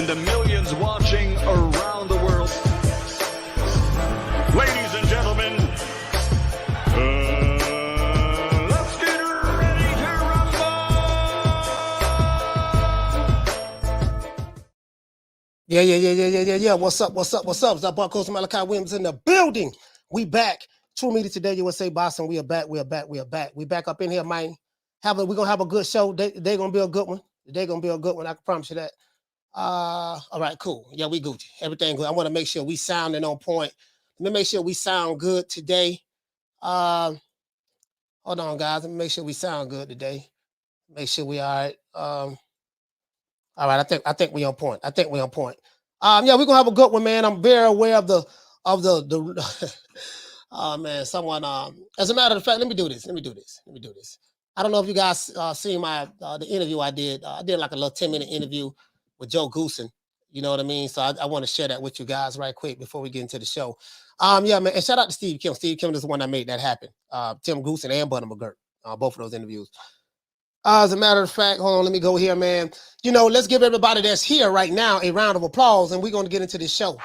and the millions watching around the world. Ladies and gentlemen, let's get ready to rumble! Yeah. What's up? It's our boy Coach Malachi Williams in the building. We back. True Media Today USA Boxing. We are back. We back up in here, man. We're gonna have a good show. They're gonna be a good one. They're gonna be a good one. I can promise you that. All right, cool. Yeah, we Gucci. Everything good. I want to make sure we sounding on point. Let me make sure we sound good today. Hold on, guys. Let me make sure we sound good today. Make sure we all right. All right, I think we on point. Yeah, we're gonna have a good one, man. I'm very aware of the oh man, someone as a matter of fact, let me do this. I don't know if you guys seen my the interview I did. I did like a little 10-minute interview with Joe Goosen. You know what I mean? So I want to share that with you guys right quick before we get into the show. Yeah, man, and shout out to Steve Kim. Steve Kim is the one that made that happen. Tim Goosen and Butter McGirt, both of those interviews. As a matter of fact, hold on, let me go here, man. You know, let's give everybody that's here right now a round of applause, and we're going to get into this show.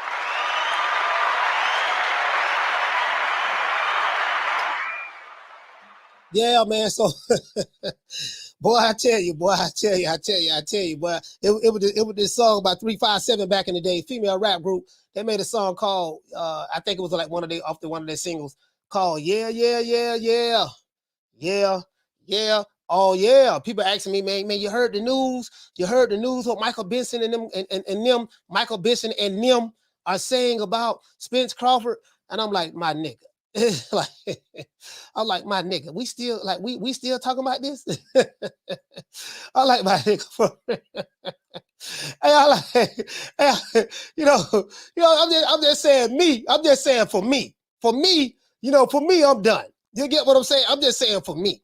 Yeah, man. So, boy, I tell you, boy. It was this song by 357 back in the day, female rap group. They made a song called, I think it was like one of their singles called Yeah. Oh yeah. People asking me, man, you heard the news? What Michael Benson and them are saying about Spence Crawford? And I'm like, my nigga. I'm like, my nigga, we still talking about this. I like my nigga. I'm just saying me. I'm just saying for me, I'm done. You get what I'm saying? I'm just saying for me,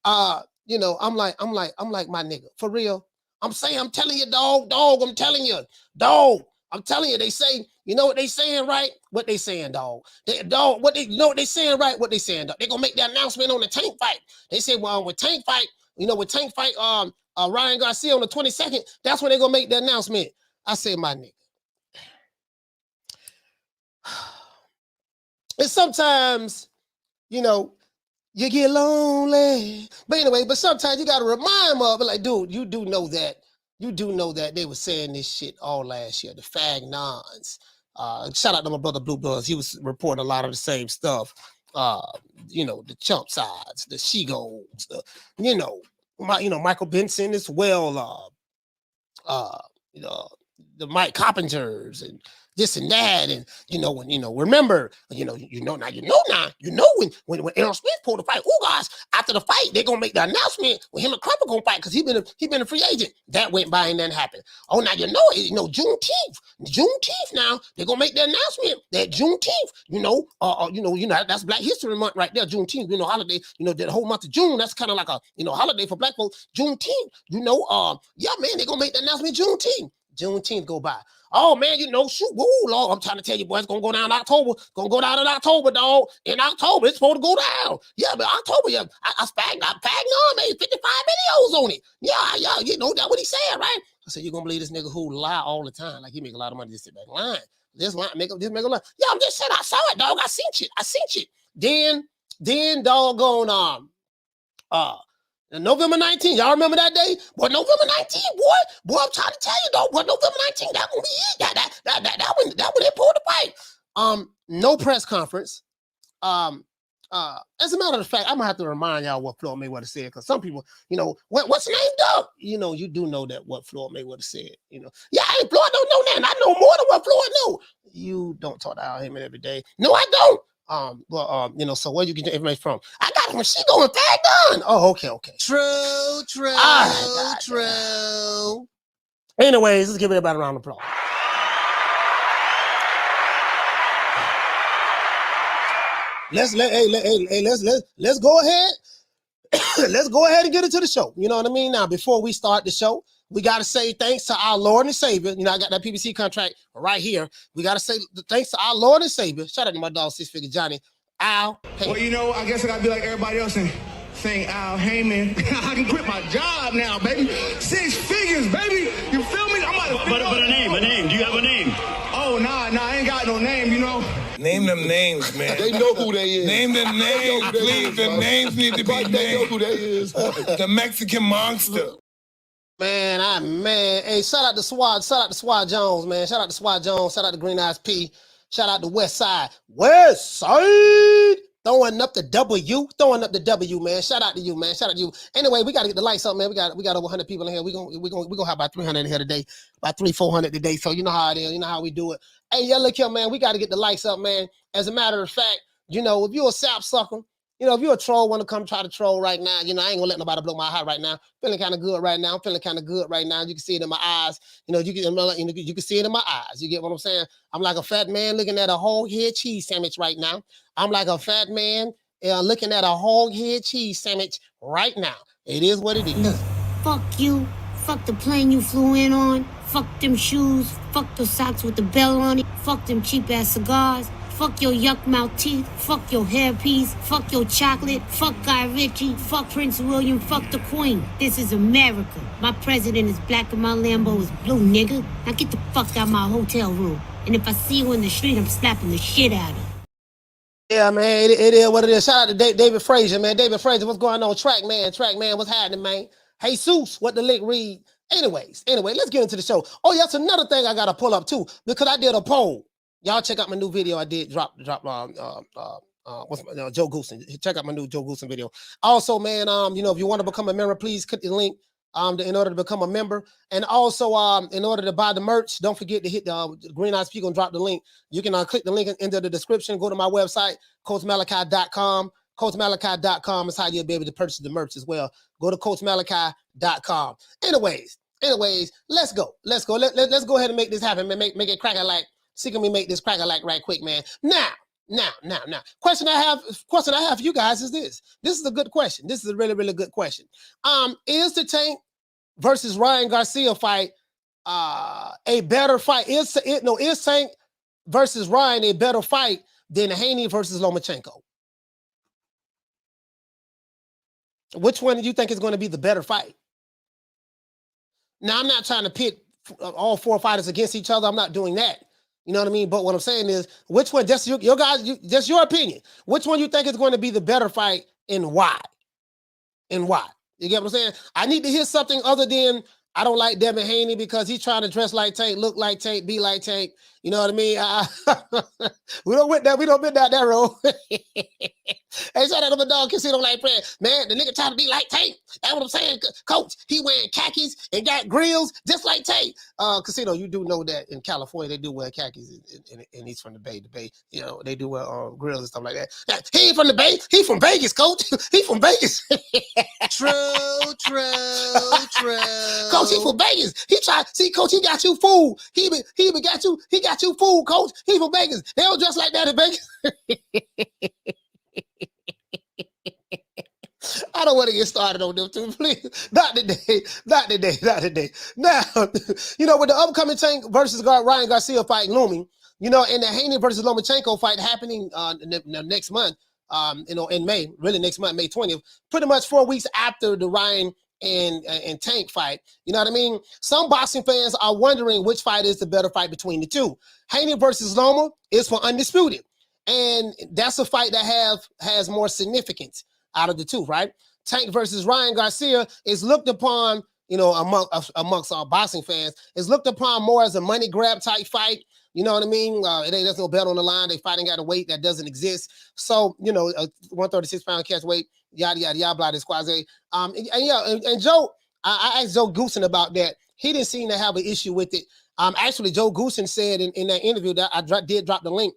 I'm like my nigga, for real. I'm telling you, dog. I'm telling you, dog. I'm telling you, they say, you know what they saying, right? What they saying, dog? What they saying, right? What they saying, dog? They gonna make the announcement on the Tank fight. They say, well, with Tank fight, Ryan Garcia on the 22nd, that's when they gonna make the announcement. I say, my nigga. And sometimes, you get lonely. But anyway, sometimes you gotta remind them of it, like, dude, you do know that they were saying this shit all last year, the Fagnons. Shout out to my brother Blue Bloods. He was reporting a lot of the same stuff. The chump sides, the she-goals, Michael Benson as well. The Mike Coppingers and this and that, and remember, when Errol Spence pulled the fight, guys, after the fight, they're gonna make the announcement when him and Crawford gonna fight because he been a free agent. That went by and then happened. Oh, now Juneteenth now, they're gonna make the announcement that Juneteenth, that's Black History Month right there, Juneteenth, holiday, the whole month of June, that's kind of like a holiday for Black folks. Juneteenth, yeah, man, they're gonna make the announcement Juneteenth go by. Oh man, shoot, woo, Lord, I'm trying to tell you, boy, it's gonna go down in October. Gonna go down in October, dog. In October, it's supposed to go down. Yeah, but October, yeah, I made 55 videos on it. Yeah, that's what he said, right? I said, you gonna believe this nigga who lie all the time? Like he make a lot of money just sit back lying. Just make a lie. Yeah, I'm just saying, I saw it, dog. I seen it. Then doggone November 19th, y'all remember that day? Boy, November 19th, boy, I'm trying to tell you, though, boy, November 19th, that gonna be it. That when they pulled the fight. No press conference. As a matter of fact, I'm gonna have to remind y'all what Floyd Mayweather said, because some people, what's the name, dog? You do know that what Floyd Mayweather said. Yeah, Floyd don't know that. I know more than what Floyd know. You don't talk to him every day. No, I don't. So where you get your information from? I got it from She Going Fag Done. Oh, okay. True. Anyways, let's give everybody a round of applause. Let's go ahead. Let's go ahead and get into the show. You know what I mean? Now, before we start the show, we got to say thanks to our Lord and Savior. I got that PBC contract right here. We got to say thanks to our Lord and Savior. Shout out to my dog, Six Figure Johnny. Al. Hey. Well, I guess I got to be like everybody else and St. Al Heyman. I can quit my job now, baby. 6 figures, baby. You feel me? I'm about to But a name. Do you have a name? Oh, nah, I ain't got no name, you know. Name them names, man. They know who they is. Name them names, please. The names need to be named. They know who they is. The Mexican monster. Man, hey, shout out to Swad Jones, man. Shout out to Swad Jones. Shout out to Green Eyes P. Shout out to West Side. West Side. Throwing up the W, man. Shout out to you, man. Shout out to you. Anyway, we gotta get the lights up, man. We got over 100 people in here. We gonna have about 300 in here today, about 400 today. So you know how it is. You know how we do it. Hey, yeah, look here, man. We gotta get the lights up, man. As a matter of fact, you know, if you're a sap sucker, you know, if you're a troll, want to come try to troll right now, you know, I ain't gonna let nobody blow my high right now. Feeling kind of good right now. You can see it in my eyes. You know, you can see it in my eyes. You get what I'm saying? I'm like a fat man looking at a whole head cheese sandwich right now. I'm like a fat man looking at a whole head cheese sandwich right now. It is what it is. Look, fuck you. Fuck the plane you flew in on. Fuck them shoes. Fuck those socks with the bell on it. Fuck them cheap ass cigars. Fuck your yuck mouth teeth. Fuck your hairpiece. Fuck your chocolate. Fuck Guy Ritchie. Fuck Prince William. Fuck the Queen. This is America. My president is black and my Lambo is blue, nigga. Now get the fuck out of my hotel room. And if I see you in the street, I'm slapping the shit out of you. Yeah, man, it is what it is. Shout out to David Frazier, man. David Frazier, what's going on? Track man, what's happening, man? Jesus, what the link read? Anyway, let's get into the show. Oh, yeah, that's another thing I got to pull up, too, because I did a poll. Y'all check out my new video I did drop Joe Goosen. Check out my new Joe Goosen video. Also, man, you know, if you want to become a member, please click the link in order to become a member. And also, in order to buy the merch, don't forget to hit the Green Eyes P. Gonna drop the link. You can click the link into the description. Go to my website, CoachMalachi.com. CoachMalachi.com is how you'll be able to purchase the merch as well. Go to CoachMalachi.com. Anyways, let's go. Let's go ahead and make this happen, man. Make it crack a like. See, can we make this crack a like right quick, man? Now. Question I have for you guys is this. This is a good question. This is a really, really good question. Is the Tank versus Ryan Garcia fight a better fight? Is Tank versus Ryan a better fight than Haney versus Lomachenko? Which one do you think is going to be the better fight? Now, I'm not trying to pit all 4 fighters against each other. I'm not doing that. You know what I mean? But what I'm saying is, which one, just your guys, just your opinion. Which one you think is going to be the better fight and why? And why? You get what I'm saying? I need to hear something other than I don't like Devin Haney because he's trying to dress like Tank, look like Tank, be like Tank. You know what I mean? We don't win that road. Hey, shout out to my dog, Casino Like Prayer. Man, the nigga trying to be like Tank. That's what I'm saying, Coach. He wearing khakis and got grills just like Tank. Casino, you do know that in California they do wear khakis, and he's from the Bay. The Bay, you know, they do wear grills and stuff like that. Now, he ain't from the Bay. He from Vegas, Coach. He from Vegas. True. Coach, he from Vegas. He try. See, Coach, he got you fooled. He even got you. He got you fooled, Coach. He from Vegas. They don't dress like that in Vegas. I don't want to get started on them too, please. Not today. Now, you know, with the upcoming Tank versus Ryan Garcia fight looming, you know, and the Haney versus Lomachenko fight happening next month, you know, in May, really next month, May 20th, pretty much 4 weeks after the Ryan and Tank fight. You know what I mean? Some boxing fans are wondering which fight is the better fight between the two. Haney versus Loma is for undisputed. And that's a fight that has more significance out of the two, right? Tank versus Ryan Garcia is looked upon, you know, amongst our boxing fans, is looked upon more as a money grab type fight. You know what I mean? There's no bet on the line. They fighting at a weight that doesn't exist. So, you know, 136-pound catch weight, yada, yada, yada, blah, squaze. And Joe, I asked Joe Goosen about that. He didn't seem to have an issue with it. Actually, Joe Goosen said in that interview that I did drop the link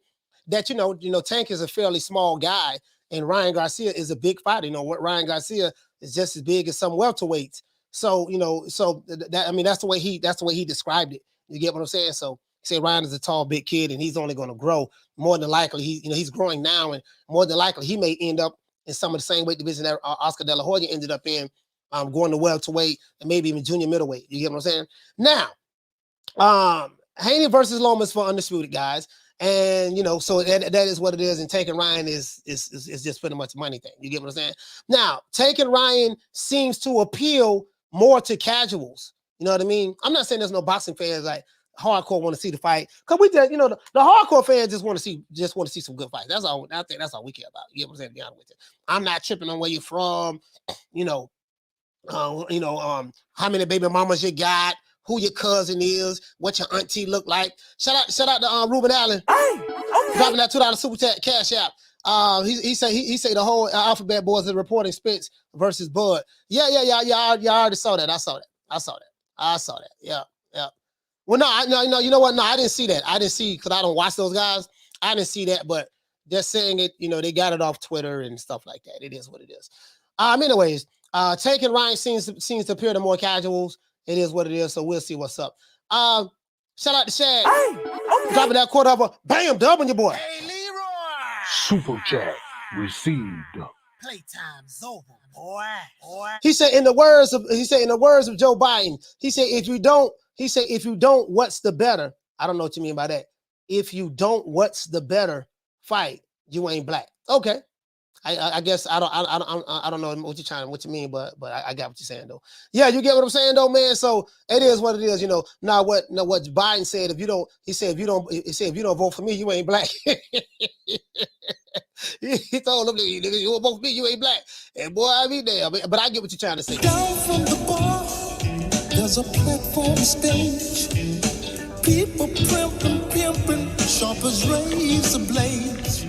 that, you know, Tank is a fairly small guy and Ryan Garcia is a big fighter. You know, what Ryan Garcia is just as big as some welterweights. So, you know, that's the way he described it. You get what I'm saying? So he said Ryan is a tall, big kid and he's only going to grow. More than likely, he's growing now, and more than likely he may end up in some of the same weight division that Oscar De La Hoya ended up in, going to welterweight and maybe even junior middleweight. You get what I'm saying? Now, Haney versus Loma is for undisputed, guys. And you know, so that is what it is. And taking Ryan is just pretty much a money thing. You get what I'm saying? Now, taking Ryan seems to appeal more to casuals. You know what I mean? I'm not saying there's no boxing fans like hardcore want to see the fight, because we just, you know, the hardcore fans just want to see some good fights. That's all. I think that's all we care about. You get what I'm saying? To be honest with you, I'm not tripping on where you're from. You know, how many baby mamas you got, who your cousin is, what your auntie look like. Shout out to Ruben Allen, dropping that $2 super chat cash out. He say the whole Alphabet Boys are reporting Spence versus Bud. Yeah. I already saw that. I saw that. Yeah. Well, no, you know what? No, I didn't see that. I didn't see, because I don't watch those guys. I didn't see that, but they're saying it, you know, they got it off Twitter and stuff like that. It is what it is. Anyways, taking Ryan seems to appear to more casuals. It is what it is, so we'll see what's up. Shout out to Shad. Dropping that quarter of a bam dub on your boy. Hey, Leroy! Super chat received. Playtime's over, boy. He said in the words of Joe Biden, he said if you don't, what's the better? I don't know what you mean by that. If you don't, what's the better fight? You ain't black. Okay. I guess I don't know what you mean, but I got what you're saying though. Yeah, you get what I'm saying though, man. So it is what it is, you know. Now what Biden said, if you don't vote for me, you ain't black. He told them, nigga, you won't vote for me, you ain't black. And boy, I be there. But I get what you're trying to say. Down from the bar, there's a platform stage. People pimping, sharp as razor blades.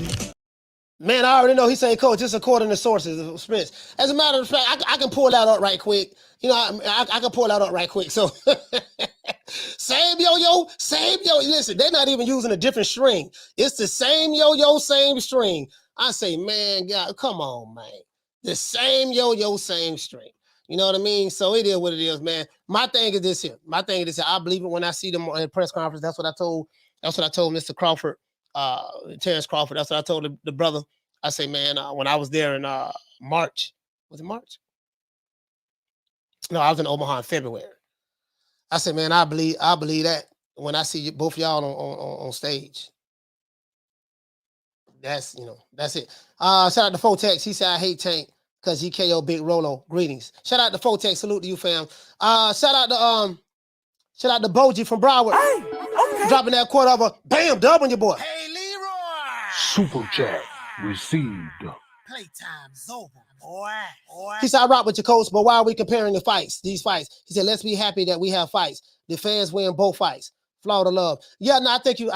Man, I already know he saying, Coach, just according to sources, Spence. As a matter of fact, I can pull that up right quick. You know, I can pull that up right quick. So, same yo-yo. Listen, they're not even using a different string. It's the same yo-yo, same string. I say, man, God, come on, man. The same yo-yo, same string. You know what I mean? So it is what it is, man. My thing is this here. I believe it when I see them at a press conference. That's what I told Mr. Crawford. Terrence Crawford. That's what I told the brother. I say, man, when I was there in March, was it March? No, I was in Omaha in February. I said, man, I believe that when I see both y'all on stage. That's it. Shout out to Fotex. He said, I hate Tank because he KO Big Rolo. Greetings. Shout out to Fotex. Salute to you, fam. Shout out to Boji from Broward. Dropping that quarter of a bam dub on your boy. Hey, Leroy! Super chat received. Playtime's over, boy. He said, I rock with your coach, but why are we comparing these fights? He said, let's be happy that we have fights. The fans win both fights. Florida love. Yeah, no, I think you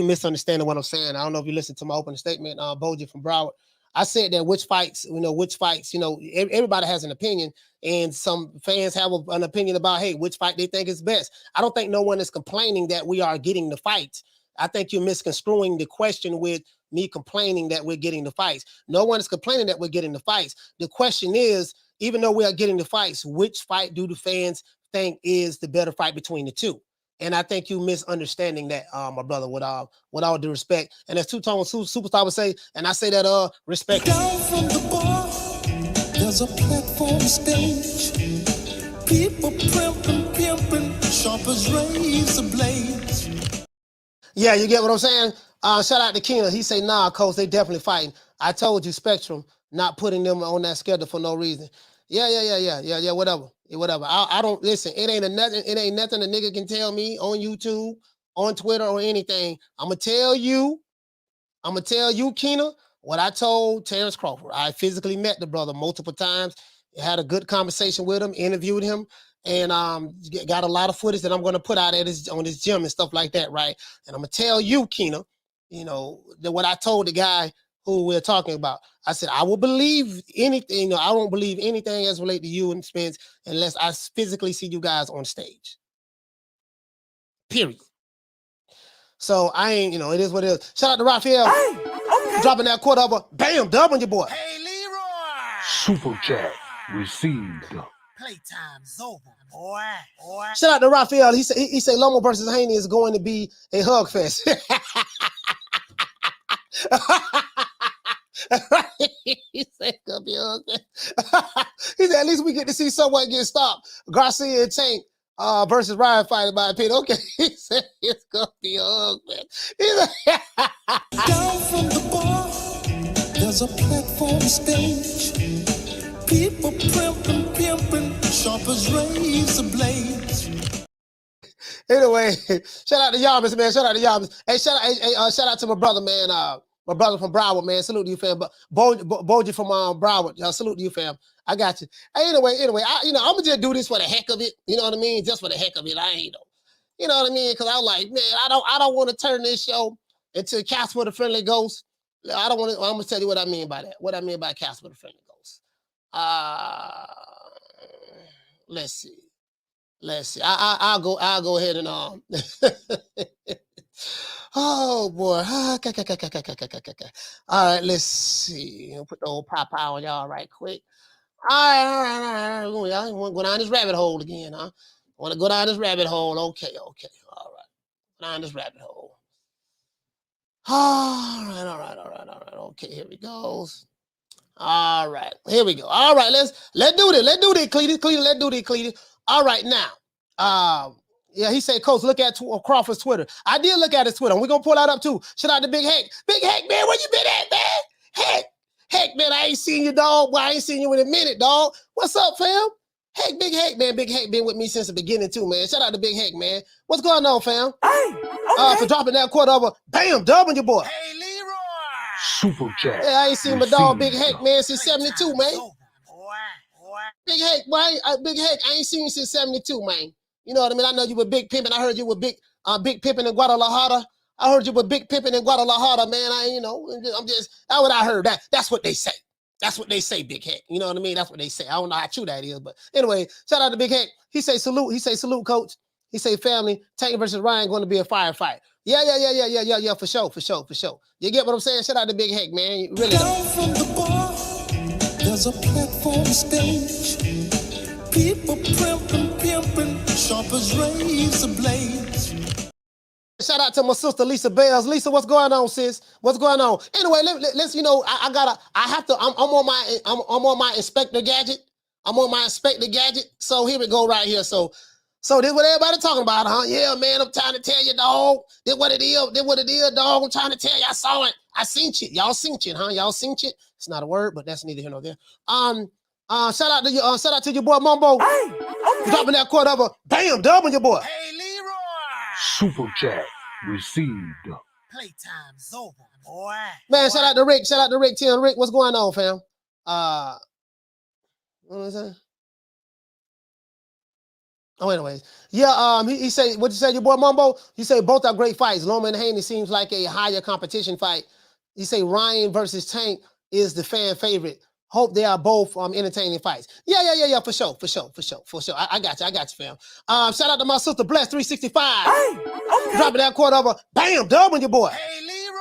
misunderstanding what I'm saying. I don't know if you listened to my opening statement, Boji from Broward. I said that which fights, everybody has an opinion, and some fans have an opinion about, hey, which fight they think is best. I don't think no one is complaining that we are getting the fights. I think you're misconstruing the question with me complaining that we're getting the fights. No one is complaining that we're getting the fights. The question is, even though we are getting the fights, which fight do the fans think is the better fight between the two? And I think you misunderstanding that, my brother, with all due respect. And as Two-Tone Superstar would say, and I say that respect. Down from the bar, there's a platform stage. People pimping, sharp as razor blades. Yeah, you get what I'm saying? Shout out to Keena. He say, nah, coach, they definitely fighting. I told you, Spectrum, not putting them on that schedule for no reason. Yeah, whatever. I don't listen. It ain't nothing a nigga can tell me on YouTube, on Twitter, or anything. I'ma tell you, Keena, what I told Terrence Crawford. I physically met the brother multiple times, had a good conversation with him, interviewed him, and got a lot of footage that I'm gonna put out on his gym and stuff like that, right? And I'm gonna tell you, Keena, that what I told the guy who we're talking about. I said, I will believe anything. I won't believe anything as related to you and Spence unless I physically see you guys on stage. Period. So I ain't, it is what it is. Shout out to Raphael. Dropping that quarter of a bam dub on your boy. Hey, Leroy! Super chat received. Playtime's over, boy. Shout out to Raphael. He said Loma versus Haney is going to be a hug fest. He said, he said, at least we get to see someone get stopped. Garcia and Tank versus Ryan fighting by opinion. Okay, he said it's gonna be a hug, man. He said, Down from the bar, there's a platform stage. People primping, pimping, sharp as razor blades. anyway, shout out to Yarmus, man. Shout out to Yarmus. Hey, shout out to my brother, man. My brother from Broward, man. Salute to you, fam. But Boji from Broward. Salute to you, fam. I got you. Hey, anyway, I'm gonna just do this for the heck of it. You know what I mean? Just for the heck of it. I ain't know. You know what I mean? Because I was like, man, I don't want to turn this show into Casper the Friendly Ghost. I don't want to. I'm gonna tell you what I mean by that. What I mean by Casper the Friendly Ghost. Let's see. I'll go ahead and oh boy. All right, let's see. I'll put the old pop on y'all right quick. All right. Y'all want to go down this rabbit hole again, huh? Want to go down this rabbit hole? Okay. All right. Down this rabbit hole. All right. Okay, here we goes. All right, here we go. All right, let's do this. Let's do this, Cletus. Let's do this, Cletus. All right, now, yeah, he said, Coach, look at Crawford's Twitter. I did look at his Twitter. We're gonna pull that up too. Shout out to Big Heck. Big Heck, man, where you been at, man? Heck, man, I ain't seen you, dog. Well, I ain't seen you in a minute, dog. What's up, fam? Heck, Big Heck, man. Big Heck been with me since the beginning too, man. Shout out to Big Heck, man. What's going on, fam? Hey, for dropping that quarter over. Bam, dubbing your boy. Hey, Leroy. Super chat. Yeah, I ain't seen my dog Big Heck, man, since 72, man. Boy. Big Heck, boy, Big Heck, I ain't seen you since 72, man. You know what I mean? I know you were Big Pimpin'. I heard you were Big Pimpin' in Guadalajara. I heard you were Big Pimpin' in Guadalajara, man. That's what I heard. That's what they say. That's what they say, Big Heck. You know what I mean? That's what they say. I don't know how true that is, but anyway, shout out to Big Heck. He say salute. He say salute, coach. He say family. Tank versus Ryan going to be a firefight. Yeah, for sure. You get what I'm saying? Shout out to Big Heck, man. You really Down from the bar, there's a platform stage. People primping, pimping, sharp as razor blades. Shout out to my sister Lisa Bells. Lisa, what's going on, sis? What's going on? Anyway, let's I'm on my Inspector Gadget. I'm on my Inspector Gadget. So here we go right here. So this what everybody talking about, huh? Yeah, man, I'm trying to tell you, dog. This what it is, dog. I'm trying to tell you. I saw it. I seen it. Y'all seen it, huh? Y'all seen it. It's not a word, but that's neither here nor there. Shout out to your boy Mumbo. Hey, okay. Dropping that quarter over. Bam, dubbing your boy. Hey, Leroy. Super chat received. Playtime's over, boy. Man, shout out to Rick. Shout out to Rick Tim. Rick, what's going on, fam? What was that? Oh, anyways. Yeah, he say, what you say, your boy Mumbo? He say both are great fights. Loma and Haney seems like a higher competition fight. He say Ryan versus Tank is the fan favorite. Hope they are both entertaining fights. Yeah, for sure. I got you, fam. Shout out to my sister Bless 365. Hey, okay. Dropping that quarter over. Bam, dubbing your boy. Hey, Leroy.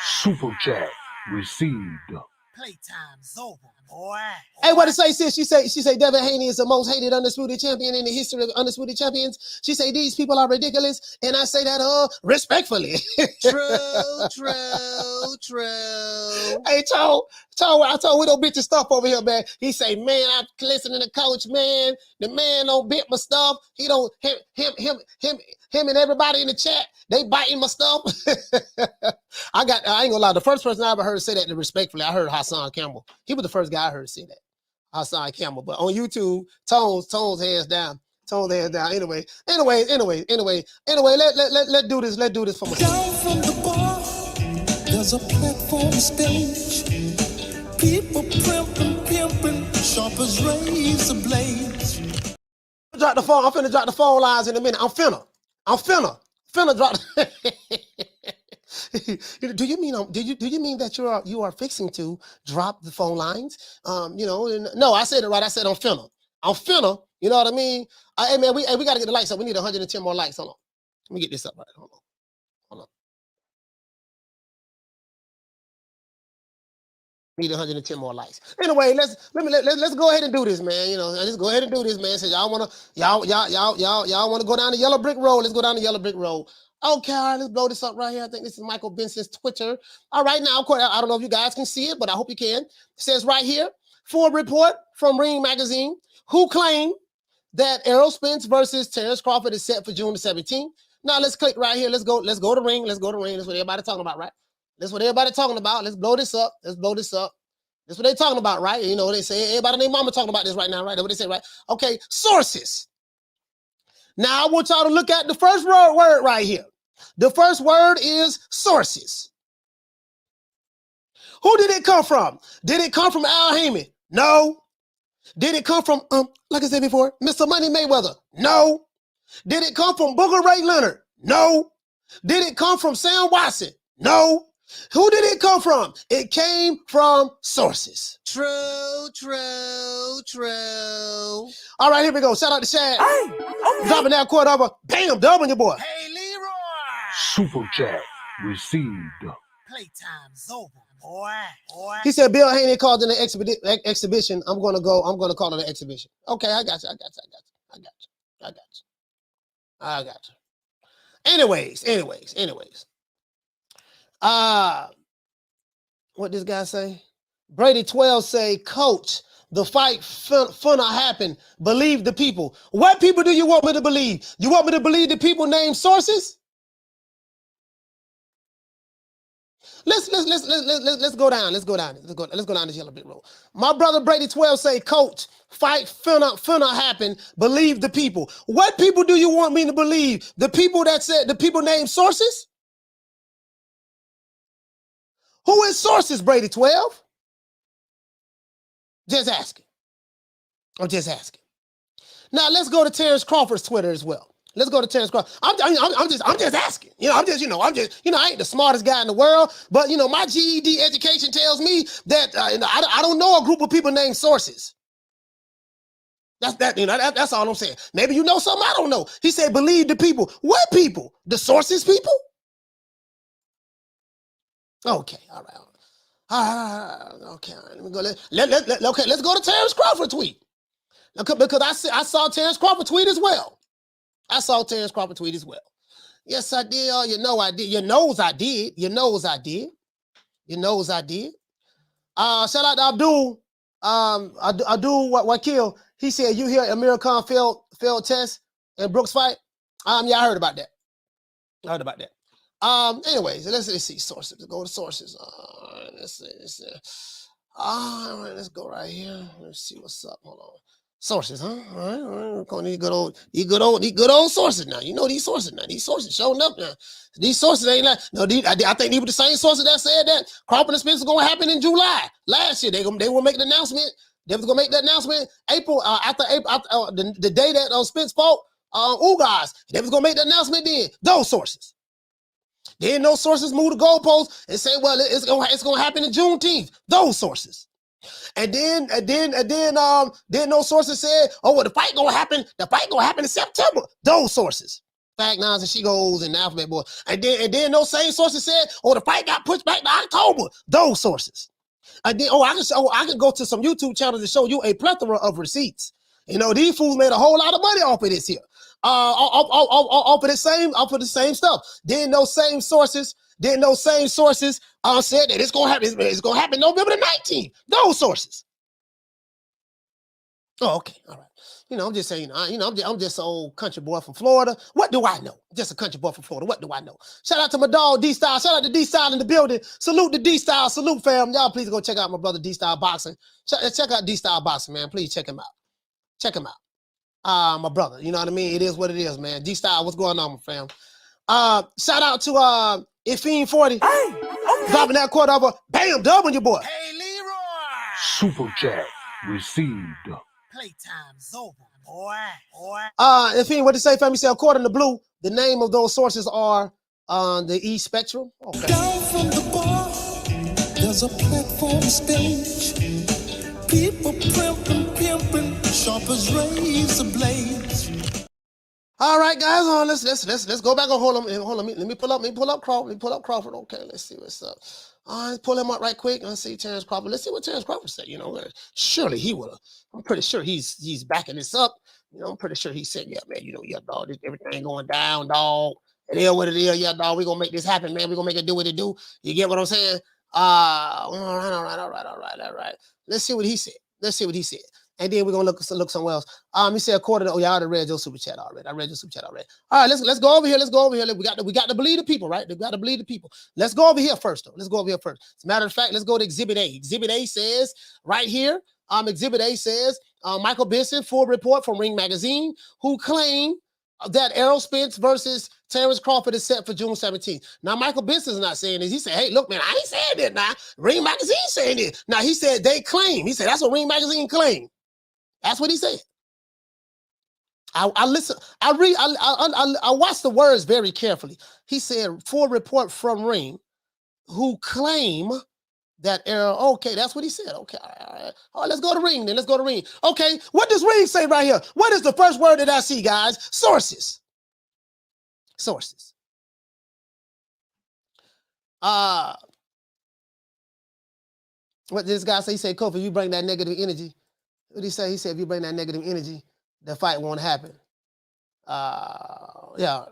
Super chat received. Playtime's over, boy. Hey, what to say, sis? She say Devin Haney is the most hated undisputed champion in the history of undisputed champions. She say these people are ridiculous, and I say that respectfully. True. Hey, I told we don't bitch your stuff over here, man. He say, man, I'm listening to Coach, man. The man don't bit my stuff. He don't him and everybody in the chat. They biting my stuff. I ain't gonna lie. The first person I ever heard say that respectfully, I heard Hassan Campbell. He was the first guy I heard say that. Hassan Campbell. But on YouTube, Tones hands down. Anyway, let's do this. Let's do this for myself. Down from the bar, there's a platform stage. People pimping, sharp as razor blades. I'm finna drop the phone lines in a minute. I'm finna drop. Do you mean that you are fixing to drop the phone lines? No, I said it right. I said I'm finna. You know what I mean? Hey man, we gotta get the likes up. We need 110 more likes. Hold on. Let me get this up right. Hold on. Need 110 more likes. Anyway, let's go ahead and do this, man. Let's go ahead and do this, man. Since y'all wanna go down the yellow brick road. Let's go down the yellow brick road. Okay, all right, let's blow this up right here. I think this is Michael Benson's Twitter. All right, now, of course, I don't know if you guys can see it, but I hope you can. It says right here, full report from Ring Magazine, who claimed that Errol Spence versus Terrence Crawford is set for June the 17th. Now let's click right here. Let's go to ring. Let's go to ring. That's what everybody talking about, right? That's what everybody talking about. Let's blow this up. Let's blow this up. That's what they talking about, right? You know, they say everybody and their mama talking about this right now, right? That's what they say, right? Okay, sources. Now I want y'all to look at the first word right here. The first word is sources. Who did it come from? Did it come from Al Haney? No. Did it come from, like I said before, Mr. Money Mayweather? No. Did it come from Booger Ray Leonard? No. Did it come from Sam Watson? No. Who did it come from? It came from sources. True, true, true. All right, here we go. Shout out to Shad. Dropping that quarter over. Bam, doubling your boy. Hey, Leroy. Super chat received. Playtime's over, boy. He said Bill Haney called in an exhibition. I'm gonna call it an exhibition. Okay, I got you. Anyways. What this guy say? Brady 12 say, Coach, the fight finna happen. Believe the people. What people do you want me to believe? You want me to believe the people named sources? Let's go down. Let's go down this yellow brick road. My brother Brady 12 say, Coach, fight finna happen. Believe the people. What people do you want me to believe? The people that said the people named sources? Who is sources, Brady 12? Just asking. I'm just asking. Now let's go to Terrence Crawford's Twitter as well. Let's go to Terrence Crawford. I'm just asking. I ain't the smartest guy in the world, but my GED education tells me that I don't know a group of people named sources. That's all I'm saying. Maybe you know something I don't know. He said, believe the people. What people? The sources people? Okay, all right. Okay, all right. Let me go. Let's go to Terrence Crawford tweet. Because I saw Terrence Crawford tweet as well. Yes, I did. Oh, I did. You knows I did. Shout out to Abdul. Abdul Wakil. He said, you hear Amir Khan failed test in Brooks fight? Yeah, I heard about that. Anyways, let's see sources. Let's go to sources. Let's see. All right, let's go right here. Let's see what's up. Hold on. Sources, huh? All right. These good old sources now. You know these sources now. These sources showing up now. These sources ain't like I think these were the same sources that said that Crawford and Spence was gonna happen in July last year. They will make the announcement. They was gonna make the announcement April after the day that Spence fought Ugas. They was gonna make the announcement then. Those sources. Then those sources moved the goalposts and say, well, it's gonna happen in Juneteenth. Those sources. And then those sources said, oh, well, the fight gonna happen in September. Those sources. Fact Nines and She Goes and the Alphabet Boy. And then those same sources said, oh, the fight got pushed back to October. Those sources. And then, I can go to some YouTube channels to show you a plethora of receipts. These fools made a whole lot of money off of this here. Off of the same stuff. Then those same sources said that it's gonna happen November the 19th. Those sources. Oh, okay, all right. I'm just saying, I'm just an old country boy from Florida. What do I know? Just a country boy from Florida. What do I know? Shout out to my dog D-Style. Shout out to D-Style in the building. Salute to D-Style. Salute, fam. Y'all please go check out my brother D-Style Boxing. Check out D-Style Boxing, man. Please check him out. My brother. You know what I mean? It is what it is, man. D-Style, what's going on, my fam? Shout out to Ifeen 40. Dropping that quarter over. Bam, doubling your boy. Hey, Leroy. Super chat received. Playtime's over, boy. Ifeen, what to say, fam? He said, according to Blue, the name of those sources are the E Spectrum. Okay. Down from the bar, there's a platform stage. People pimping, sharp as razor blades. All right, guys, let's go back and hold on. Let me pull up Crawford. Okay, let's see what's up. All right, pull him up right quick. Let's see Terrence Crawford. Let's see what Terrence Crawford said. Surely he would have. I'm pretty sure he's backing this up. I'm pretty sure he said, yeah, man, yeah, dog, everything going down, dog. It is what it is, yeah, dog. We're gonna make this happen, man. We're gonna make it do what it do. You get what I'm saying? All right. Let's see what he said. And then we're gonna look somewhere else. He said according to y'all already read your super chat already. I read your super chat already. All right, let's go over here. Let's go over here. We got to believe the people, right? We got to believe the people. Let's go over here first, though. Let's go over here first. As a matter of fact, let's go to Exhibit A. Exhibit A says right here. Exhibit A says Michael Benson, full report from Ring Magazine, who claim that Errol Spence versus Terrence Crawford is set for June 17th. Now, Michael Benson's not saying this. He said, hey, look, man, I ain't saying that now. Ring Magazine saying this. Now, he said they claim. He said that's what Ring Magazine claim. That's what he said. I listen. I watched the words very carefully. He said, full report from Ring, who claim that Errol. Okay, that's what he said. Okay, all right. Let's go to Ring then. Let's go to Ring. Okay, what does Ring say right here? What is the first word that I see, guys? Sources. Sources. What did this guy say? He said, Kofi, you bring that negative energy. What did he say? He said, if you bring that negative energy, the fight won't happen. Yeah,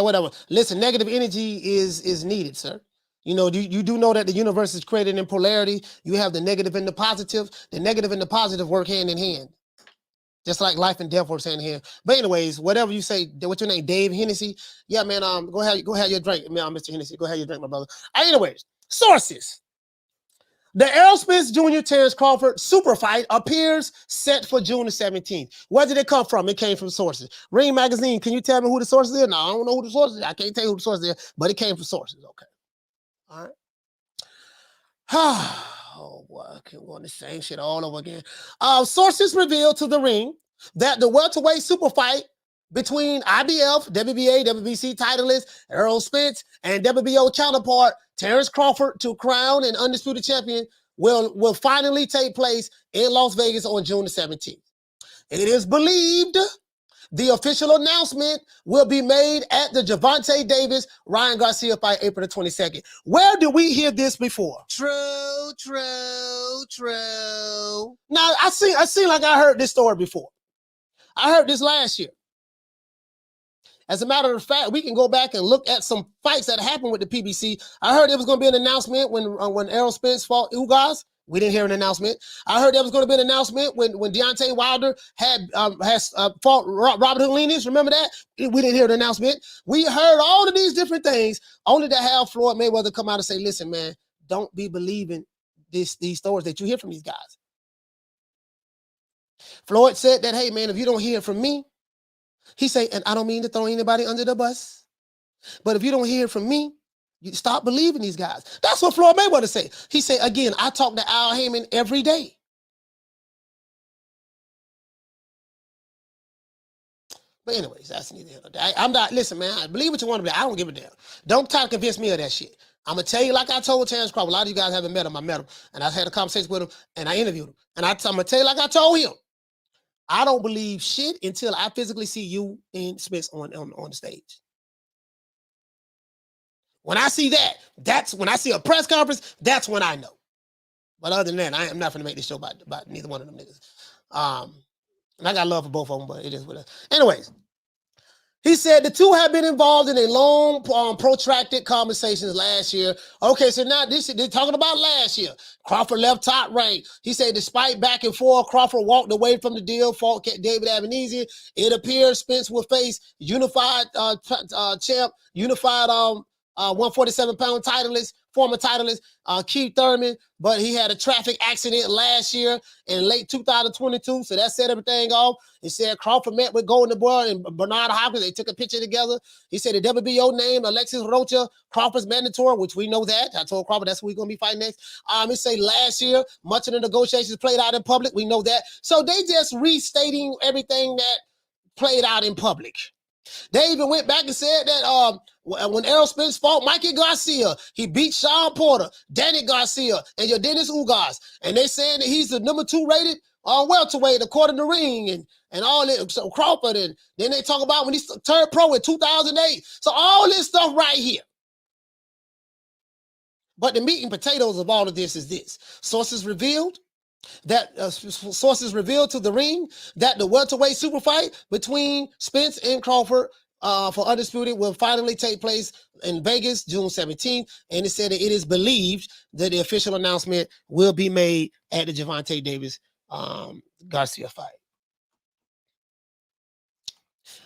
whatever. Listen, negative energy is needed, sir. You know, you do know that the universe is created in polarity. You have the negative and the positive. The negative and the positive work hand in hand. Just like life and death works hand in hand. But anyways, whatever you say, what's your name? Dave Hennessy? Yeah, man, go have your drink. Man, Mr. Hennessy, go have your drink, my brother. Anyways, sources. The Errol Spence Jr. Terrence Crawford super fight appears set for June the 17th. Where did it come from? It came from sources. Ring Magazine, can you tell me who the sources is? No, I don't know who the sources is. I can't tell you who the sources is, but it came from sources. Okay. All right. Oh, boy, I can go on the same shit all over again. Sources revealed to the Ring that the welterweight super fight between IBF, WBA, WBC titleist Errol Spence and WBO counterpart Terrence Crawford to crown an undisputed champion will finally take place in Las Vegas on June the 17th. It is believed the official announcement will be made at the Gervonta Davis Ryan Garcia fight April the 22nd. Where did we hear this before? True. Now I seem like I heard this story before. I heard this last year. As a matter of fact, we can go back and look at some fights that happened with the PBC. I heard there was going to be an announcement when Errol Spence fought Ugas. We didn't hear an announcement. I heard there was going to be an announcement when Deontay Wilder has fought Robert Helenius. Remember that? We didn't hear an announcement. We heard all of these different things, only to have Floyd Mayweather come out and say, listen, man, don't be believing these stories that you hear from these guys. Floyd said that, hey, man, if you don't hear from me, he said, and I don't mean to throw anybody under the bus, but if you don't hear from me, you stop believing these guys. That's what Floyd Mayweather said. He said, again, I talk to Al Heyman every day. But anyways, that's neither here nor there. I'm not, listen, man, I believe what you want to believe. I don't give a damn. Don't try to convince me of that shit. I'm going to tell you like I told Terrence Crawford. A lot of you guys haven't met him. I met him, and I had a conversation with him, and I interviewed him. And I'm going to tell you like I told him. I don't believe shit until I physically see you and Spence on the stage. When I see that, that's when I see a press conference, that's when I know. But other than that, I am not going to make this show about neither one of them niggas. And I got love for both of them, but it is what it is. Anyways, he said the two have been involved in a long, protracted conversations last year. Okay, so now they're talking about last year. Crawford left Top Rank. He said despite back and forth, Crawford walked away from the deal, fought David Avenizzi. It appears Spence will face unified champ, unified 147-pound titleist, former titleist Keith Thurman, but he had a traffic accident last year in late 2022, so that set everything off. He said Crawford met with Golden Boy and Bernard Hopkins. They took a picture together. He said the WBO name, Alexis Rocha, Crawford's mandatory, which we know that. I told Crawford that's who we're going to be fighting next. He said last year, much of the negotiations played out in public. We know that. So they just restating everything that played out in public. They even went back and said that when Errol Spence fought Mikey Garcia, he beat Sean Porter, Danny Garcia, and your Dennis Ugas. And they saying that he's the number 2 rated welterweight according to Ring and all that. So Crawford, and then they talk about when he turned pro in 2008. So all this stuff right here. But the meat and potatoes of all of this is this. Sources revealed to the Ring that the welterweight super fight between Spence and Crawford for Undisputed will finally take place in Vegas, June 17th. And it said that it is believed that the official announcement will be made at the Gervonta Davis Garcia fight.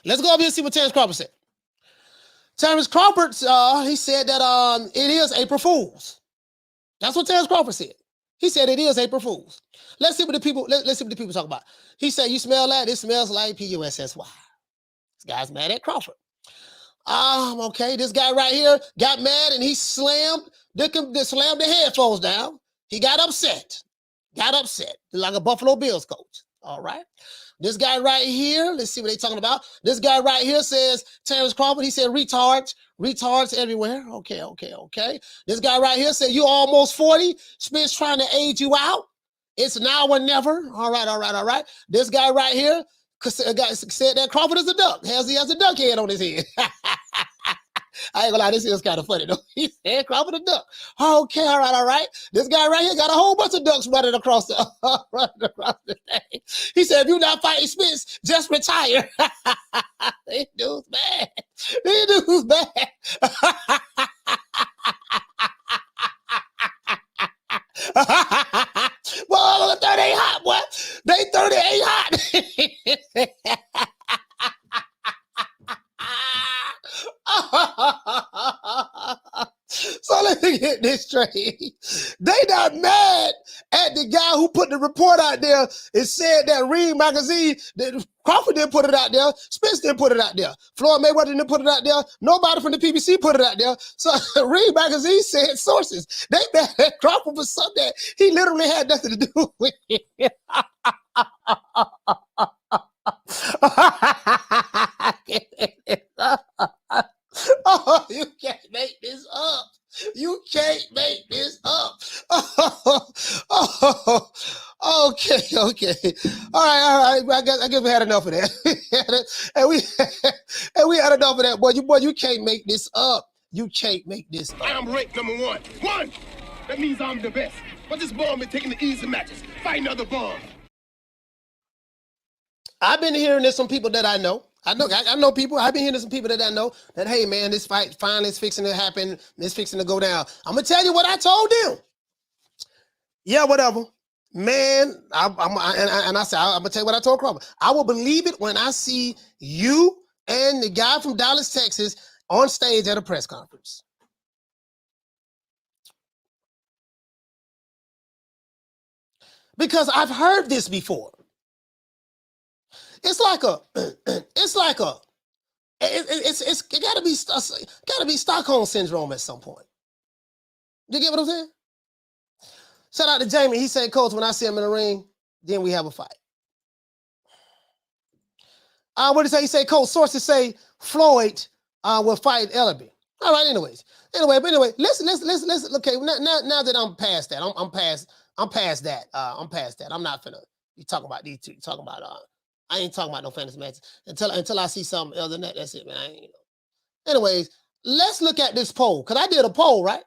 Let's go over here and see what Terrence Crawford said. Terrence Crawford, he said that it is April Fool's. That's what Terrence Crawford said. He said it is April Fool's. Let's see what the people talk about. He said, "You smell that? It smells like PUSSY." This guy's mad at Crawford. Okay, this guy right here got mad and he slammed the headphones down. He got upset like a Buffalo Bills coach. All right. This guy right here, let's see what they're talking about. This guy right here says, Terrence Crawford, he said retards everywhere. Okay. This guy right here said, you almost 40. Spence trying to age you out. It's now or never. All right. This guy right here said that Crawford is a duck. He has a duck head on his head. I ain't gonna lie, this is kind of funny though. He said Crawford a duck. Okay, all right. This guy right here got a whole bunch of ducks running across the thing. He said, if you're not fighting Spence, just retire. This dude's bad. Well, 30 ain't hot, boy. They 30 ain't hot. So let me get this straight. They not mad at the guy who put the report out there and said that Reed magazine, that Crawford didn't put it out there, Spence didn't put it out there, Floyd Mayweather didn't put it out there, nobody from the PBC put it out there. So Reed magazine said sources. They mad at Crawford for something that he literally had nothing to do with it. Oh, you can't make this up. You can't make this up. Okay. All right. I guess we had enough of that. and we had enough of that. Boy, you can't make this up. You can't make this up. I'm ranked number one. That means I'm the best. But this bum been taking the easy matches. Fighting other bums. I've been hearing this from people that I know. I know people. I've been hearing some people that I know that, hey, man, this fight finally is fixing to happen. It's fixing to go down. I'm going to tell you what I told them. Yeah, whatever. Man, I said, I'm going to tell you what I told Crawford. I will believe it when I see you and the guy from Dallas, Texas on stage at a press conference. Because I've heard this before. It's gotta be Stockholm syndrome at some point. You get what I'm saying? Shout out to Jamie. He said, Coach, when I see him in the ring, then we have a fight. What did he say? He said, Coach, sources say Floyd will fight Ellaby. All right, anyway, listen. Okay, now that I'm past that, I'm past that. I'm not finna be talking about these two. Talking about I ain't talking about no fantasy matches until I see something other than that. That's it, man. Anyways, let's look at this poll. Because I did a poll, right?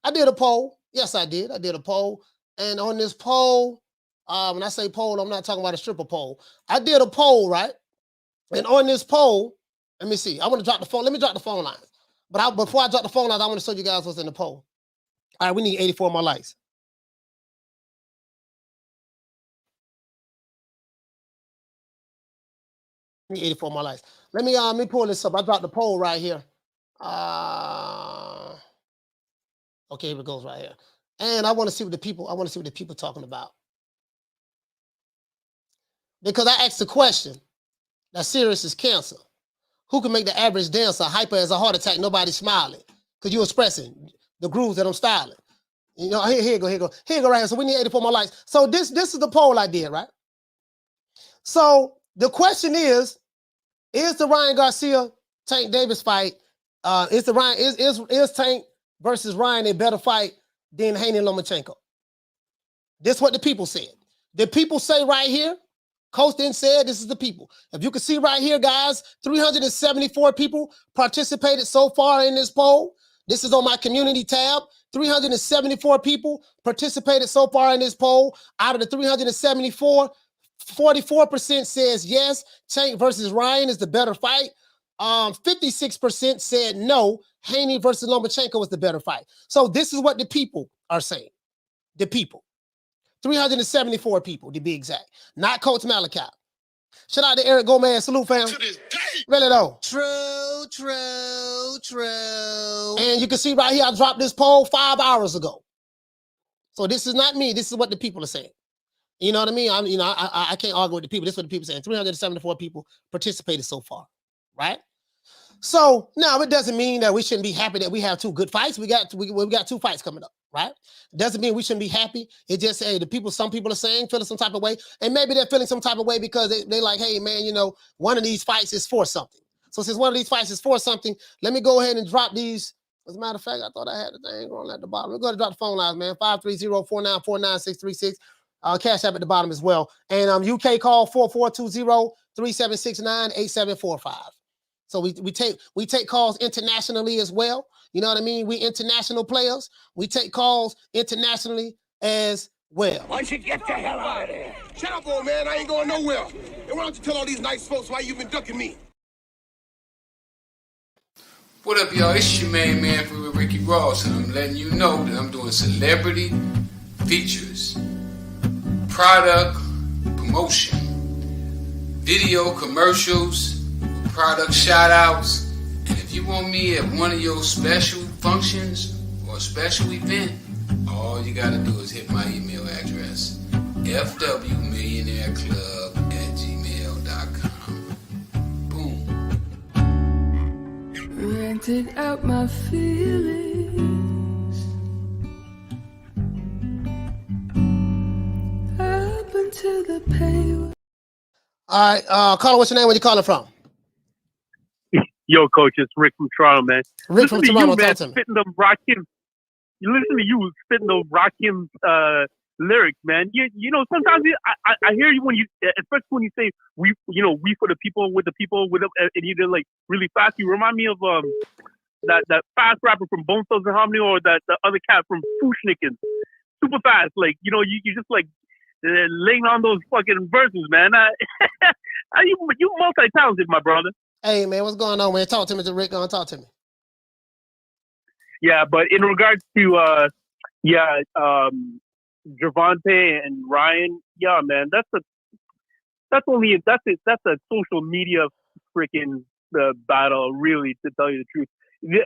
I did a poll. Yes, I did. I did a poll. And on this poll, when I say poll, I'm not talking about a stripper poll. I did a poll, right? And on this poll, let me see. I want to drop the phone. Let me drop the phone lines. But before I drop the phone lines, I want to show you guys what's in the poll. All right, we need 84 more likes. We need 84 more likes. Let me pull this up. I dropped the poll right here. Okay, here it goes right here. And I want to see what the people talking about. Because I asked the question, that's serious as cancer. Who can make the average dancer hyper as a heart attack? Nobody's smiling. Because you're expressing the grooves that I'm styling. You know, here you go right here. So we need 84 more likes. So this is the poll I did, right? So the question is the Ryan Garcia Tank Davis fight? Is Tank versus Ryan a better fight than Haney and Lomachenko? This is what the people said. The people say right here, Coach then said, this is the people. If you can see right here, guys, 374 people participated so far in this poll. This is on my community tab. 374 people participated so far in this poll. Out of the 374, 44% says yes, Tank versus Ryan is the better fight. 56% said no, Haney versus Lomachenko is the better fight. So this is what the people are saying. The people. 374 people to be exact. Not Coach Malachi. Shout out to Eric Gomez. Salute, fam. To this day. Really though. True, true, true. And you can see right here, I dropped this poll 5 hours ago. So this is not me. This is what the people are saying. You know what I mean? I can't argue with the people. This is what the people are saying. 374 people participated so far, right? So now it doesn't mean that we shouldn't be happy that we have 2 good fights. We got 2 fights coming up, right? It doesn't mean we shouldn't be happy. It just, hey, some people are saying, feeling some type of way, and maybe they're feeling some type of way because they like, hey, man, one of these fights is for something. So since one of these fights is for something, let me go ahead and drop these. As a matter of fact, I thought I had the thing going at the bottom. We're going to drop the phone lines, man. 530-494-9636. Cash app at the bottom as well. And UK call 4420-3769-8745. So we take calls internationally as well. You know what I mean? We international players. We take calls internationally as well. Why don't you get the hell out of there? Shut up, old man. I ain't going nowhere. And why don't you tell all these nice folks why you've been ducking me? What up, y'all? It's your man for Ricky Ross, and I'm letting you know that I'm doing celebrity features, product promotion, video commercials, product shout outs. And if you want me at one of your special functions or special event, all you gotta do is hit my email address, fwmillionaireclub@gmail.com. Boom. Rented out my feelings up until the pay. All right, caller, what's your name? Where you calling from? Yo, coach, it's Rick from Toronto, man. Rick from Toronto, man, talk to me. spitting them Rakim. You listen to you spitting those Rakim lyrics, man. You know, sometimes I hear you when you, especially when you say we for the people, with the people, with them, and you did like really fast. You remind me of that fast rapper from Bone Thugs and Harmony, or that the other cat from Fushnikin. Super fast, like you just like laying on those fucking verses, man. You multi-talented, my brother. Hey, man, what's going on, man? Talk to me, Rick. Talk to me. Yeah, but in regards to Gervonta and Ryan, yeah, man, that's a social media freaking battle, really, to tell you the truth.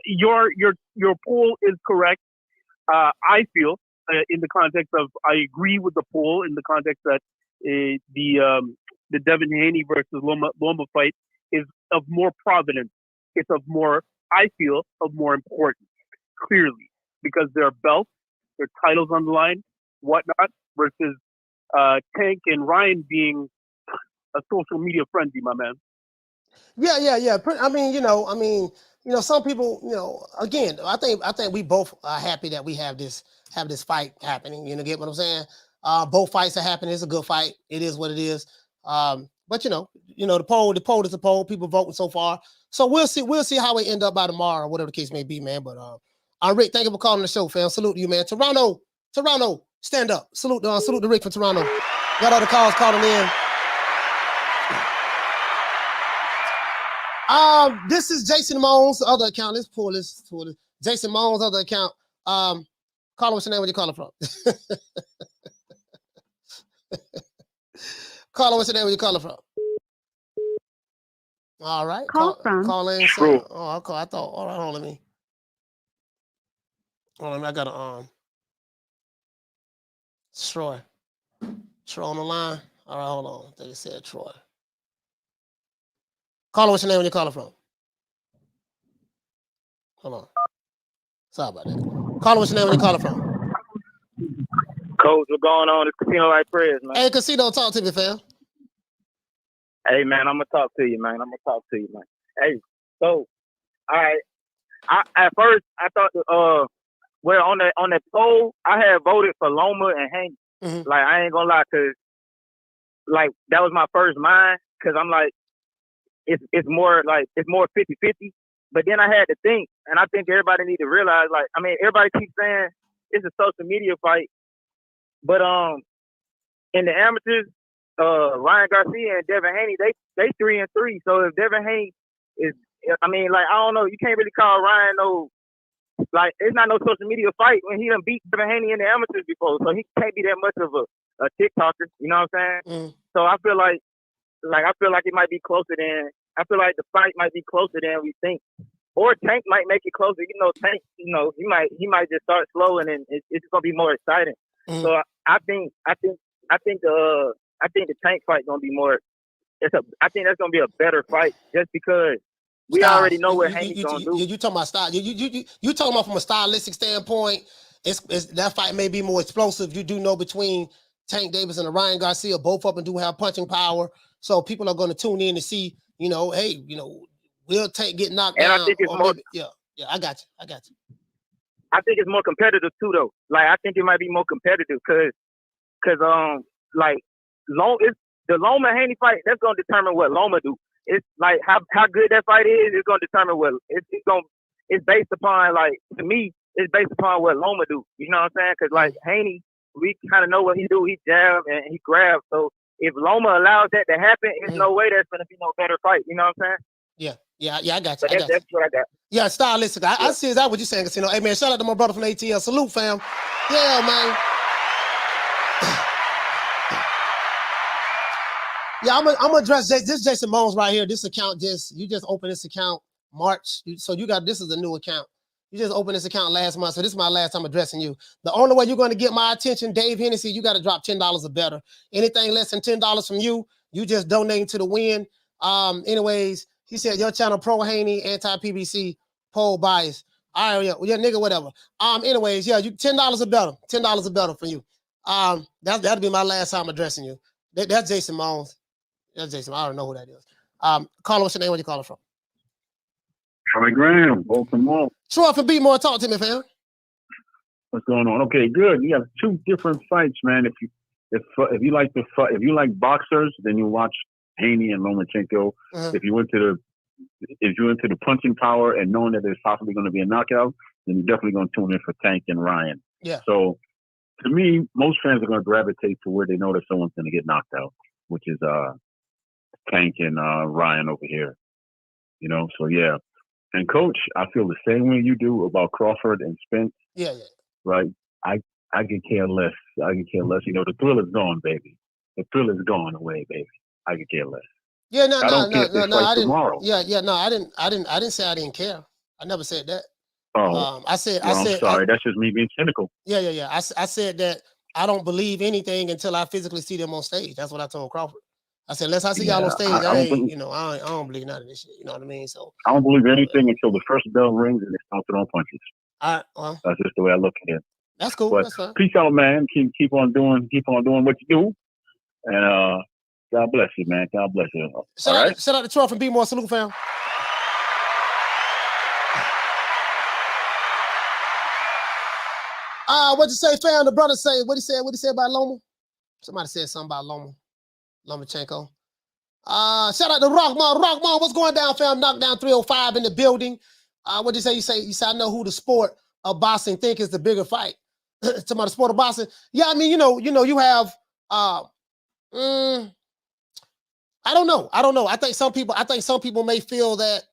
Your poll is correct. I feel in the context of, I agree with the poll in the context that the Devin Haney versus Loma fight is of more provenance. It's of more, I feel, of more importance, clearly, because there are belts, there are titles on the line, whatnot, versus Tank and Ryan being a social media frenzy, my man. Yeah. I mean, some people, again, I think we both are happy that we have this fight happening. You know, get what I'm saying? Both fights are happening. It's a good fight. It is what it is. But the poll is the poll. People voting so far. So we'll see how we end up by tomorrow, whatever the case may be, man. But Rick, thank you for calling the show, fam. Salute to you, man. Toronto, stand up. Salute to Rick from Toronto. Got all the calls calling in. This is Jason Mones' other account. Let's pull this. Jason Mones' other account. Caller, what's your name? Where you calling from? Caller, what's your name? Where you calling from? All right. Call in. Oh, okay. I thought. All right, hold on. I got a Troy on the line. All right, hold on. I think it said Troy. Caller, what's your name? Where you calling from? Hold on. Sorry about that. Caller, what's your name? Where you calling from? Coach, what's going on? It's Casino Like Prez, man. Hey, Casino, talk to me, fam. Hey, man, I'm going to talk to you, man. Hey, so, all right. At first, I thought, on that poll, I had voted for Loma and Haney. Mm-hmm. Like, I ain't going to lie, because, like, that was my first mind, because I'm like, it's more 50-50. But then I had to think, and I think everybody need to realize, like, I mean, everybody keeps saying it's a social media fight. But in the amateurs, Ryan Garcia and Devin Haney, they 3-3. So if Devin Haney is, I mean, like, I don't know, you can't really call Ryan it's not no social media fight when he done beat Devin Haney in the amateurs before. So he can't be that much of a TikToker. You know what I'm saying? So I feel like it might be closer than. I feel like the fight might be closer than we think. Or Tank might make it closer. You know, Tank. You know, he might just start slow and then it's gonna be more exciting. So I think the Tank fight gonna be more. I think that's gonna be a better fight just because we already know what Haney's gonna do. You talking about style? You talking about from a stylistic standpoint? It's that fight may be more explosive. You do know between Tank Davis and Ryan Garcia, both of them do have punching power. So people are going to tune in to see. You know, hey, you know, will Tank get knocked down? I think it's more. Yeah, I got you. I think it's more competitive too, though. Like I think it might be more competitive because like the Loma Haney fight, that's gonna determine what Loma do. It's like how good that fight is gonna determine what it's based upon. Like to me, it's based upon what Loma do. You know what I'm saying? Because like Haney, we kind of know what he do. He jab and he grab. So if Loma allows that to happen, there's no way there's gonna be no better fight. You know what I'm saying? Yeah, I got you. That's what I got. Yeah, stylistic. I see that what you're saying, Casino. Hey man, shout out to my brother from ATL. Salute, fam. Yeah, man. Yeah, I'm gonna address this Jason Bones right here. This account you just opened this account March. So this is a new account. You just opened this account last month. So this is my last time addressing you. The only way you're going to get my attention, Dave Hennessy, you got to drop $10 or better. Anything less than $10 from you just donating to the win. Anyways, he said your channel pro Haney, anti-PBC, poll bias. All right, yeah, nigga, whatever. Anyways, yeah, you $10 or better. $10 or better for you. That'll be my last time addressing you. That's Jason Bones. That's Jason. I don't know who that is. Caller, what's your name? Where you calling from? Charlie Graham, Baltimore. Troy from Beatmore, talk to me, fam. What's going on? Okay, good. You have two different fights, man. If you like if you like boxers, then you watch Haney and Lomachenko. If you into the punching power and knowing that there's possibly going to be a knockout, then you're definitely going to tune in for Tank and Ryan. Yeah. So to me, most fans are going to gravitate to where they know that someone's going to get knocked out, which is Tank and Ryan over here. You know, so yeah. And Coach, I feel the same way you do about Crawford and Spence. Yeah. Right? I could care less. I could care less. You know, the thrill is gone, baby. The thrill is gone away, baby. I could care less. Yeah, no, I didn't. Tomorrow. Yeah, no, I didn't say I didn't care. I never said that. Oh, I said. I'm sorry. That's just me being cynical. Yeah. I said that I don't believe anything until I physically see them on stage. That's what I told Crawford. I said, unless I see y'all on stage, I don't believe none of this shit. You know what I mean? So I don't believe anything until the first bell rings and they start throwing punches. All right, well, that's just the way I look at it. That's cool. But that's fine. Peace out, man. Keep on doing what you do. And God bless you, man. God bless you. Shout out to Troy from Beatmore. Salute, fam. What'd you say, fam? The brother say, what'd he say about Loma? Somebody said something about Lomachenko. Shout out to Rockman, what's going down, fam? Knockdown 305 in the building. What'd you say? You say I know who the sport of boxing think is the bigger fight. Talking about the sport of boxing. Yeah, I mean, you have I don't know. I think some people may feel that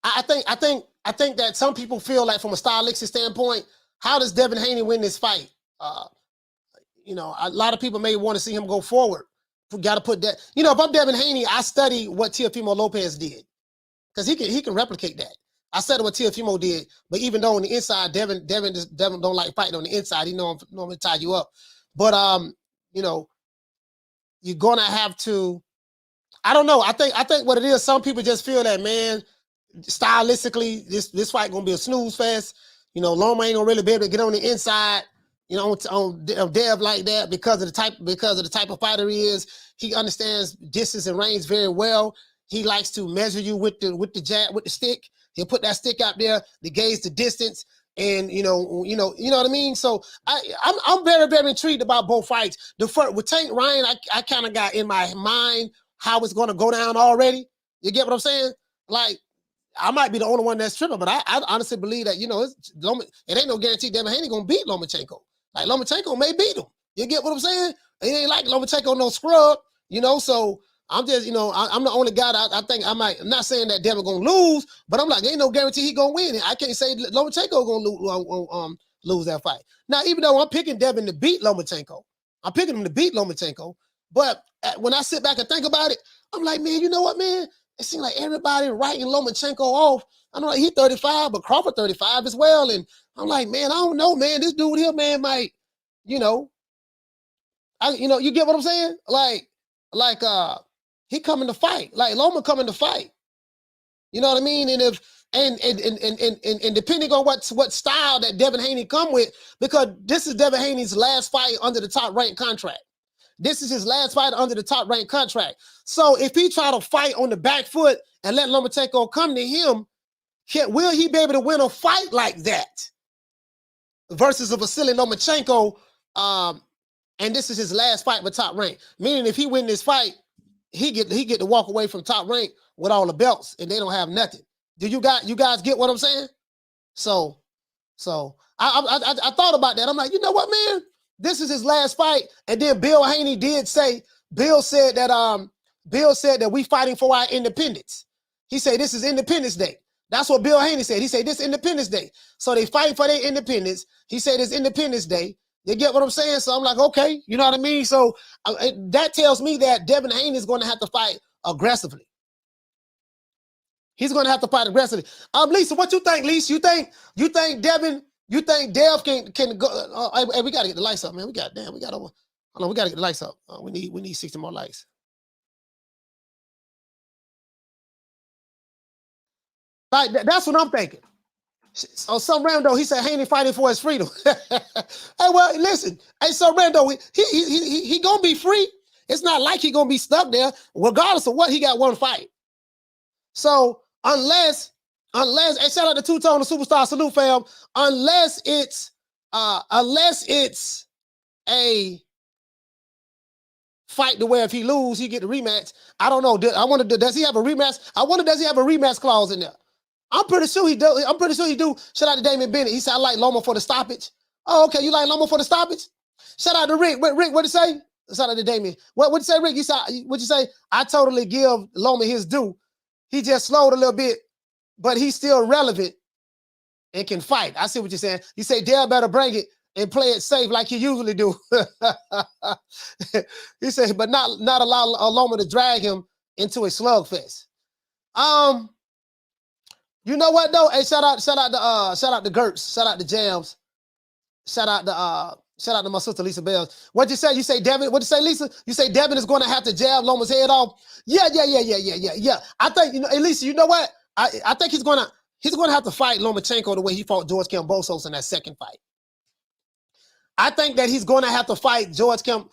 I think that some people feel like from a stylistic standpoint, how does Devin Haney win this fight? A lot of people may want to see him go forward. We got to put that. If I'm Devin Haney, I study what Teofimo Lopez did because he can replicate that. I studied what Teofimo did, but even though on the inside, Devin don't like fighting on the inside. He know I'm gonna tie you up, but you're gonna have to. I don't know. I think what it is. Some people just feel that, man, stylistically, this fight gonna be a snooze fest. Loma ain't gonna really be able to get on the inside. On Dev like that because of the type of fighter he is. He understands distance and range very well. He likes to measure you with the jab, with the stick. He'll put that stick out there to gauge the distance, and you know what I mean. So I'm very, very intrigued about both fights. The first with Tank Ryan, I kind of got in my mind how it's going to go down already. You get what I'm saying? Like, I might be the only one that's tripping, but I honestly believe that it ain't no guarantee Devin Haney gonna beat Lomachenko. Like Lomachenko may beat him. You get what I'm saying? It ain't like Lomachenko no scrub, So I'm just, I'm the only guy that I think I'm not saying that Devin gonna lose, but I'm like, ain't no guarantee he gonna win. I can't say Lomachenko gonna lose that fight. Now, even though I'm picking Devin to beat Lomachenko, I'm picking him to beat Lomachenko, but when I sit back and think about it, I'm like, man, you know what, man? It seems like everybody writing Lomachenko off. I know he's 35, but Crawford 35 as well. And I'm like, man, I don't know, man. This dude here, man, might, you get what I'm saying? Like he coming to fight. Like Loma coming to fight. You know what I mean? And if and depending on what style that Devin Haney come with, because this is Devin Haney's last fight under the top ranked contract. This is his last fight under the top ranked contract. So if he try to fight on the back foot and let Lomachenko come to him, will he be able to win a fight like that? Versus a Vasily Lomachenko, and this is his last fight with top rank. Meaning if he win this fight, he get to walk away from top rank with all the belts, and they don't have nothing. Do you guys get what I'm saying? So I thought about that. I'm like, you know what, man? This is his last fight. And then Bill Haney said that we fighting for our independence. He said this is Independence Day. That's what Bill Haney said. He said this Independence Day. So they fighting for their independence. He said it's Independence Day. You get what I'm saying? So I'm like, okay, you know what I mean? So that tells me that Devin Haney is going to have to fight aggressively. He's going to have to fight aggressively. Lisa, what you think, Lisa? You think Dev can go? Hey, we got to get the lights up, man. We got to get the lights up. We need 60 more lights. Like that's what I'm thinking. So some rando, he said Haney fighting for his freedom. Hey, well, listen. Hey, so rando, he gonna be free. It's not like he gonna be stuck there. Regardless of what, he got one fight. So unless, hey, shout out to Two-Tone, the Superstar Salute fam. Unless it's a fight to where if he lose, he get the rematch. I don't know. Does he have a rematch? I wonder, does he have a rematch clause in there? I'm pretty sure he do. Shout out to Damon Bennett. He said, I like Loma for the stoppage. Oh, okay. You like Loma for the stoppage? Shout out to Rick. Rick, what'd he say? Shout out to Damien. What'd you say, Rick? What'd you say? I totally give Loma his due. He just slowed a little bit, but he's still relevant and can fight. I see what you're saying. You say, Dale better bring it and play it safe like he usually do. He said, but not allow Loma to drag him into a slugfest. You know what though? Hey, shout out to Gertz, shout out to Jams, shout out to my sister Lisa Bells. What'd you say? You say Devin? What'd you say, Lisa? You say Devin is going to have to jab Loma's head off? Yeah. I think, hey, Lisa, you know what? I think he's gonna have to fight Lomachenko the way he fought George Kambosos in that second fight. I think that he's going to have to fight Lomachenko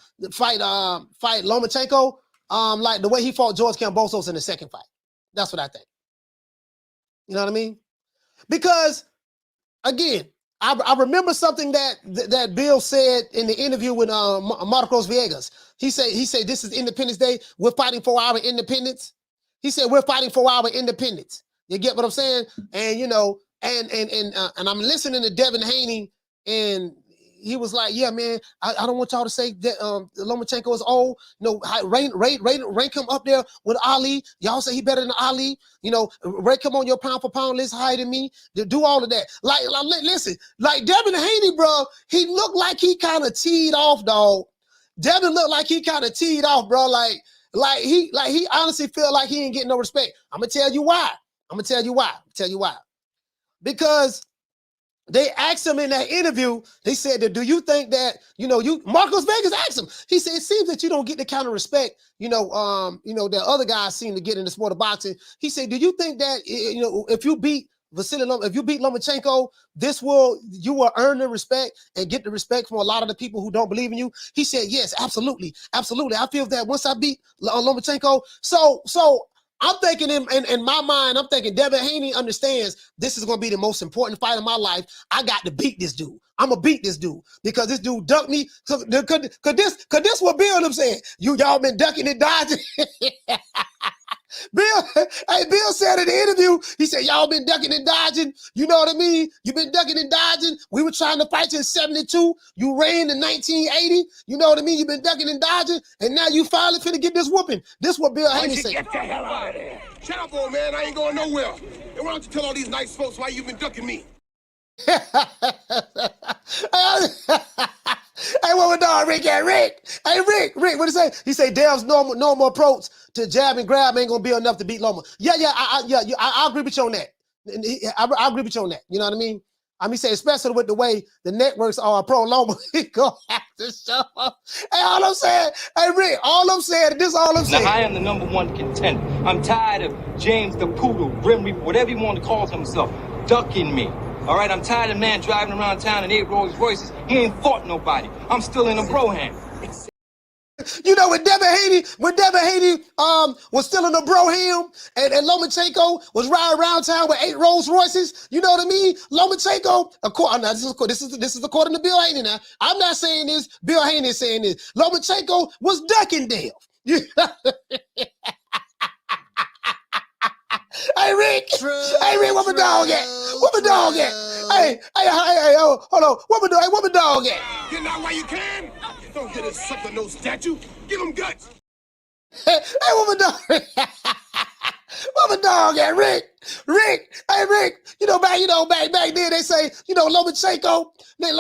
like the way he fought George Kambosos in the second fight. That's what I think. You know what I mean? Because again, I remember something that Bill said in the interview with Marcos Villegas. He said this is Independence Day. We're fighting for our independence. He said we're fighting for our independence. You get what I'm saying? And you know, and I'm listening to Devin Haney, and he was like, "Yeah, man, I don't want y'all to say that Lomachenko is old. You know, rank him up there with Ali. Y'all say he better than Ali. You know, rank him on your pound for pound list higher than me. Do all of that. Like listen, like Devin Haney, bro. He looked like he kind of teed off, dog. Devin looked like he kind of teed off, bro. Like he honestly felt like he ain't getting no respect. I'm gonna tell you why. Because they asked him in that interview, they said that, do you think that, Marcos Vegas asked him, he said, it seems that you don't get the kind of respect, that other guys seem to get in the sport of boxing. He said, do you think that, if you beat Lomachenko, you will earn the respect and get the respect from a lot of the people who don't believe in you? He said, yes, absolutely. Absolutely. I feel that once I beat Lomachenko, so I'm thinking in my mind, I'm thinking Devin Haney understands this is going to be the most important fight of my life. I got to beat this dude. I'm going to beat this dude because this dude ducked me. Cause this what Bill saying. Y'all been ducking and dodging. Bill said in the interview, he said, y'all been ducking and dodging. You know what I mean? You've been ducking and dodging. We were trying to fight you in 72. You ran in 1980. You know what I mean? You've been ducking and dodging. And now you finally finna get this whooping. This what Bill Haney said. Get the hell out of there. Shut up, old man. I ain't going nowhere. And why don't you tell all these nice folks why you've been ducking me? Hey, what was dog Rick at? Rick. Hey, Rick, what did he say? He say Dev's normal approach to jab and grab ain't gonna be enough to beat Loma. Yeah, I agree with you on that. I agree with you on that. You know what I mean? I mean, say especially with the way the networks are pro Loma, he gonna have to show up. Hey, all I'm saying, hey Rick, all I'm saying, this is all I'm saying. Now I am the #1 contender. I'm tired of James the Poodle, Grim Reaper, whatever you want to call himself, ducking me. All right, I'm tired of man driving around town in 8 Rolls Royces. He ain't fought nobody. I'm still in a bro hand. You know, when Devin Haney was still in the bro him, and Lomachenko was riding around town with 8 Rolls Royces, you know what I mean? Lomachenko, now this is according to Bill Haney now. I'm not saying this, Bill Haney is saying this. Lomachenko was ducking Dev. Hey Rick, where my dog at? Where my dog at? Hey, hold on. Where my dog at? Get out while you can. Don't get a sucker no statue. Give him guts. Hey, where my dog? Where my dog at? Rick. Hey Rick. Back then they say, Lomachenko. They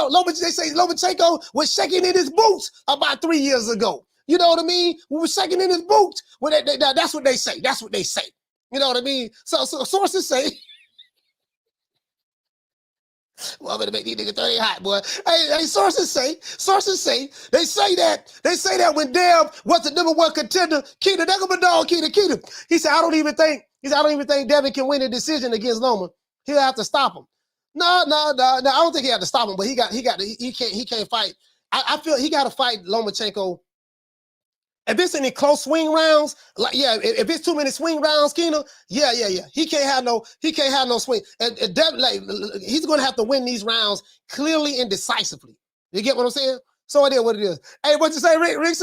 say Lomachenko was shaking in his boots about 3 years ago. You know what I mean? We were shaking in his boots. Well, that's what they say. That's what they say. You know what I mean? So sources say, well, I'm gonna make these niggas 30 hot, boy. Hey, sources say, they say that when Dev was the #1 contender, Keita, that was my dog, Keita. He said, I don't even think Devin can win a decision against Loma. He'll have to stop him. No, I don't think he had to stop him, but he can't fight. I feel he gotta fight Lomachenko. If it's any close swing rounds, if it's too many swing rounds, Keena, yeah. He can't have no swing. And he's gonna have to win these rounds clearly and decisively. You get what I'm saying? So it is what it is. Hey, what you say, Rick? Rick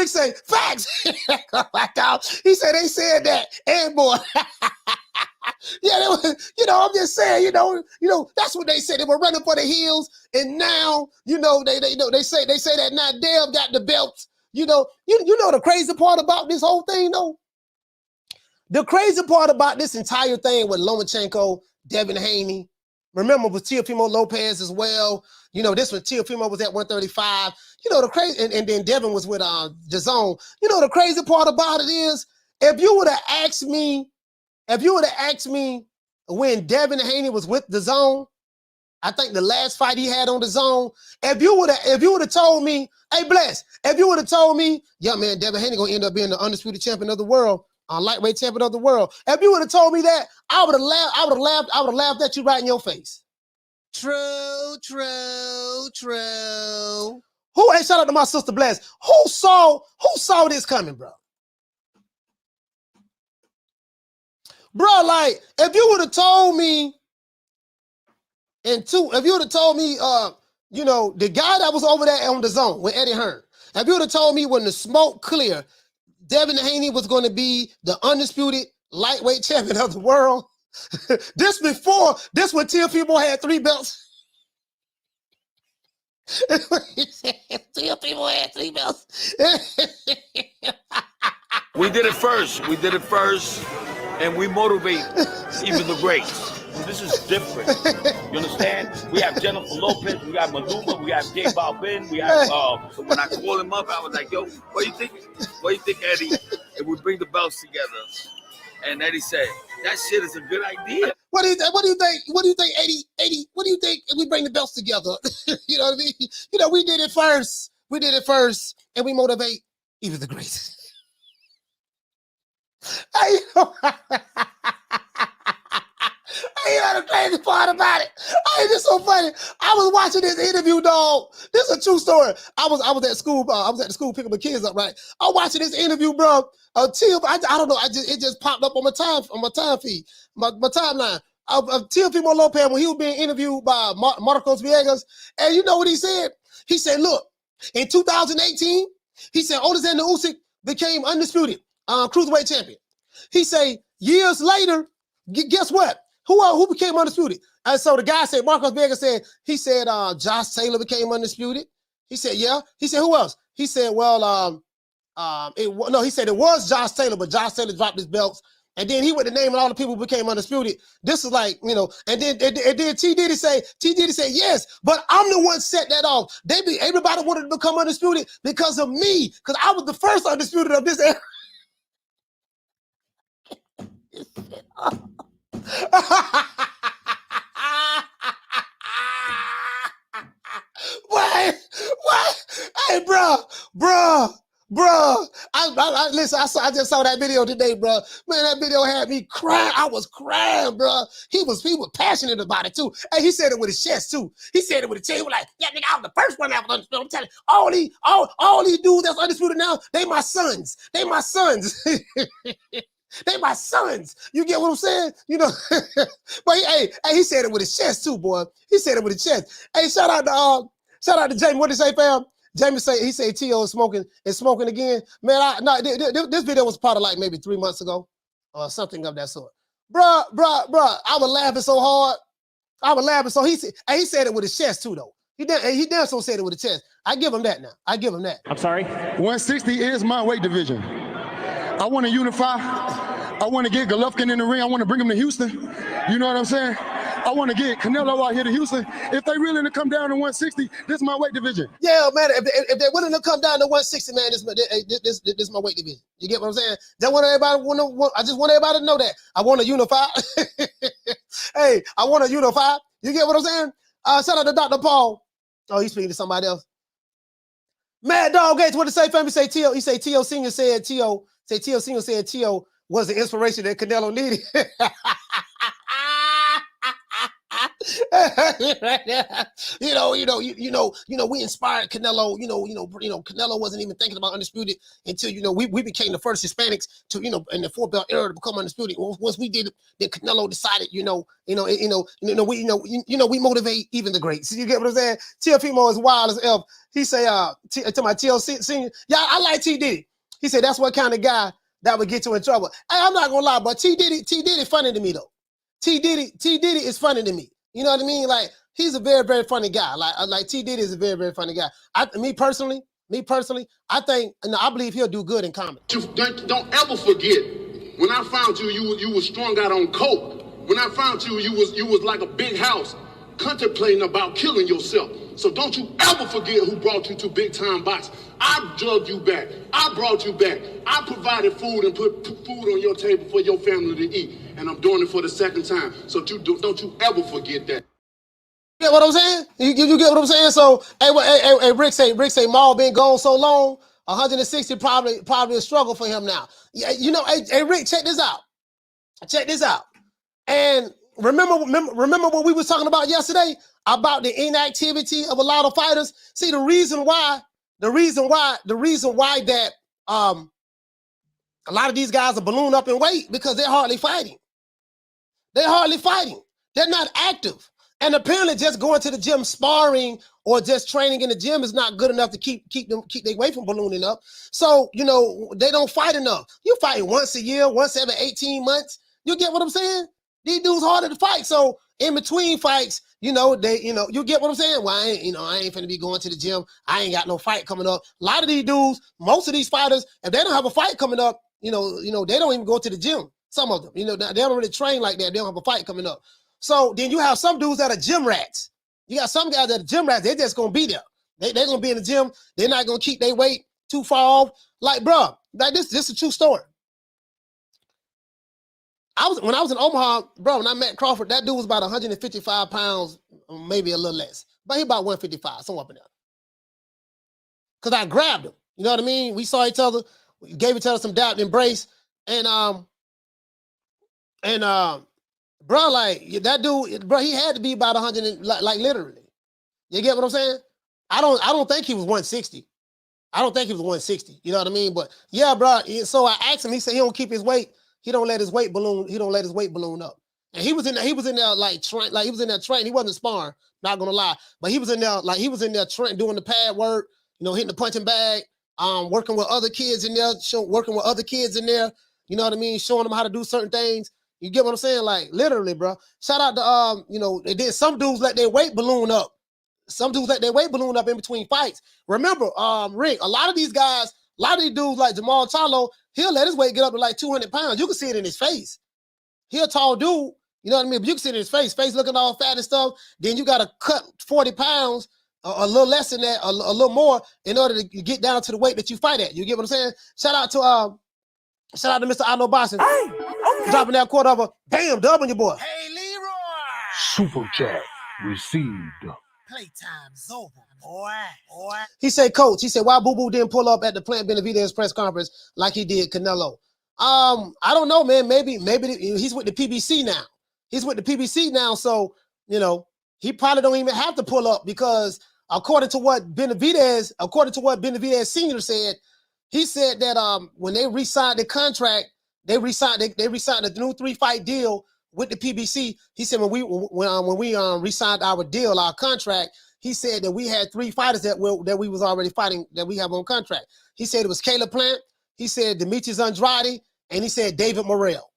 say, facts. Oh my God. He said they said that. And boy. Yeah, I'm just saying, that's what they said. They were running for the hills, and now, they say that now Dev got the belt. You know the crazy part about this whole thing, though? The crazy part about this entire thing with Lomachenko, Devin Haney, remember with Teofimo Lopez as well. This one, Teofimo was at 135. The crazy, and then Devin was with DAZN. The crazy part about it is, if you would have asked me when Devin Haney was with DAZN, I think the last fight he had on DAZN, if you would have told me, hey Bless, if you would have told me, yeah man, Devin Haney gonna end up being the undisputed champion of the world, lightweight champion of the world. If you would have told me that, I would have laughed at you right in your face. True. Hey, shout out to my sister Bless. Who saw this coming, bro? Bro, like, if you would have told me, if you would have told me, the guy that was over there on DAZN with Eddie Hearn, if you would have told me when the smoke cleared, Devin Haney was going to be the undisputed lightweight champion of the world, this when Teofimo had 3 belts. Teofimo had 3 belts. We did it first, and we motivate even the greats. This is different. You understand? We have Jennifer Lopez, we got Maluma, we have J Balvin, we have when I called him up, I was like, yo, what do you think, Eddie, if we bring the belts together? And Eddie said, that shit is a good idea. What do you think, Eddie? What do you think if we bring the belts together? You know what I mean? We did it first, and we motivate even the greats. The crazy part about it. This so funny. I was watching this interview, dog. This is a true story. I was at school. I was at the school picking my kids up, right? I'm watching this interview, bro. Until I don't know. It just popped up on my time feed, my timeline. Teofimo Lopez when he was being interviewed by Marcos Villegas, and you know what he said? He said, "Look, in 2018, he said Alexander Usyk became undisputed cruiserweight champion. He said years later, guess what? Who became undisputed?" And so the guy said, Marcos Villegas said, Josh Taylor became undisputed. He said, yeah. He said, who else? He said, well, he said it was Josh Taylor, but Josh Taylor dropped his belts And then he went to naming all the people who became undisputed. This is like, you know, and then T. Diddy say, yes, but I'm the one set that off. Everybody wanted to become undisputed because of me, because I was the first undisputed of this era. What? Hey, bro. Listen, I just saw that video today, bro. Man, that video had me crying. I was crying, bro. He was passionate about it too. Hey, he said it with his chest too. He said it with his chest. He was like, yeah, nigga, I was the first one that was undisputed. I'm telling you, all these dudes that's undisputed now, they my sons. They my sons. They my sons. You get what I'm saying? You know, but he said it with his chest too, boy. He said it with his chest. Hey, shout out to Jamie. What did he say, fam? Jamie said T.O. is smoking again. Man, this video was part of like maybe 3 months ago or something of that sort. Bruh, I was laughing so hard. He said it with his chest too, though. He damn so said it with his chest. I give him that now. I give him that. I'm sorry? 160 is my weight division. I want to unify. I want to get Golovkin in the ring. I want to bring him to Houston. You know what I'm saying? I want to get Canelo out here to Houston. If they willing to come down to 160, this is my weight division. Yeah, man. If they're willing to come down to 160, man, this is my weight division. You get what I'm saying? I just want everybody to know that. I want to unify. Hey, I want to unify. You get what I'm saying? Shout out to Dr. Paul. Oh, he's speaking to somebody else. Mad Dog Gates, what to say, family? Say T.O. He say T.O. Senior said T.O. Senior said T.O. was the inspiration that Canelo needed. Right now. You know, we inspired Canelo. Canelo wasn't even thinking about undisputed until we became the first Hispanics to in the 4-belt era to become undisputed. Once we did it, then Canelo decided we motivate even the greats. You get what I'm saying? TFimo is wild as F. He say to my TLC senior, yeah, I like T Diddy. He said that's what kind of guy that would get you in trouble. Hey, I'm not gonna lie, but T Diddy funny to me though. T Diddy is funny to me. You know what I mean? Like, he's a very, very funny guy. Like T Diddy is a very, very funny guy. Me personally, I believe he'll do good in comedy. Don't ever forget, when I found you was strung out on coke. When I found you was like a big house, contemplating about killing yourself. So don't you ever forget who brought you to Big Time Box. I drugged you back. I brought you back. I provided food and put food on your table for your family to eat. And I'm doing it for the second time. So don't you ever forget that. You get what I'm saying? You get what I'm saying? So, hey, Rick say Maul been gone so long, 160 probably a struggle for him now. Yeah, hey, Rick, check this out. And remember what we was talking about yesterday about the inactivity of a lot of fighters? See, the reason why that a lot of these guys are ballooned up in weight because they're hardly fighting. They're not active. And apparently just going to the gym sparring or just training in the gym is not good enough to keep their weight from ballooning up. So, they don't fight enough. You fight once a year, once every 18 months. You get what I'm saying? These dudes harder to fight. So in between fights, you get what I'm saying? Well, I ain't finna be going to the gym. I ain't got no fight coming up. A lot of these dudes, most of these fighters, if they don't have a fight coming up, they don't even go to the gym. Some of them, they don't really train like that. They don't have a fight coming up. So then you have some dudes that are gym rats. You got some guys that are gym rats. They're just gonna be there. They're gonna be in the gym. They're not gonna keep their weight too far off. Like, bro, like this is a true story. When I was in Omaha, bro, when I met Crawford, that dude was about 155 pounds, maybe a little less. But he about 155, somewhere up in there. Because I grabbed him. You know what I mean? We saw each other, we gave each other some dap and embrace. And bro, like that dude, bro, he had to be about 100, like literally. You get what I'm saying? I don't think he was 160. I don't think he was 160. You know what I mean? But yeah, bro. So I asked him. He said he don't keep his weight. He don't let his weight balloon. He don't let his weight balloon up. And he was in there training. He wasn't sparring. Not gonna lie, but he was in there training, doing the pad work. Hitting the punching bag. Working with other kids in there. You know what I mean? Showing them how to do certain things. You get what I'm saying? Like literally, bro. Shout out to then some dudes let their weight balloon up. Some dudes let their weight balloon up in between fights. Remember, Rick, a lot of these guys A lot of these dudes like Jamal Charlo, he'll let his weight get up to like 200 pounds. You can see it in his face. He a tall dude, you know what I mean? But you can see it in his face looking all fat and stuff. Then you got to cut 40 pounds, a little less than that, a little more in order to get down to the weight that you fight at. You get what I'm saying? Shout out to Mr. Otto Boxing. Hey, okay. Dropping that quarter of a damn dub on your boy. Hey, Leroy. Super chat received. Playtime's over, boy. He said, Coach, he said, why Boo Boo didn't pull up at the Plant Benavidez press conference like he did Canelo? I don't know, man. Maybe he's with the PBC now. He's with the PBC now, so you know he probably don't even have to pull up because according to what Benavidez Senior said, he said that when they re-signed the contract, they re-signed the new 3-fight deal with the PBC. He said when we re-signed our deal, our contract, he said that we had 3 fighters that we was already fighting that we have on contract. He said it was Caleb Plant. He said Demetrius Andrade, and he said David Morrell.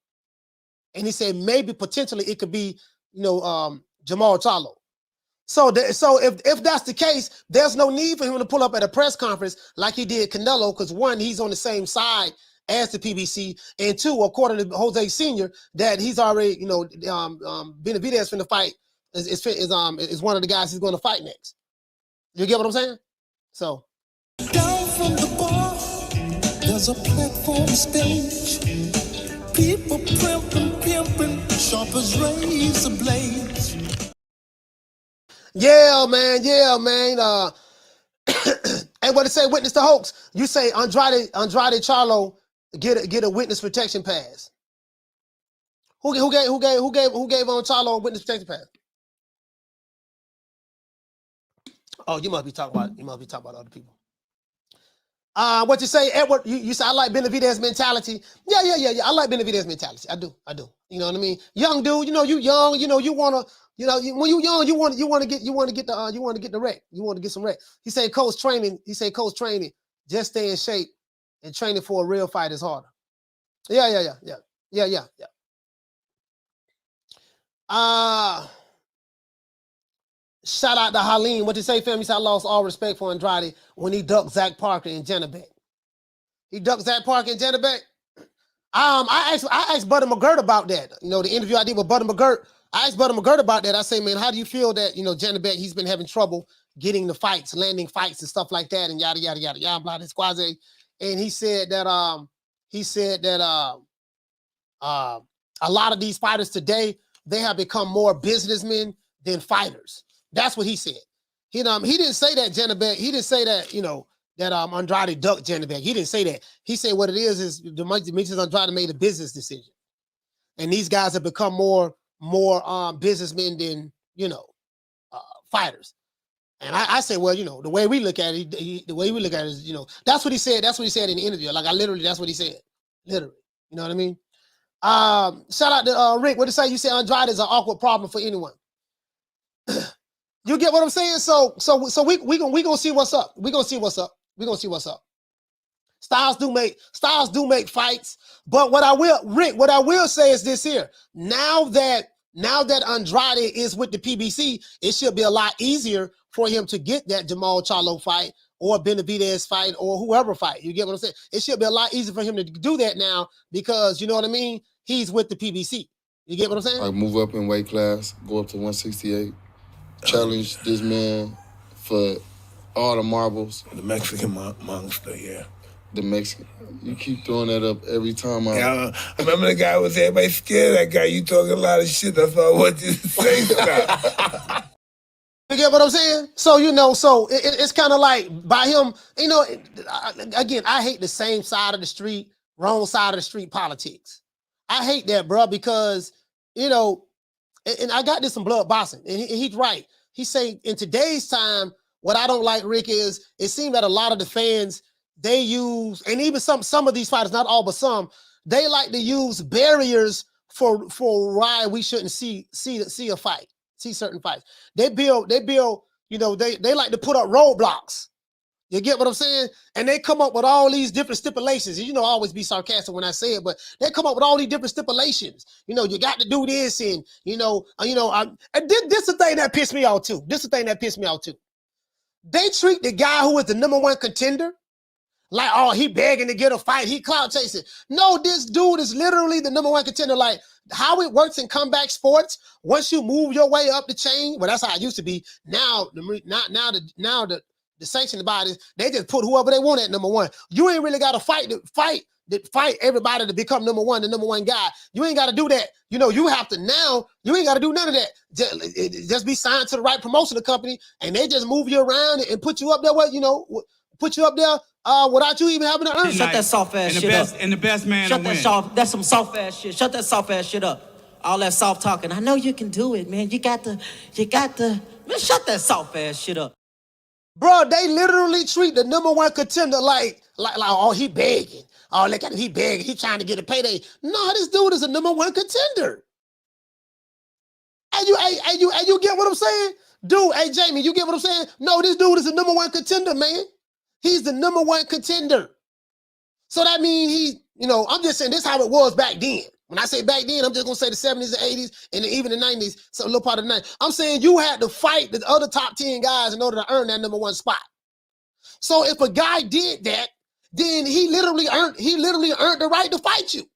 And he said maybe potentially it could be, Jamal Charlo. So if that's the case, there's no need for him to pull up at a press conference like he did Canelo, because 1, he's on the same side as the PBC, and 2, according to Jose Senior, that he's already, Benavidez finna fight is one of the guys he's going to fight next. You get what I'm saying? So down from the bar, there's a platform stage. People pimping, sharp as razor blades. Yeah, man. And what it say, witness the hoax. You say Andrade Charlo get a witness protection pass. Who gave on Charlo a witness protection pass? Oh, you must be talking about other people. What you say, Edward? You say I like Benavidez mentality. Yeah. I like Benavidez mentality. I do. You know what I mean? Young dude, you young. You wanna, when you young, you want to get the wreck. You want to get some wreck. He said, coach training. Just stay in shape, and training for a real fight is harder. Yeah. Shout out to Halim. What you say, fam? He said, I lost all respect for Andrade when he ducked Zach Parker in Janabek. He ducked Zach Parker in Janabek. I asked Buddy McGirt about that. The interview I did with Buddy McGirt. I asked Buddy McGirt about that. I say, man, how do you feel that, Janabek, he's been having trouble getting the fights, landing fights and stuff like that, and yada, yada, yada, yada, blah, this quasi. And he said that a lot of these fighters today, they have become more businessmen than fighters. That's what he said. He didn't say that Janabek. He didn't say that, that Andrade ducked Janabek. He didn't say that. He said what it is Demetrius Andrade made a business decision. And these guys have become more businessmen than, fighters. And I say, well, the way we look at it, is, that's what he said. That's what he said in the interview. Like that's what he said. Literally. You know what I mean? Shout out to Rick. What did you say? You said Andrade is an awkward problem for anyone. You get what I'm saying? So we gonna see what's up. We gonna see what's up. Styles do make fights, but what I will say is this here. Now that Andrade is with the PBC, it should be a lot easier for him to get that Jamal Charlo fight or Benavidez fight or whoever fight. You get what I'm saying? It should be a lot easier for him to do that now because, you know what I mean? He's with the PBC. You get what I'm saying? Like move up in weight class, go up to 168, challenge this man for all the marbles. The Mexican monster, yeah. The Mexican. You keep throwing that up every time. Yeah, I remember the guy was everybody scared of that guy. You talking a lot of shit. That's all I want you to say about. You get what I'm saying? So, it's kind of like by him, again, I hate the same side of the street, wrong side of the street politics. I hate that, bro, because, and I got this in Blood Boxing, and he's right. He say in today's time, what I don't like, Rick, is it seems that a lot of the fans, they use, and even some of these fighters, not all, but some, they like to use barriers for why we shouldn't see a fight, see certain fights. They build, they like to put up roadblocks. You get what I'm saying? And they come up with all these different stipulations. I always be sarcastic when I say it, but they come up with all these different stipulations. You got to do this, and and this is the thing that pissed me off too. They treat the guy who is the #1 contender Like, oh, he begging to get a fight. He clout chasing. No, this dude is literally the #1 contender. Like, how it works in comeback sports, once you move your way up the chain, well, that's how it used to be. Now the sanctioned bodies, they just put whoever they want at #1. You ain't really got to fight everybody to become #1, the #1 guy. You ain't got to do that. You know, you have to now, you ain't got to do none of that. Just be signed to the right promotional company, and they just move you around and put you up there, put you up there without you even having to earn. Shut that soft ass shit up. And the best man Shut to that win. soft. That's some soft ass shit. Shut that soft ass shit up. All that soft talking. I know you can do it, man. You got to. Man, shut that soft ass shit up. Bro, they literally treat the #1 contender like oh, he begging. Oh, look at him, he begging. He trying to get a payday. No, this dude is a #1 contender. And you get what I'm saying? Dude, hey, Jamie, you get what I'm saying? No, this dude is a #1 contender, man. He's the #1 contender. So that means I'm just saying this is how it was back then. When I say back then, I'm just going to say the 70s and 80s and even the 90s, so a little part of the 90s. I'm saying you had to fight the other top 10 guys in order to earn that #1 spot. So if a guy did that, then he literally earned the right to fight you.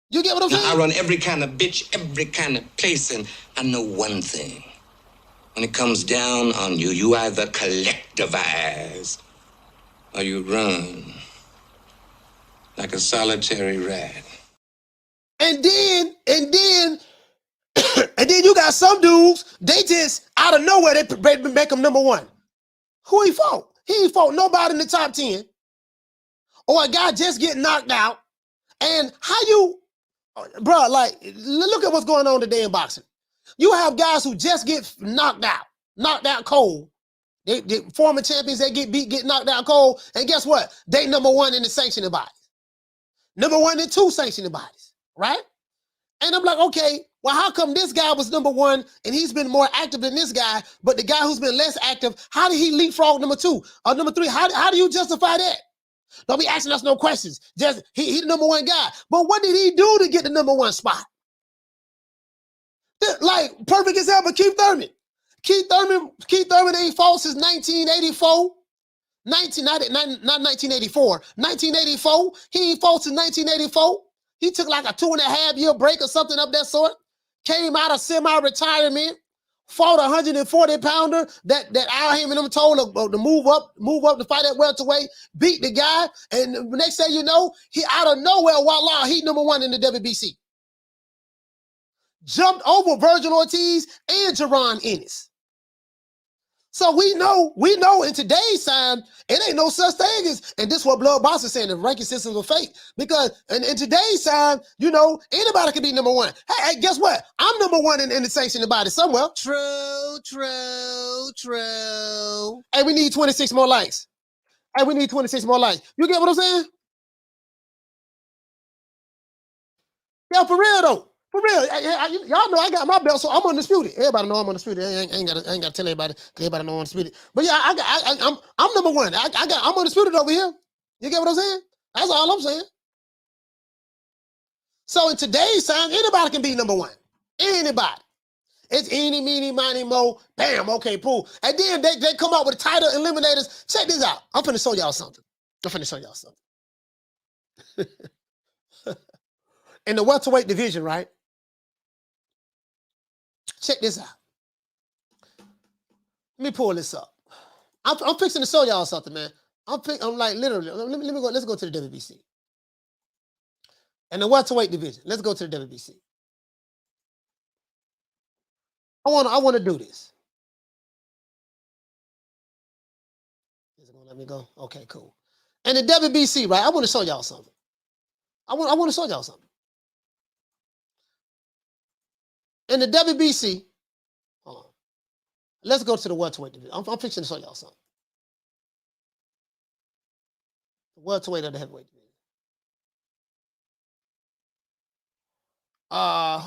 You get what I'm saying? I run every kind of bitch, every kind of place, and I know one thing. When it comes down on you, you either collectivize or you run like a solitary rat. And then you got some dudes, they just out of nowhere, they make them #1. Who he fought? He ain't fought nobody in the top 10. Or a guy just getting knocked out. And how you, bro, like, look at what's going on today in boxing. You have guys who just get knocked out cold. They former champions, they get knocked out cold. And guess what? They #1 in the sanctioning bodies. #1 in 2 sanctioning bodies, right? And I'm like, okay, well, how come this guy was #1 and he's been more active than this guy, but the guy who's been less active, how did he leapfrog #2 or #3? How do you justify that? Don't be asking us no questions. Just he the #1 guy. But what did he do to get the #1 spot? Like, perfect example, Keith Thurman. Keith Thurman ain't fought since 1984. Not 1984. 1984. He ain't fought since 1984. He took like a 2.5-year break or something of that sort. Came out of semi-retirement. Fought a 140-pounder that Al Heyman them told to move up to fight at welterweight. Beat the guy, and the next thing you know, he out of nowhere, voila, he #1 in the WBC. Jumped over Virgil Ortiz and Jaron Ennis. So we know in today's time, it ain't no such thing as, and this is what Blood Boss is saying, the ranking systems are fake. Because in today's time, anybody can be #1. Hey, guess what? I'm #1 in the sanctioning body somewhere. True. Hey, we need 26 more likes. You get what I'm saying? Yeah, for real though. For real, y'all know I got my belt, so I'm undisputed. Everybody know I'm undisputed. I ain't got to tell everybody. Everybody know I'm undisputed. But yeah, I'm #1. I'm undisputed over here. You get what I'm saying? That's all I'm saying. So in today's time, anybody can be #1. Anybody. It's eeny, meeny, miny, mo. Bam. Okay, cool. And then they come out with title eliminators. Check this out. I'm finna show y'all something. In the welterweight division, right? Check this out. Let me pull this up. I'm fixing to show y'all something, man. I'm like literally. Let me go. Let's go to the WBC. And the welterweight division. Let's go to the WBC. I want to do this. Is it gonna let me go? Okay, cool. And the WBC, right? I want to show y'all something. I want to show y'all something. In the WBC, hold on. Let's go to the welterweight division. I'm fixing to show y'all something. The welterweight of the heavyweight division.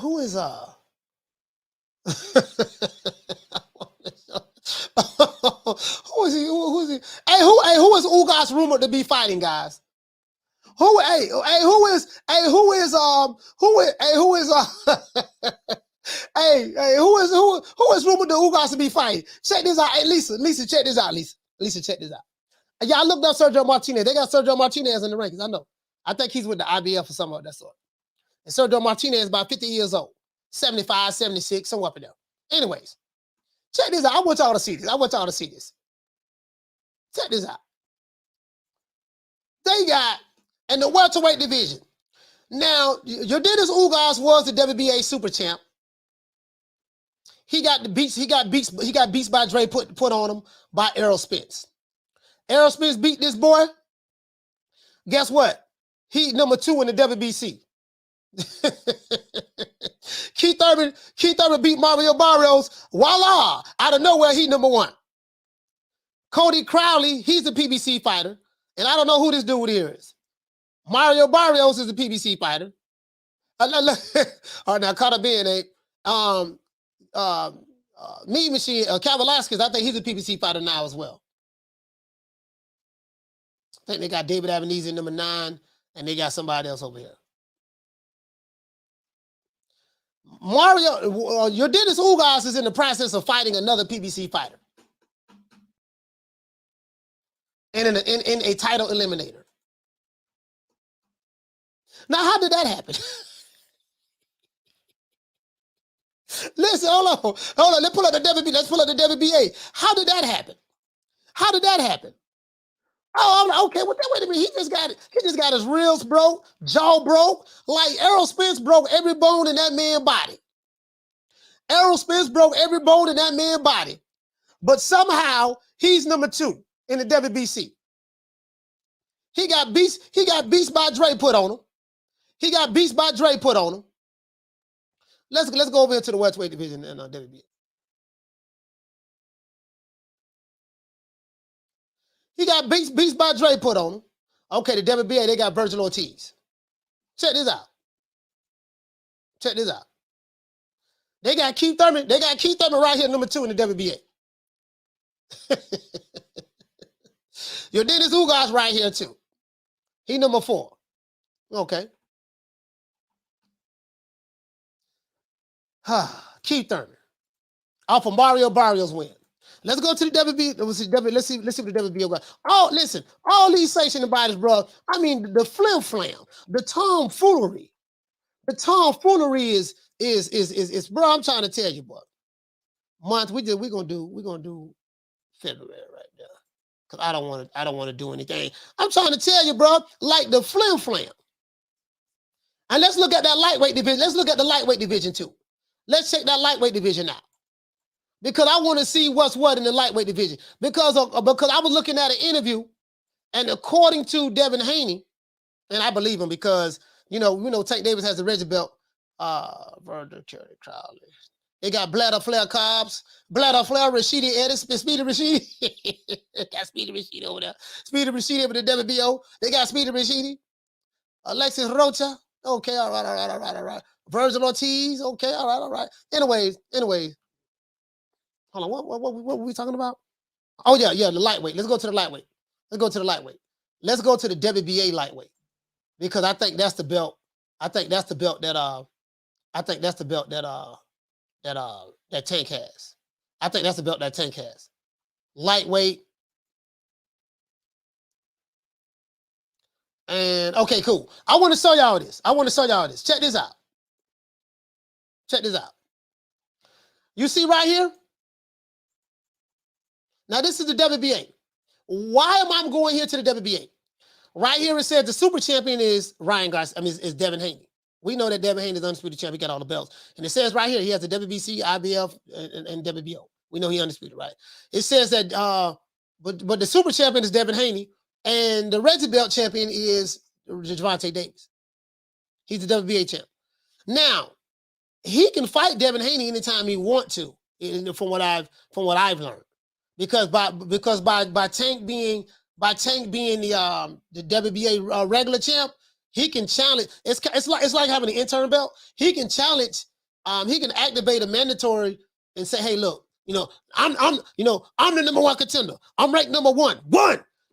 Who is who is he? Who is he? Hey, who is Ugas rumored to be fighting, guys? Who is rumored to Ugas to be fighting? Check this out. Hey, Lisa, check this out, Lisa, check this out. Yeah, I looked up Sergio Martinez. They got Sergio Martinez in the rankings. I know. I think he's with the IBF or something of that sort. And Sergio Martinez is about 50 years old. 75, 76, somewhere up in there. Anyways, check this out. I want y'all to see this. Check this out. They got in the welterweight division. Now, Yordenis Ugas was the WBA super champ. He got beats by Dre put on him by Errol Spence. Errol Spence beat this boy. Guess what? He number 2 in the WBC. Keith Thurman beat Mario Barrios. Voila! Out of nowhere, he number 1. Cody Crowley, he's a PBC fighter. And I don't know who this dude here is. Mario Barrios is a PBC fighter. All right, now Carter Ben ain't. Meat Machine, Cal Velasquez, I think he's a PBC fighter now as well. I think they got David Avenese number 9, and they got somebody else over here. Yordenis Ugas is in the process of fighting another PBC fighter. And in a title eliminator. Now, how did that happen? Listen, hold on. Let's pull up the WBA. How did that happen? Oh, I'm like, okay, well, wait a minute. He just got his ribs broke, jaw broke. Like Errol Spence broke every bone in that man's body. But somehow he's number 2 in the WBC. He got beats by Dre put on him. Let's go over here to the welterweight division in WBA. He got beats by Dre put on him. Okay, the WBA, they got Virgil Ortiz. Check this out. They got Keith Thurman right here, number 2 in the WBA. Yordenis Ugas right here too. He number 4. Okay. Keith Thurman. Off of Mario Barrios win. Let's go to the WB. Let's see what the WBO got. Oh, listen, all these sanctioned bodies, bro. I mean, the flim-flam, the tomfoolery. The tomfoolery is bro, I'm trying to tell you, bro. Month we're gonna do February right there. Cause I don't want to do anything. I'm trying to tell you, bro, like the flim-flam. And let's look at that lightweight division. Let's look at the lightweight division too. Let's check that lightweight division out. Because I want to see what's what in the lightweight division. Because I was looking at an interview, and according to Devin Haney, and I believe him because you know Tank Davis has the Reggie belt. Crowley. They got Bladder Flair Cobbs, Bladder Flair, Rashidi Edis, Speedy Rashidi. Got Speedy Rashidi over there. Speedy Rashidi over the WBO. They got Speedy Rashidi. Alexis Rocha. Okay, all right. Virgil Ortiz. Okay, all right. Anyways. Hold on, what were we talking about? Oh, yeah, the lightweight. Let's go to the lightweight. Let's go to the WBA lightweight. Because I think that's the belt. That Tank has. I think that's the belt that Tank has. Lightweight. And okay, cool. I want to show y'all this. Check this out. You see right here? Now, this is the WBA. Why am I going here to the WBA? Right here, it says the super champion is Ryan Garcia. Is Devin Haney. We know that Devin Haney is undisputed champion. He got all the belts. And it says right here, he has the WBC, IBF, and WBO. We know he's undisputed, right? It says that, but the super champion is Devin Haney, and the Reggie belt champion is Gervonta Davis. He's the WBA champ. Now, he can fight Devin Haney anytime he wants to, from what I've learned. Because by Tank being the WBA regular champ, he can challenge. It's like having an interim belt. He can challenge. He can activate a mandatory and say, "Hey, look, I'm the number 1 contender. I'm ranked number 1.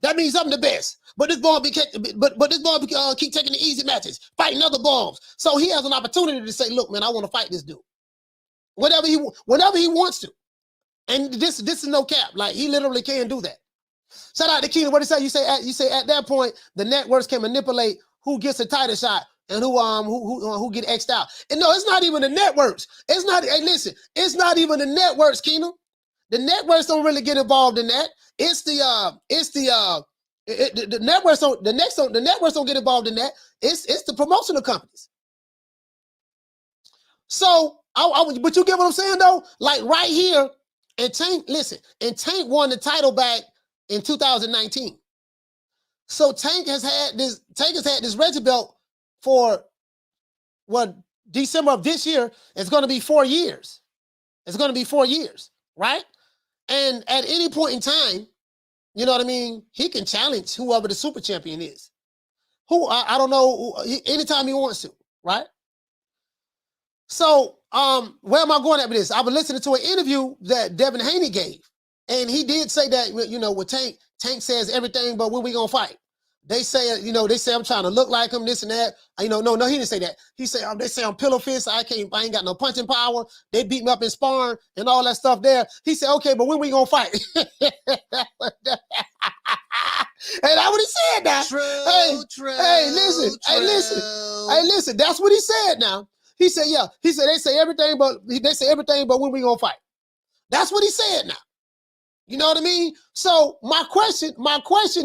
That means I'm the best. But this ball keep taking the easy matches, fighting other balls. So he has an opportunity to say, "Look, man, I want to fight this dude. Whatever he wants to." And this is no cap. Like, he literally can do that. Shout out to Keenan. What did you say? You say at that point the networks can manipulate who gets a title shot and who get X'd out. And no, it's not even the networks. It's not. Hey, listen, it's not even the networks, Keenan. The networks don't really get involved in that. The networks don't. The networks don't get involved in that. It's the promotional companies. So, but you get what I'm saying though? Like right here, and Tank, listen, and Tank won the title back in 2019. So Tank has had this Reggie belt for what, December of this year. It's going to be 4 years. It's going to be 4 years, right? And at any point in time, you know what I mean, he can challenge whoever the super champion is. I don't know, anytime he wants to, right? So, where am I going at with this? I was listening to an interview that Devin Haney gave, and he did say that, you know, with Tank says everything, but when we gonna fight? They say I'm trying to look like him, this and that. You know, no, he didn't say that. He said, they say I'm pillow fist, I ain't got no punching power. They beat me up in sparring and all that stuff there. He said, okay, but when we gonna fight? And that's what he said now. Hey, listen, that's what he said now. He said, yeah. He said they say everything, but when we gonna fight? That's what he said now. You know what I mean? So my question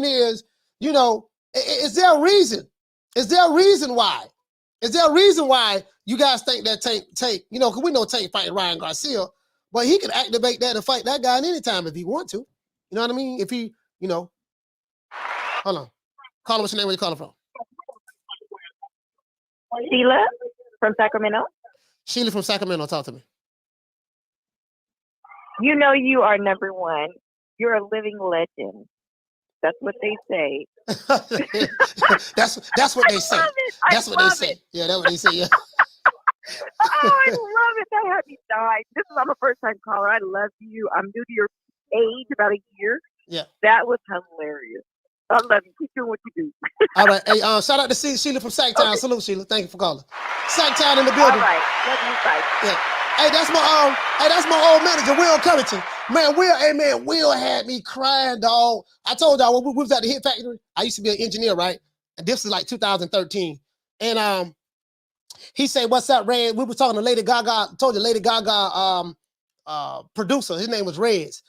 is, you know, is there a reason? Is there a reason why? Is there a reason why you guys think that Tank, you know, because we know Tank fighting Ryan Garcia, but he can activate that and fight that guy at any time if he want to. You know what I mean? If he, you know, hold on. Call him, what's your name? Where you calling from? Sheila from Sacramento. Sheila from Sacramento, talk to me. You know you are number one. You're a living legend. That's what they say. that's what they say. That's what they say. Yeah, that's what they say. Yeah. I love it. That had me die. I'm a first time caller. I love you. I'm new to your age, about a year. Yeah. That was hilarious. I love you. Keep doing what you do. All right. Hey, shout out to Sheila from Sacktown. Okay. Salute, Sheila. Thank you for calling. Sacktown in the building. All right. Love you guys. Yeah. Hey, that's my old manager, Will Covington. Man, Will had me crying, dog. I told y'all when we was at the Hit Factory, I used to be an engineer, right? And this is like 2013. And he said, "What's up, Red?" We were talking to Lady Gaga. Told you Lady Gaga producer. His name was Rez,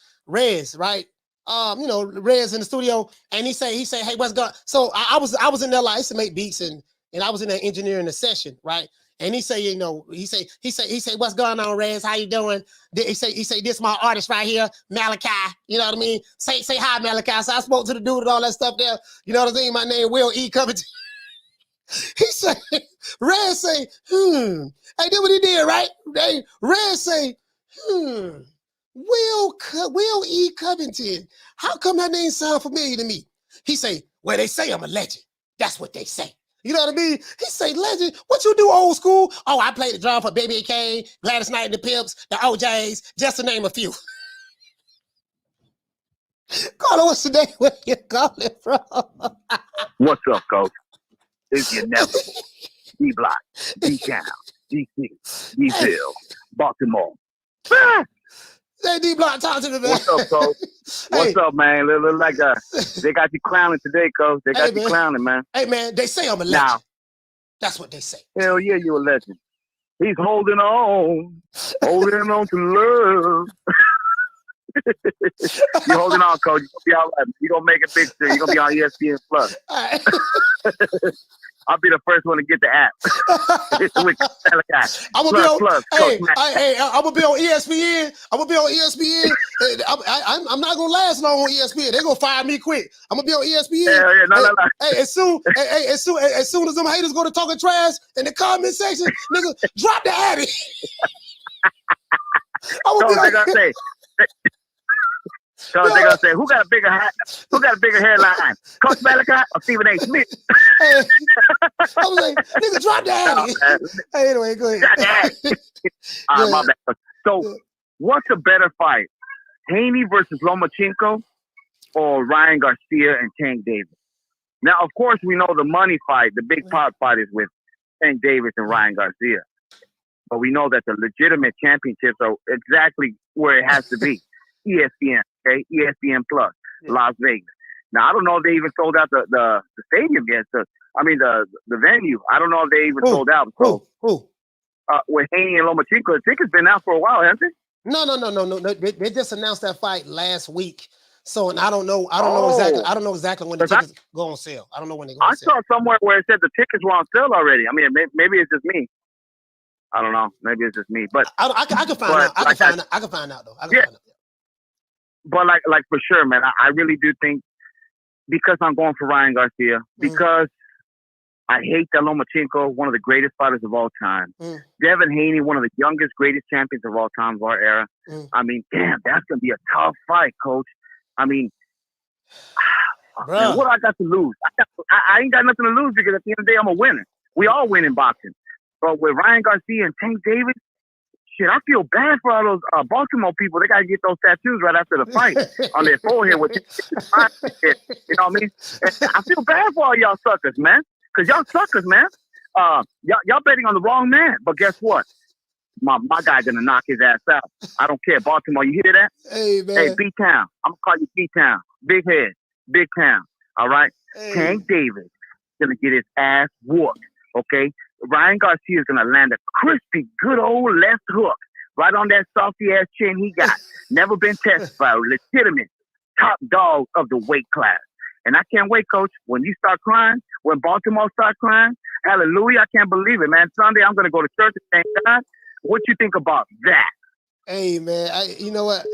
right? You know, Rez in the studio, and he say, "Hey, what's going?" So I was in there, like, I used to make beats, and I was in there engineering the session, right? And he say, you know, he say, "What's going on, Rez? How you doing?" He say, "This my artist right here, Malachi." You know what I mean? Say hi, Malachi. So I spoke to the dude and all that stuff there. You know what I mean? My name Will E. Covington. He say, Rez say, Hey, did what he did, right? Rez say, Will E. Covington. How come that name sound familiar to me? He say, well, they say I'm a legend. That's what they say. You know what I mean? He say, legend, what you do old school? Oh, I played the drum for Baby K, Gladys Knight and the Pips, the OJs, just to name a few. Carla, what's the name? Where you calling from? What's up, coach? It's your inevitable. D-Block, D-Town, D-City, D-Ville, Baltimore. Hey, D-Block, talk to me, man. What's up, coach? What's up, man? Look like they got you clowning today, coach. They got you clowning, man. Hey, man, they say I'm a legend. Now, that's what they say. Hell yeah, you're a legend. He's holding on to love. You're holding on, coach. You're going to be all right. You're going to make it big soon. You're going to be on ESPN Plus. All right. I'll be the first one to get the app. I'm gonna be on ESPN. I'm gonna be on ESPN. I'm not gonna last long on ESPN. They're gonna fire me quick. I'm gonna be on ESPN. Yeah, no. Hey, as soon as them haters go to talking trash in the comment section, nigga, drop the addy. They're gonna say. So they're gonna say, who got a bigger hairline? Coach Malachi or Stephen A. Smith? Hey, I was like, nigga, drop the addy. Hey, anyway, go ahead. Drop the addy. All right, my bad. So, what's a better fight? Haney versus Lomachenko or Ryan Garcia and Tank Davis? Now, of course, we know the money fight, the big pot fight is with Tank Davis and Ryan Garcia. But we know that the legitimate championships are exactly where it has to be. ESPN, okay? ESPN Plus. Las Vegas. Now I don't know if they even sold out the stadium yet. The venue. I don't know if they even sold out. So with Haney and Lomachenko, the tickets been out for a while, haven't they? No. They just announced that fight last week. So, and I don't know exactly. I don't know exactly when the tickets go on sale. I don't know when they go on sale. I saw somewhere where it said the tickets were on sale already. I mean, maybe it's just me. I don't know. Maybe it's just me. But I can find out. I can find out though. Find out. But like for sure, man. I really do think, because I'm going for Ryan Garcia, because I hate that Lomachenko, one of the greatest fighters of all time. Devin Haney, one of the youngest, greatest champions of all time of our era. I mean, damn, that's gonna be a tough fight, coach. I mean, man, what I got to lose? I ain't got nothing to lose, because at the end of the day, I'm a winner. We all win in boxing. But with Ryan Garcia and Tank Davis, shit, I feel bad for all those Baltimore people. They got to get those tattoos right after the fight on their forehead. You know what I mean? I feel bad for all y'all suckers, man. Because y'all suckers, man. Y'all betting on the wrong man. But guess what? My guy gonna knock his ass out. I don't care. Baltimore, you hear that? Hey, man. Hey, B-Town. I'm gonna call you B-Town. Big head. Big town. All right? Hey. Tank Davis gonna get his ass whooped. Okay? Ryan Garcia is gonna land a crispy, good old left hook right on that salty ass chin he got. Never been tested by a legitimate top dog of the weight class. And I can't wait, coach. When you start crying, when Baltimore start crying, hallelujah, I can't believe it, man. Sunday, I'm going to go to church and thank God. What you think about that? Hey, man, you know what?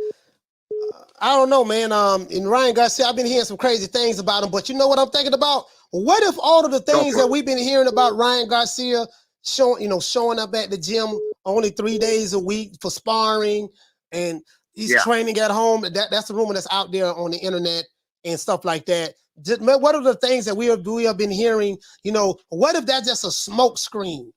I don't know, man. In Ryan Garcia, I've been hearing some crazy things about him, but you know what I'm thinking about? What if all of the things that we've been hearing about Ryan Garcia showing up at the gym only 3 days a week for sparring, and he's training at home? That's the rumor that's out there on the internet and stuff like that. What are the things that we have been hearing? You know, what if that's just a smoke screen?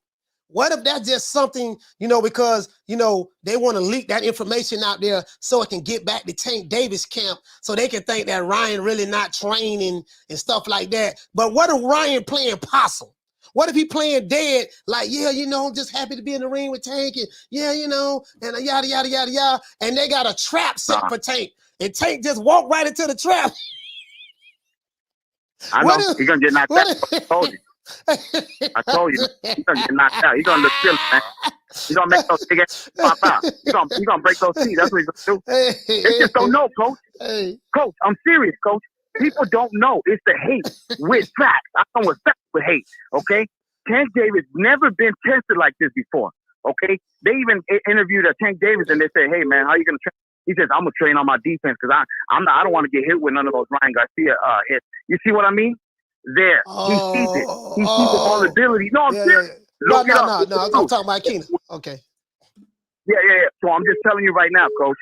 What if that's just something, because, they want to leak that information out there so it can get back to Tank Davis camp, so they can think that Ryan really not training and stuff like that. But what if Ryan playing possum? What if he playing dead? Like, I'm just happy to be in the ring with Tank, and and yada, yada, yada, yada. And they got a trap set for Tank, and Tank just walked right into the trap. I know. He's going to get knocked out. I told you. I told you. He's going to get knocked out. He's going to look silly, man. He's going to make those big ass pop out. He's going to break those teeth. That's what he's going to do. They just don't know, coach. Coach, I'm serious, coach. People don't know. It's the hate with facts. I come with facts with hate, okay? Tank Davis never been tested like this before, okay? They even interviewed Tank Davis, and they said, hey, man, how you going to train? He says, I'm going to train on my defense because I don't want to get hit with none of those Ryan Garcia hits. You see what I mean? There. He sees it. He sees the vulnerability. No, I'm serious. No. I'm talking about Keenan. Okay. Yeah. So I'm just telling you right now, coach.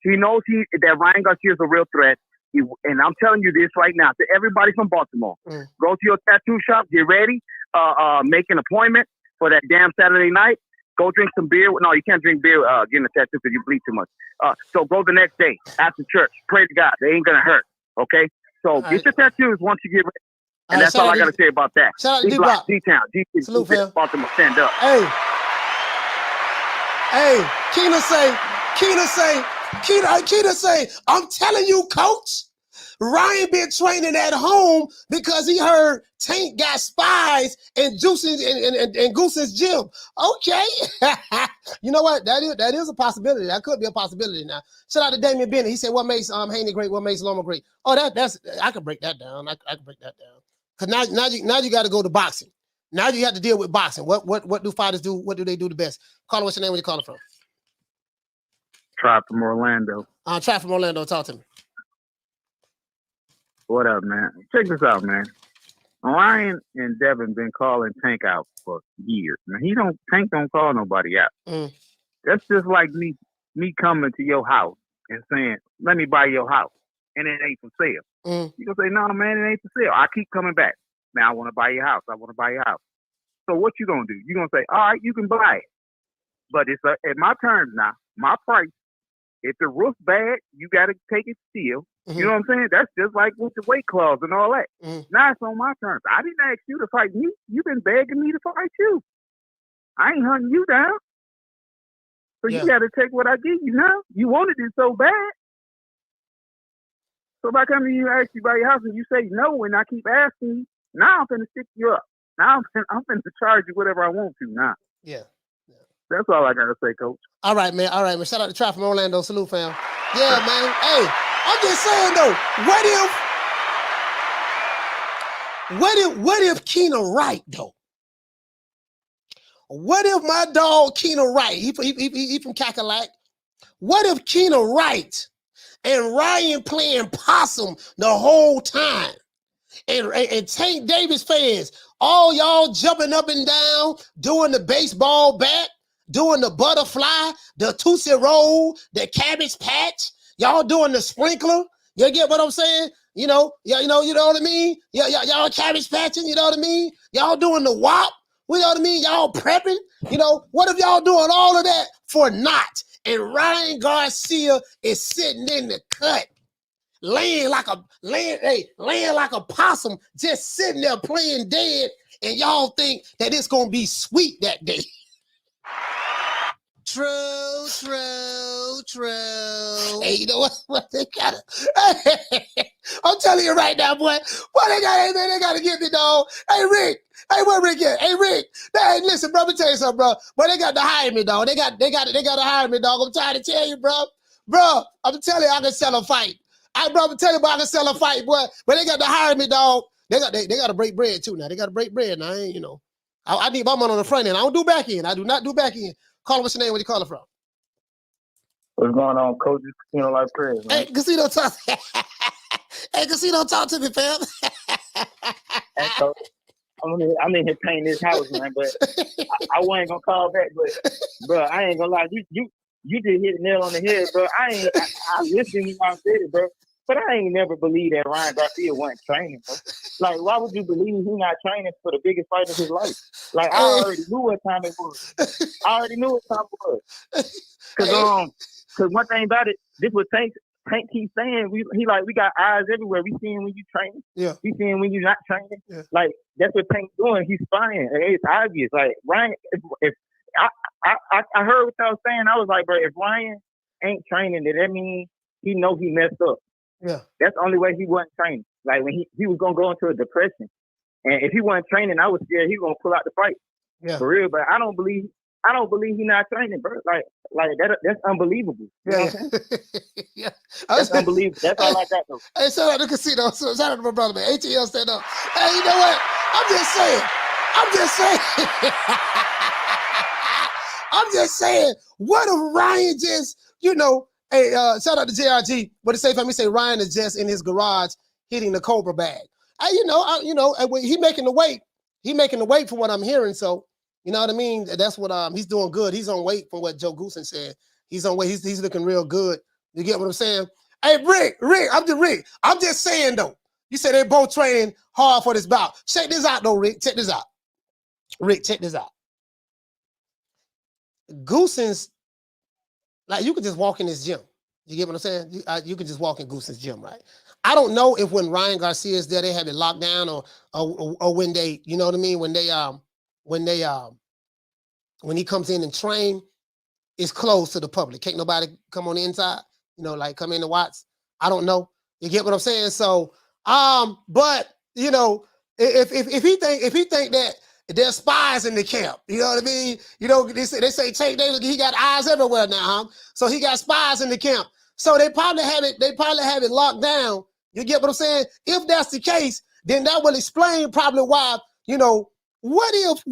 He knows that Ryan Garcia is a real threat. And I'm telling you this right now to everybody from Baltimore. Go to your tattoo shop. Get ready. Make an appointment for that damn Saturday night. Go drink some beer. No, you can't drink beer getting a tattoo because you bleed too much. So go the next day after church. Pray to God. They ain't going to hurt. Okay? So get your tattoos once you get ready. And that's all I got to say about that. Shout out to D-Block. D-Town. Salute, fam. Baltimore, stand up. Hey, Keena say, I'm telling you, coach, Ryan been training at home because he heard Tank got spies in Goose's gym. Okay. You know what? That is a possibility. That could be a possibility now. Shout out to Damian Bennett. He said, what makes Haney great? What makes Loma great? Oh, that's I can break that down. I can break that down. Because now you got to go to boxing. Now you have to deal with boxing. What do fighters do? What do they do the best? Caller, what's your name? Where you calling from? Try from Orlando. Try from Orlando. Talk to me. What up, man? Check this out, man. Ryan and Devin been calling Tank out for years. Man, Tank don't call nobody out. That's just like me coming to your house and saying, let me buy your house. And it ain't for sale. You gonna say, no, man, it ain't for sale. I keep coming back. Now I want to buy your house. I want to buy your house. So what you gonna do? You gonna say, all right, you can buy it, but it's at my terms now, my price. If the roof's bad, you got to take it still. You know what I'm saying? That's just like with the weight clause and all that. Now it's on my terms. I didn't ask you to fight me. You've been begging me to fight you. I ain't hunting you down. So you got to take what I give you now. You wanted it so bad. So if I come to you and ask you about your house and you say no, and I keep asking you, now I'm finna stick you up. Now I'm finna charge you whatever I want to now. Yeah. That's all I gotta say, Coach. All right, man. All right, man. Shout out to Trap from Orlando. Salute, fam. Yeah, man. Hey, I'm just saying though, what if Keena Wright though? What if my dog Keena Wright, he from Cackalack. What if Keena Wright and Ryan playing possum the whole time? And Tank Davis fans, all y'all jumping up and down, doing the baseball bat, doing the butterfly, the Tootsie Roll, the Cabbage Patch, y'all doing the sprinkler. You get what I'm saying? You know what I mean? Y'all cabbage patching, you know what I mean? Y'all doing the WAP, you know what I mean? Y'all prepping, you know, what if y'all doing all of that for naught? And Ryan Garcia is sitting in the cut, laying like a possum, just sitting there playing dead, and y'all think that it's gonna be sweet that day. True. Hey, you know what they gotta? I'm telling you right now, boy. What they gotta get me, dog. Hey, Rick. Hey, where Rick at? Hey, Rick. Hey, listen, bro. Let me tell you something, bro. Boy, they got to hire me, dog. They got to hire me, dog. I'm trying to tell you, bro. Bro, I'm telling you, I can sell a fight. I'm telling you, I can sell a fight, boy. But they got to hire me, dog. They got to break bread too. Now they got to break bread. Now, I need my money on the front end. I don't do back end. I do not do back end. Call him, what's your name? Where you calling from? What's going on, Coach? Casino Life Prayers, man. Hey, Casino, talk. Hey, Casino, talk to me, fam. Hey, Coach. I'm in here painting this house, man, but I wasn't gonna call back, but bro, I ain't gonna lie, you just hit the nail on the head, bro. I listened when I said it, bro. But I ain't never believed that Ryan Garcia wasn't training, bro. Like, why would you believe he's not training for the biggest fight of his life? Like, I already knew what time it was. Cause one thing about it, this was Tank keeps saying, we got eyes everywhere. We seeing when you training. Yeah. We seeing when you're not training. Yeah. Like, that's what Tank's doing. He's spying. It's obvious. Like, Ryan, if I heard what y'all was saying, I was like, bro, if Ryan ain't training, that means he know he messed up. Yeah. That's the only way he wasn't training. Like, when he was gonna go into a depression. And if he wasn't training, I was scared he was gonna pull out the fight. Yeah. For real, but I don't believe he's not training, bro. Like that's unbelievable. You know what I'm saying? Yeah. That's unbelievable. That's all I got though. Hey, shout out to Casino. Shout out to my brother, man. ATL stand up. Hey, you know what? I'm just saying. What if Ryan just, hey, shout out to JRG. What it say for me? Say Ryan is just in his garage hitting the Cobra bag. He making the weight. He making the weight from what I'm hearing. So, you know what I mean? That's what he's doing good. He's on weight from what Joe Goosen said. He's on weight. He's looking real good. You get what I'm saying? Hey, Rick. I'm just saying though. You said they both training hard for this bout. Check this out though, Rick. Check this out. Rick, check this out. Goosen's, like, you could just walk in his gym. You get what I'm saying? You could just walk in Goosen's gym, right? I don't know if when Ryan Garcia is there, they have it locked down or when they, you know what I mean? When he comes in and train, it's closed to the public. Can't nobody come on the inside, like come in to watch. I don't know. You get what I'm saying? So, but if he think that there's spies in the camp, you know what I mean? They say Tank Davis, he got eyes everywhere now, huh? So he got spies in the camp. So they probably have it locked down. You get what I'm saying? If that's the case, then that will explain probably why, what if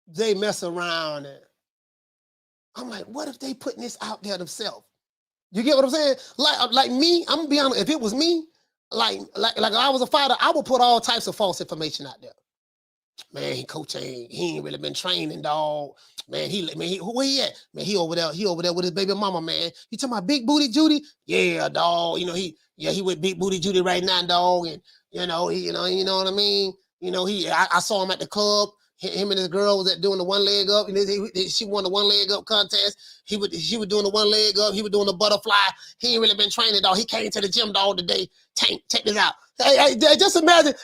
they mess around and I'm like, what if they putting this out there themselves? You get what I'm saying? Like me, I'm gonna be honest, if it was me, like I was a fighter, I would put all types of false information out there. Man, coach he ain't really been training, dog. Man, where he at? Man, he over there with his baby mama, man. You talking about Big Booty Judy? Yeah, dog. He with Big Booty Judy right now, dog. And you know what I mean? I saw him at the club. Him and his girl was doing the one leg up. She won the one leg up contest. She was doing the one leg up. He was doing the butterfly. He ain't really been training, dog. He came to the gym, dog, today. Tank, check this out. Hey, just imagine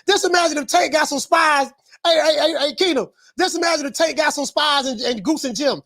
if Tank got some spies Hey, Keenum, just imagine the Tank got some spies and Goose and Jim.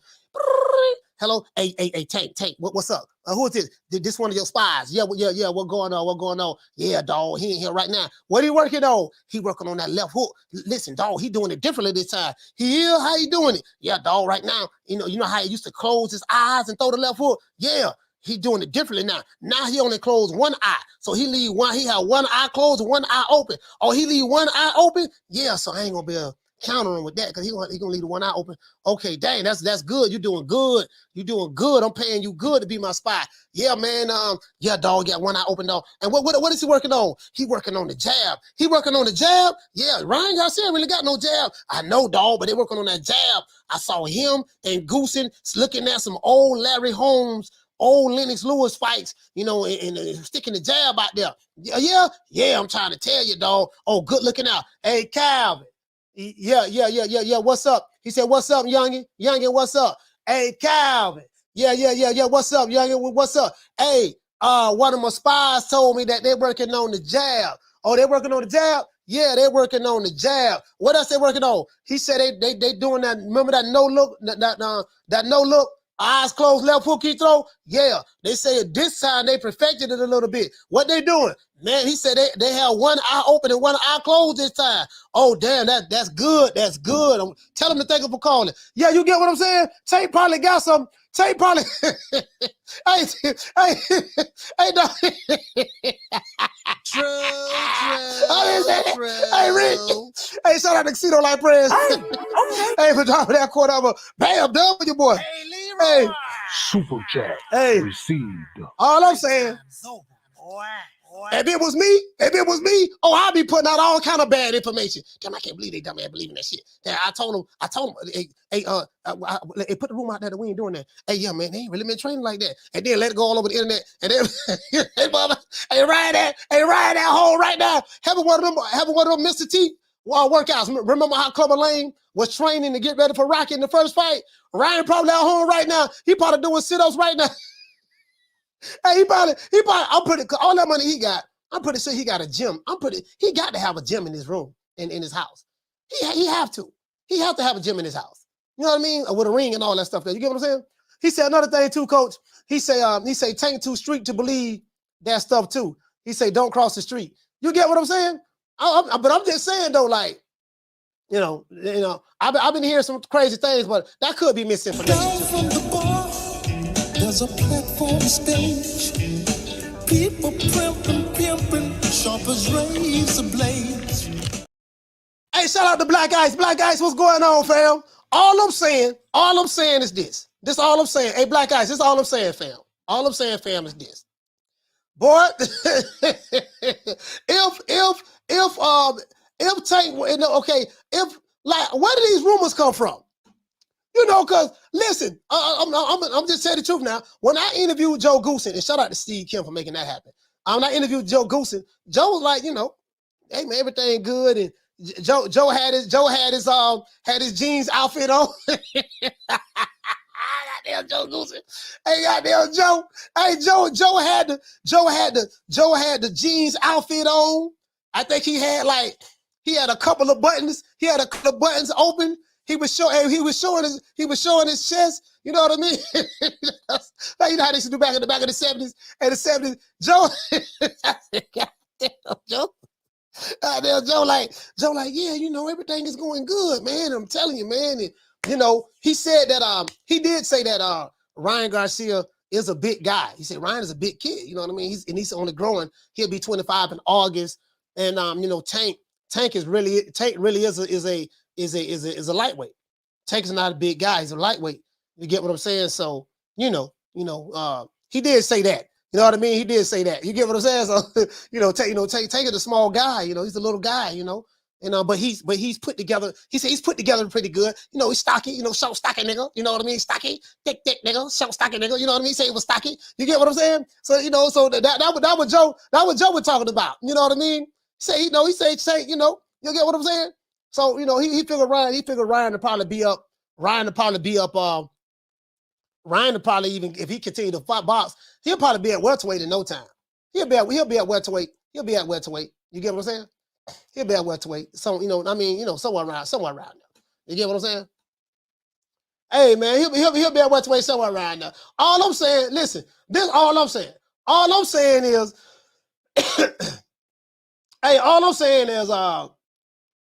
Hello, hey, Tank, what's up? Who is this? This one of your spies? Yeah, what going on? Yeah, dog, he in here right now. What he working on? He working on that left hook. Listen, dog, he doing it differently this time. He is? How he doing it? Yeah, dog, right now, you know how he used to close his eyes and throw the left hook? Yeah. He doing it differently now. Now he only closed one eye. So he leave one, he had one eye closed and one eye open. Oh, he leave one eye open? Yeah, so I ain't gonna be able to counter him with that because he gonna leave the one eye open. Okay, dang, that's good. You're doing good. You're doing good. I'm paying you good to be my spy. Yeah, man. Yeah, dog, got one eye open, dog. And what is he working on? He working on the jab. He working on the jab? Yeah, Ryan Garcia really got no jab. I know, dog, but they working on that jab. I saw him and Goosen looking at some old Larry Holmes, old Lennox Lewis fights, you know, and sticking the jab out there. Yeah, I'm trying to tell you, dog. Oh, good looking out. Hey, Calvin. Yeah. What's up? He said, what's up, youngin? Youngin, what's up? Hey, Calvin. Yeah. What's up, youngin? What's up? Hey, one of my spies told me that they're working on the jab. Oh, they're working on the jab? Yeah, they're working on the jab. What else they working on? He said they doing that. Remember that no look, that no look? Eyes closed, left hook he throw? Yeah. They say this time they perfected it a little bit. What they doing? Man, he said they have one eye open and one eye closed this time. Oh, damn, that's good. That's good. Tell them to thank him for calling. Yeah, you get what I'm saying? Tank probably got some. Tank probably. hey, dog. True. Hey, Rick. Hey, shout out to Casino Like Prayers. Hey, for dropping that quarter over. Bam, W, boy. Hey, Leroy. Hey. Super chat received. All I'm saying. Boy. If it was me, oh, I'd be putting out all kind of bad information. Damn, I can't believe they dumb man believing that shit. Damn, I told him, hey, put the room out there that we ain't doing that. Hey, yeah, man, they ain't really been training like that. And then let it go all over the internet. And then, hey, ride that hole right now. Having one of them Mr. T workouts. Remember how Clubber Lane was training to get ready for Rocky in the first fight? Ryan probably at home right now. He probably doing sit-ups right now. Hey, he probably, I'm pretty, all that money he got, I'm pretty sure he got a gym. He got to have a gym in his room, in his house. He have to. He have to have a gym in his house. You know what I mean? With a ring and all that stuff there. You get what I'm saying? He said another thing too, coach. He say Tank too street to believe that stuff too. He say don't cross the street. You get what I'm saying? But I'm just saying though, like, you know, I've been hearing some crazy things, but that could be misinformation too. There's a platform stage. People pimping, sharp as razor blades. Hey, shout out to Black Ice. Black Ice, what's going on, fam? All I'm saying is this. This all I'm saying. Hey, Black Ice, this all I'm saying, fam. All I'm saying, fam, is this. Boy, if Tank, okay, if like, where do these rumors come from? You know, because, listen, I'm just saying the truth now. When I interviewed Joe Goosen, and shout out to Steve Kim for making that happen. When I interviewed Joe Goosen, Joe was like, you know, hey, man, everything good. And Joe had his jeans outfit on. Goddamn Joe Goosen. Hey, goddamn Joe. Hey, Joe had the jeans outfit on. I think he had a couple of buttons. He had a couple of buttons open. He was showing his chest. You know what I mean? Like, you know how they used to do back in the 70s. In the 70s, Joe, Joe, like, yeah, you know, everything is going good, man. I'm telling you, man. And, you know, he said that he did say that Ryan Garcia is a big guy. He said Ryan is a big kid. You know what I mean? He's only growing. He'll be 25 in August. And you know, Tank really is a lightweight. Tank is not a big guy. He's a lightweight. You get what I'm saying? So, you know, he did say that. You know what I mean? He did say that. You get what I'm saying? So, Tank is a small guy. You know, he's a little guy. You know, but he's put together. He said he's put together pretty good. You know, he's stocky. You know, short, stocky nigga. You know what I mean? Stocky, thick nigga, short, stocky nigga. You know what I mean? Say he was stocky. You get what I'm saying? So, you know, so that was Joe. That was Joe was talking about. You know what I mean? Say, you know, he said, you know, you get what I'm saying? So, you know, he figured Ryan to probably be up. Ryan to probably even, if he continued to fight box, he'll probably be at welterweight in no time. He'll be at welterweight. You get what I'm saying? He'll be at welterweight. So, somewhere around there. You get what I'm saying? Hey, man, he'll be at welterweight somewhere around there. All I'm saying, listen, this all I'm saying. All I'm saying is, hey,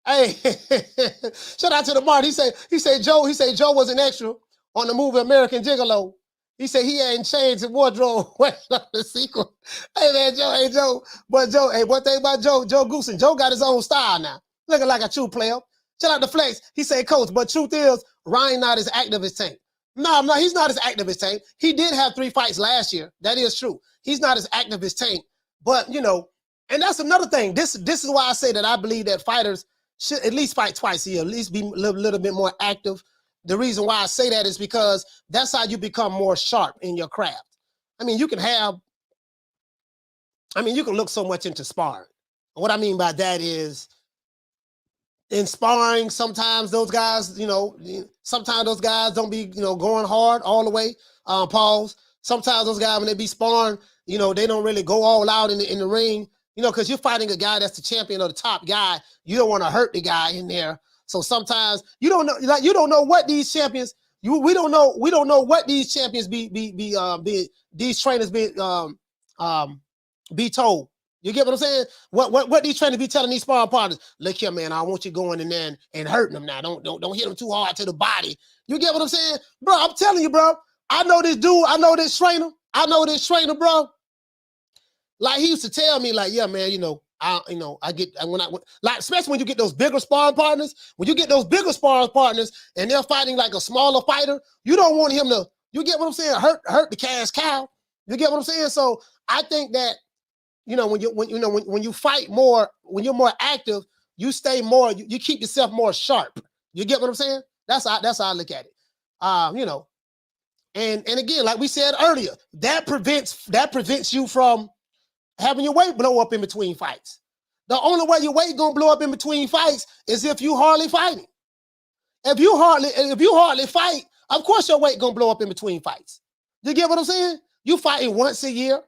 hey, shout out to the Mart. He said Joe was an extra on the movie American Gigolo. He said he hadn't changed his wardrobe on the sequel. Hey man, Joe. But Joe, hey, one thing about Joe Goosen, Joe got his own style now. Looking like a true player. Shout out to Flex. He said, Coach, but truth is, Ryan not as active as Tank. No, he's not as active as Tank. He did have 3 fights last year. That is true. He's not as active as Tank. But, and that's another thing. This is why I say that I believe that fighters should at least fight twice a year, at least be a little bit more active. The reason why I say that is because that's how you become more sharp in your craft. I mean, you can look so much into sparring. What I mean by that is, in sparring, sometimes those guys, sometimes those guys don't be, going hard all the way. Pause. Sometimes those guys, when they be sparring, they don't really go all out in the ring, because you're fighting a guy that's the champion or the top guy. You don't want to hurt the guy in there. So sometimes you don't know what these champions. We don't know what these champions these trainers be told. You get what I'm saying? What these trainers be telling these sparring partners? Look here, man. I want you going in there and hurting them now. Don't hit them too hard to the body. You get what I'm saying, bro? I'm telling you, bro. I know this dude. I know this trainer, bro. Like he used to tell me, like, yeah, man. Especially when you get those bigger sparring partners. When you get those bigger sparring partners and they're fighting like a smaller fighter, you don't want him to. You get what I'm saying? Hurt the cash cow. You get what I'm saying? So I think that. When you fight more, when you're more active, you stay more, you keep yourself more sharp. You get what I'm saying? That's how I look at it. And again, like we said earlier, that prevents you from having your weight blow up in between fights. The only way your weight gonna blow up in between fights is if you hardly fighting. If you hardly fight, of course your weight gonna blow up in between fights. You get what I'm saying? You fighting once a year,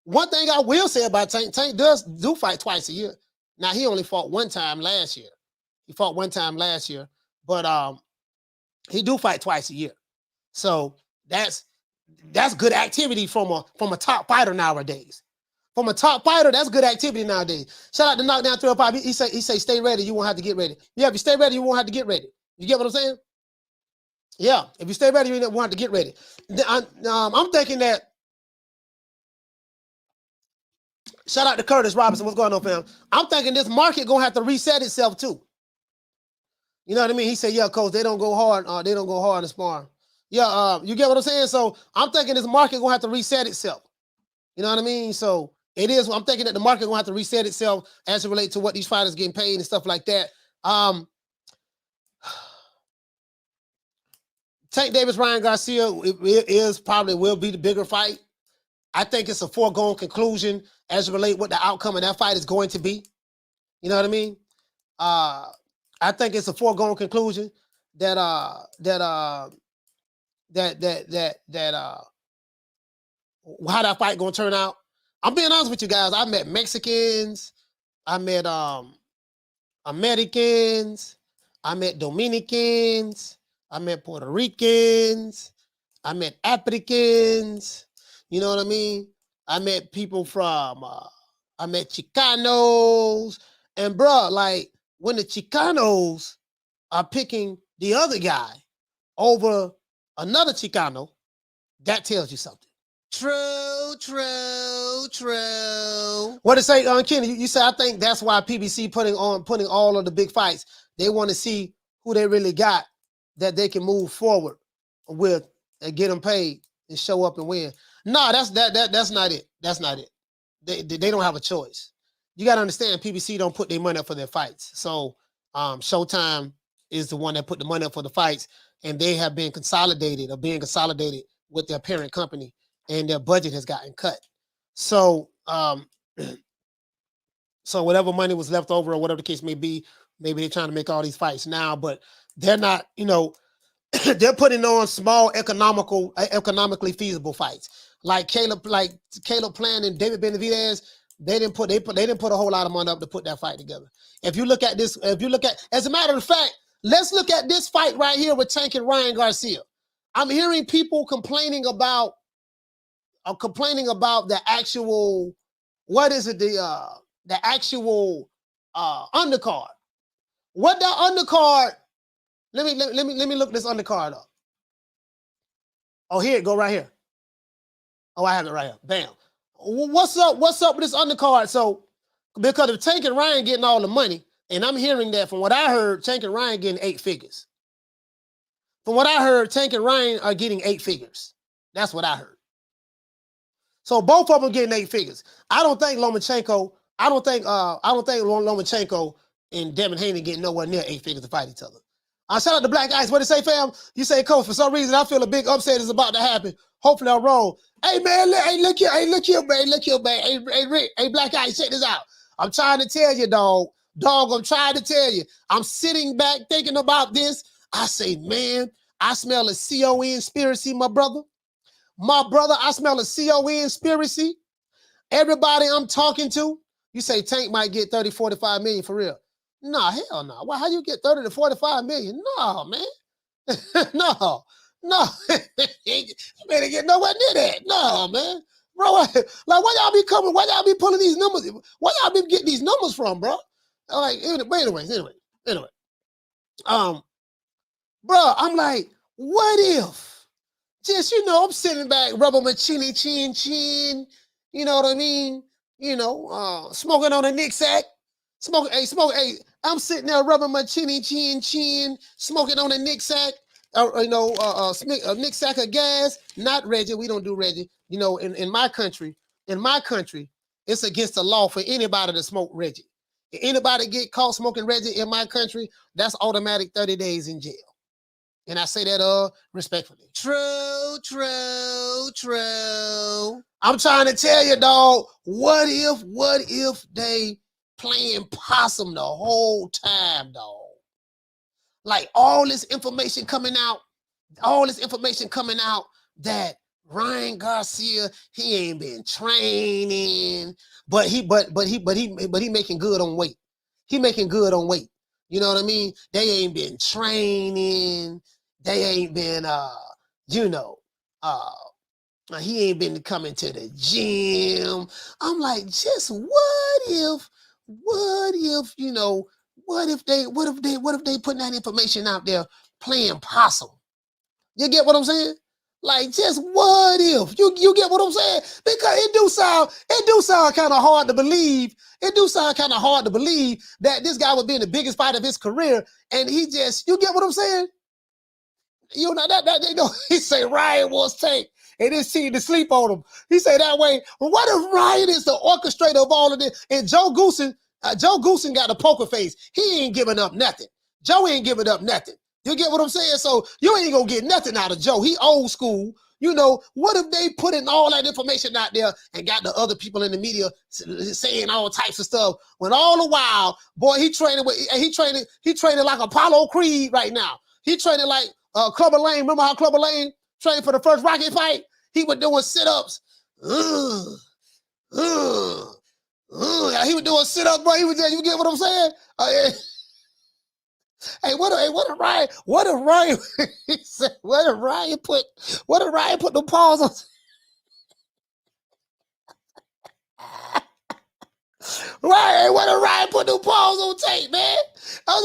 One thing I will say about Tank do fight twice a year. Now, he only fought one time last year. But he do fight twice a year. So that's good activity from a top fighter nowadays. From a top fighter, that's good activity nowadays. Shout out to Knockdown 305. He say stay ready, you won't have to get ready. Yeah, if you stay ready, you won't have to get ready. You get what I'm saying? Yeah, if you stay ready, you won't have to get ready. I'm thinking that. Shout out to Curtis Robinson. What's going on, fam? I'm thinking this market gonna have to reset itself too. You know what I mean? He said, "Yeah, coach, they don't go hard. They don't go hard in sparring." Yeah, you get what I'm saying? So I'm thinking this market gonna have to reset itself. You know what I mean? So it is. I'm thinking that the market gonna have to reset itself as it relates to what these fighters getting paid and stuff like that. Tank Davis, Ryan Garcia will be the bigger fight. I think it's a foregone conclusion as it relates what the outcome of that fight is going to be. You know what I mean? I think it's a foregone conclusion that how that fight gonna turn out. I'm being honest with you guys. I met Mexicans, I met Americans, I met Dominicans, I met Puerto Ricans, I met Africans. You know what I mean? I met people from, I met Chicanos. And bro, like when the Chicanos are picking the other guy over another Chicano, that tells you something. True. What to say, Kenny? You said, I think that's why PBC putting all of the big fights. They want to see who they really got that they can move forward with and get them paid and show up and win. No, that's not it. That's not it. They don't have a choice. You got to understand, PBC don't put their money up for their fights. So Showtime is the one that put the money up for the fights, and they have been consolidated or being consolidated with their parent company, and their budget has gotten cut. So so whatever money was left over or whatever the case may be, maybe they're trying to make all these fights now, but they're not, they're putting on small economically feasible fights. Like Caleb Plant and David Benavidez, they didn't put a whole lot of money up to put that fight together. If you look at this, as a matter of fact, let's look at this fight right here with Tank and Ryan Garcia. I'm hearing people complaining about the actual, what is it, the actual undercard. What that undercard? Let me look this undercard up. Oh, here it go right here. Oh, I have it right here. Bam. What's up with this undercard? So, because if Tank and Ryan getting all the money, and I'm hearing that from what I heard, Tank and Ryan getting 8 figures. From what I heard, Tank and Ryan are getting 8 figures. That's what I heard. So both of them getting 8 figures. I don't think Lomachenko and Devin Haney getting nowhere near 8 figures to fight each other. Shout out to Black Ice. What did say, fam? You say, Coach, for some reason I feel a big upset is about to happen. Hopefully I'm wrong. Hey, man, look here, man. Hey, Rick, hey, Black Ice, check this out. I'm trying to tell you, dog, I'm trying to tell you. I'm sitting back thinking about this. I say, man, I smell a COE conspiracy, my brother. My brother, I smell a COE conspiracy. Everybody I'm talking to, you say Tank might get 30, 45 million for real. Nah, hell no. Well, how you get 30 to 45 million? No, man. No. You better get nowhere near that. No, man. Bro, like, why y'all be pulling these numbers? Where y'all be getting these numbers from, bro? Like, anyway. Bro, I'm like, what if? Just, I'm sitting back, rubbing my chinny chin, you know what I mean? Smoking on a Nick sack. I'm sitting there rubbing my chinny chin, smoking on a Nick sack, Nick sack of gas. Not Reggie. We don't do Reggie. In my country, it's against the law for anybody to smoke Reggie. If anybody get caught smoking Reggie in my country, that's automatic 30 days in jail. And I say that respectfully. True. I'm trying to tell you, dog, what if they playing possum the whole time, dog? Like all this information coming out that Ryan Garcia, he ain't been training, but he making good on weight. He making good on weight. You know what I mean? They ain't been training. They ain't been he ain't been coming to the gym. I'm like, just what if they putting that information out there playing possum? You get what I'm saying? Like, just what if? You get what I'm saying? Because it do sound kind of hard to believe. It do sound kind of hard to believe that this guy would be in the biggest fight of his career, and you get what I'm saying? He say Ryan wants Tank, and this team to sleep on him. He say that way. Well, what if Ryan is the orchestrator of all of this? And Joe Goosen got a poker face. He ain't giving up nothing. Joe ain't giving up nothing. You get what I'm saying? So you ain't gonna get nothing out of Joe. He old school. What if they put in all that information out there and got the other people in the media saying all types of stuff when all the while, boy, he training like Apollo Creed right now. He training like Clubber Lane. Remember how Clubber Lane trained for the first Rocky fight? He was doing sit-ups. He was doing sit-ups, bro. He was there. You get what I'm saying? Hey, what if Ryan he said, what if Ryan put the paws on Ryan, what if Ryan put the paws on tape, man? I'm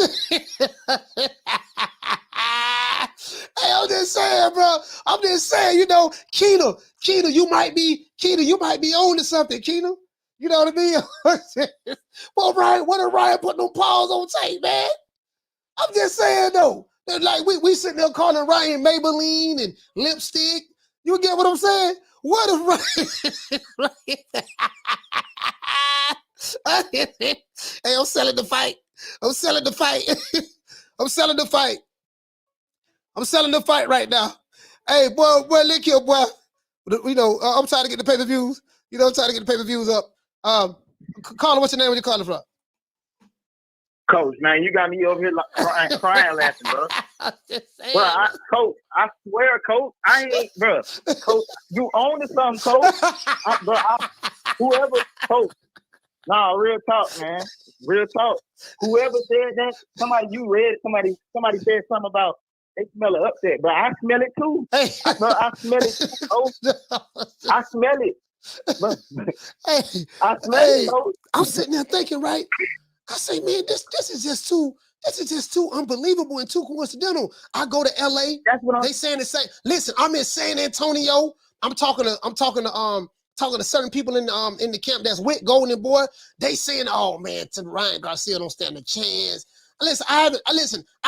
just saying, bro. I'm just saying, Keena, you might be on to something, Keena. You know what I mean? Well, Ryan, what if Ryan put them paws on tape, man? I'm just saying, though. Like, we sitting there calling Ryan Maybelline and lipstick. You get what I'm saying? What if Ryan... Hey, I'm selling the fight. I'm selling the fight right now. Hey, boy, look here, boy. I'm trying to get the pay-per-views. I'm trying to get the pay-per-views up. Caller, what's your name? Where you calling from? Coach, man, you got me over here crying laughing, bro. Coach, I swear, Coach, I ain't, Coach, you own to something, Coach. Coach, No, real talk, man. Real talk. Whoever said that, somebody said something about they smell an upset, but I smell it too. Hey. I smell it too. Oh, I smell it. But hey, I smell it. Oh. I'm sitting there thinking, right? I say, man, this is just too unbelievable and too coincidental. I go to LA. They saying the same. Listen, I'm in San Antonio. I'm talking to certain people in the camp that's with Golden Boy. They saying, oh man, to Ryan Garcia don't stand a chance. Listen, I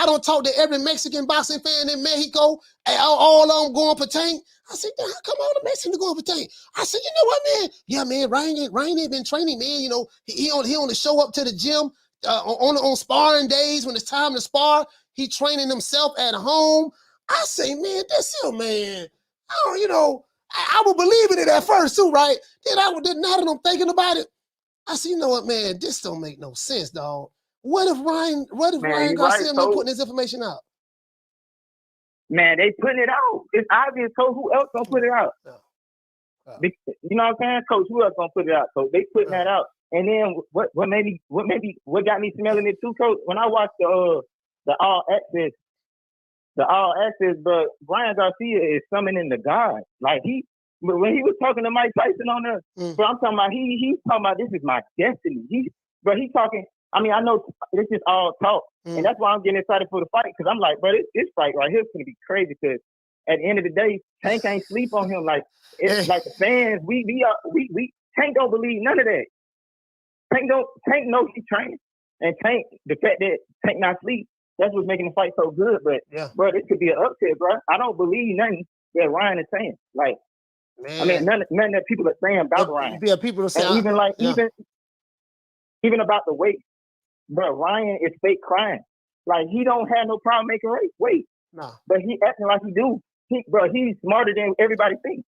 don't talk to every Mexican boxing fan in Mexico. All of them going for Tank. I said, how come all the Mexicans going for Tank? I said, you know what, man? Yeah, man, Ryan ain't been training, man. You know, he only show up to the gym on sparring days when it's time to spar. He training himself at home. I say, man, that's him, man. I would believe in it at first too, right? Then now that I'm thinking about it, I said, you know what, man, this don't make no sense, dog. What if Ryan Garcia been putting this information out? Man, they putting it out. It's obvious, Coach. Who else gonna put it out? You know what I'm saying, Coach? Who else gonna put it out? So they putting that out. And then what got me smelling it too, Coach? When I watched the All Access, but Ryan Garcia is summoning the God. Like when he was talking to Mike Tyson on there, but I'm talking about he's talking about this is my destiny. He's talking. I mean, I know this is all talk, and that's why I'm getting excited for the fight because I'm like, bro, this fight right here is gonna be crazy. Because at the end of the day, Tank ain't sleep on him. Like it's like the fans, we Tank don't believe none of that. Tank knows he trained, and Tank the fact that Tank not sleep, that's what's making the fight so good. But bro, this could be an upset, bro. I don't believe nothing that Ryan is saying. Like, man. I mean, none that people are saying about Ryan. Yeah, people are saying even about the weight. Bro, Ryan is fake crying. Like, he don't have no problem making weight. No. But he acting like he do. He's smarter than everybody thinks.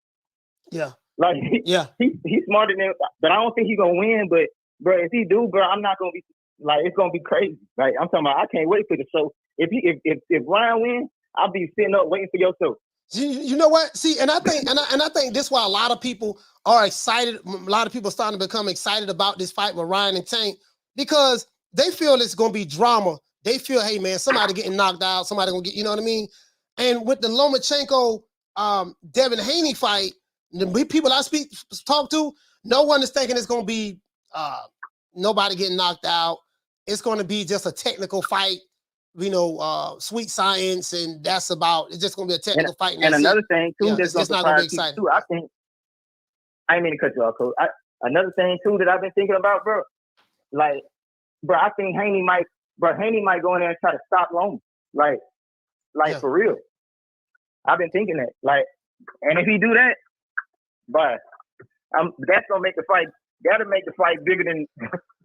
Yeah. Like, he's smarter than, but I don't think he's going to win. But, bro, if he do, bro, I'm not going to be, like, it's going to be crazy. Like, I'm talking about, I can't wait for the show. If Ryan wins, I'll be sitting up waiting for your show. You know what? See, and I think this is why a lot of people are excited. A lot of people are starting to become excited about this fight with Ryan and Tank because they feel it's going to be drama. They feel, hey, man, somebody getting knocked out. Somebody going to get, you know what I mean? And with the Lomachenko, Devin Haney fight, the people I talk to, no one is thinking it's going to be nobody getting knocked out. It's going to be just a technical fight, you know, sweet science, and that's about, it's just going to be a technical fight. And another thing, too, that's not going to be exciting. Too, I think, I didn't mean to cut you off, Coach. Another thing, too, that I've been thinking about, bro, like, bro, I think Haney might go in there and try to stop Loma. Like for real. I've been thinking that. Like, and if he do that, but that's gonna make the fight. That'll make the fight bigger than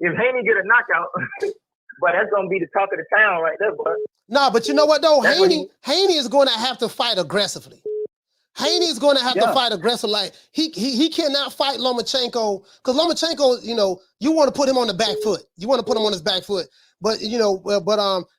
if Haney get a knockout. But that's gonna be the talk of the town right there, bro. No, but you know what though? Haney is going to have to fight aggressively. Haney is going to have to fight aggressively. Like he cannot fight Lomachenko because Lomachenko, you know, you want to put him on the back foot. You want to put him on his back foot. But you know,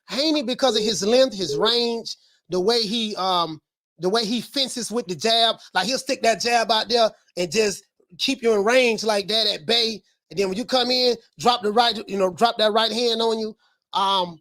Haney, because of his length, his range, the way he fences with the jab, like he'll stick that jab out there and just keep you in range like that at bay. And then when you come in, drop that right hand on you, and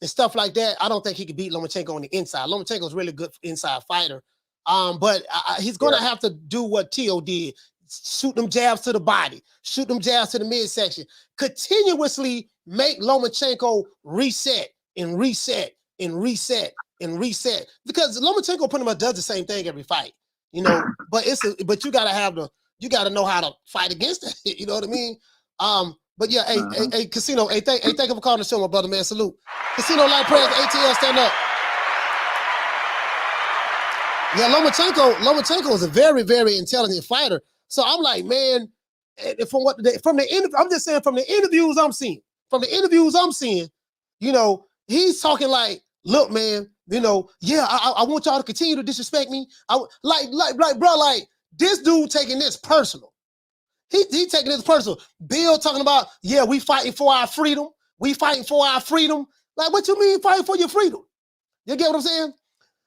stuff like that. I don't think he could beat Lomachenko on the inside. Lomachenko's really good inside fighter. But he's going to have to do what Tio did. Shoot them jabs to the body. Shoot them jabs to the midsection. Continuously make Lomachenko reset and reset and reset and reset. Because Lomachenko pretty much does the same thing every fight. You know, but you gotta know how to fight against it. You know what I mean? But yeah, hey, Casino, thank you for calling the show, my brother, man. Salute. Casino Live Prayers, ATL, stand up. Yeah, Lomachenko is a very, very intelligent fighter. So I'm like, man, from the interviews I'm seeing, you know, he's talking like, look, man, you know, I want y'all to continue to disrespect me. Bro, this dude taking this personal. He taking this personal. Bill talking about, we fighting for our freedom. We fighting for our freedom. Like, what you mean fighting for your freedom? You get what I'm saying?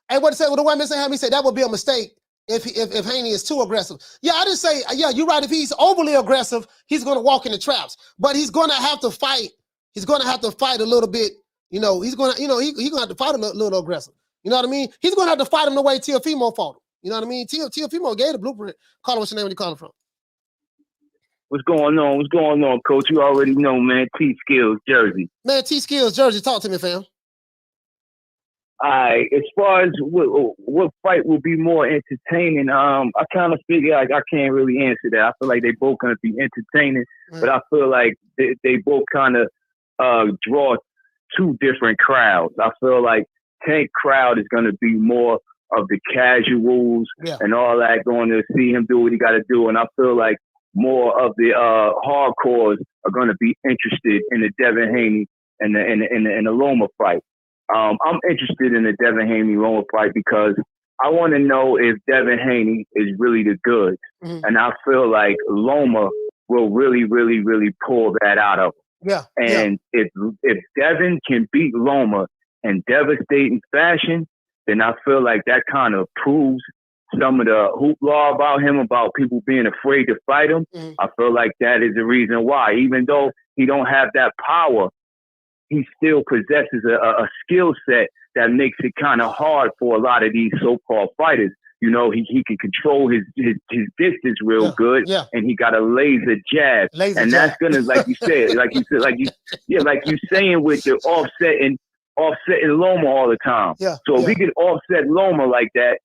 And what the one man said, he said that would be a mistake if Haney is too aggressive. Yeah, I didn't say, yeah, you're right. If he's overly aggressive, he's going to walk into traps. But he's going to have to fight. He's going to have to fight a little bit. He's going to, he's going to have to fight a little aggressive. You know what I mean? He's going to have to fight him the way Teofimo fought him. You know what I mean? Teofimo gave the blueprint. Call him, what's your name? Where you calling from? What's going on? What's going on, Coach? You already know, man. T Skills, Jersey. Man, T Skills, Jersey. Talk to me, fam. All right. As far as what fight will be more entertaining, I kind of figure I can't really answer that. I feel like they both gonna be entertaining, but I feel like they both kind of draw two different crowds. I feel like Tank crowd is gonna be more of the casuals and all that, going to see him do what he got to do, and I feel like more of the hardcores are going to be interested in the Devin Haney and the Loma fight. I'm interested in the Devin Haney Loma fight because I want to know if Devin Haney is really the goods. And I feel like Loma will really, really, really pull that out of him. Yeah. And if Devin can beat Loma in devastating fashion, then I feel like that kind of proves some of the hoopla about him, about people being afraid to fight him. I feel like that is the reason why. Even though he don't have that power, he still possesses a skill set that makes it kind of hard for a lot of these so-called fighters. You know, he can control his distance real good, and he got a laser jab. That's gonna, like you said, like you saying with the offsetting Loma all the time. So if he can offset Loma like that,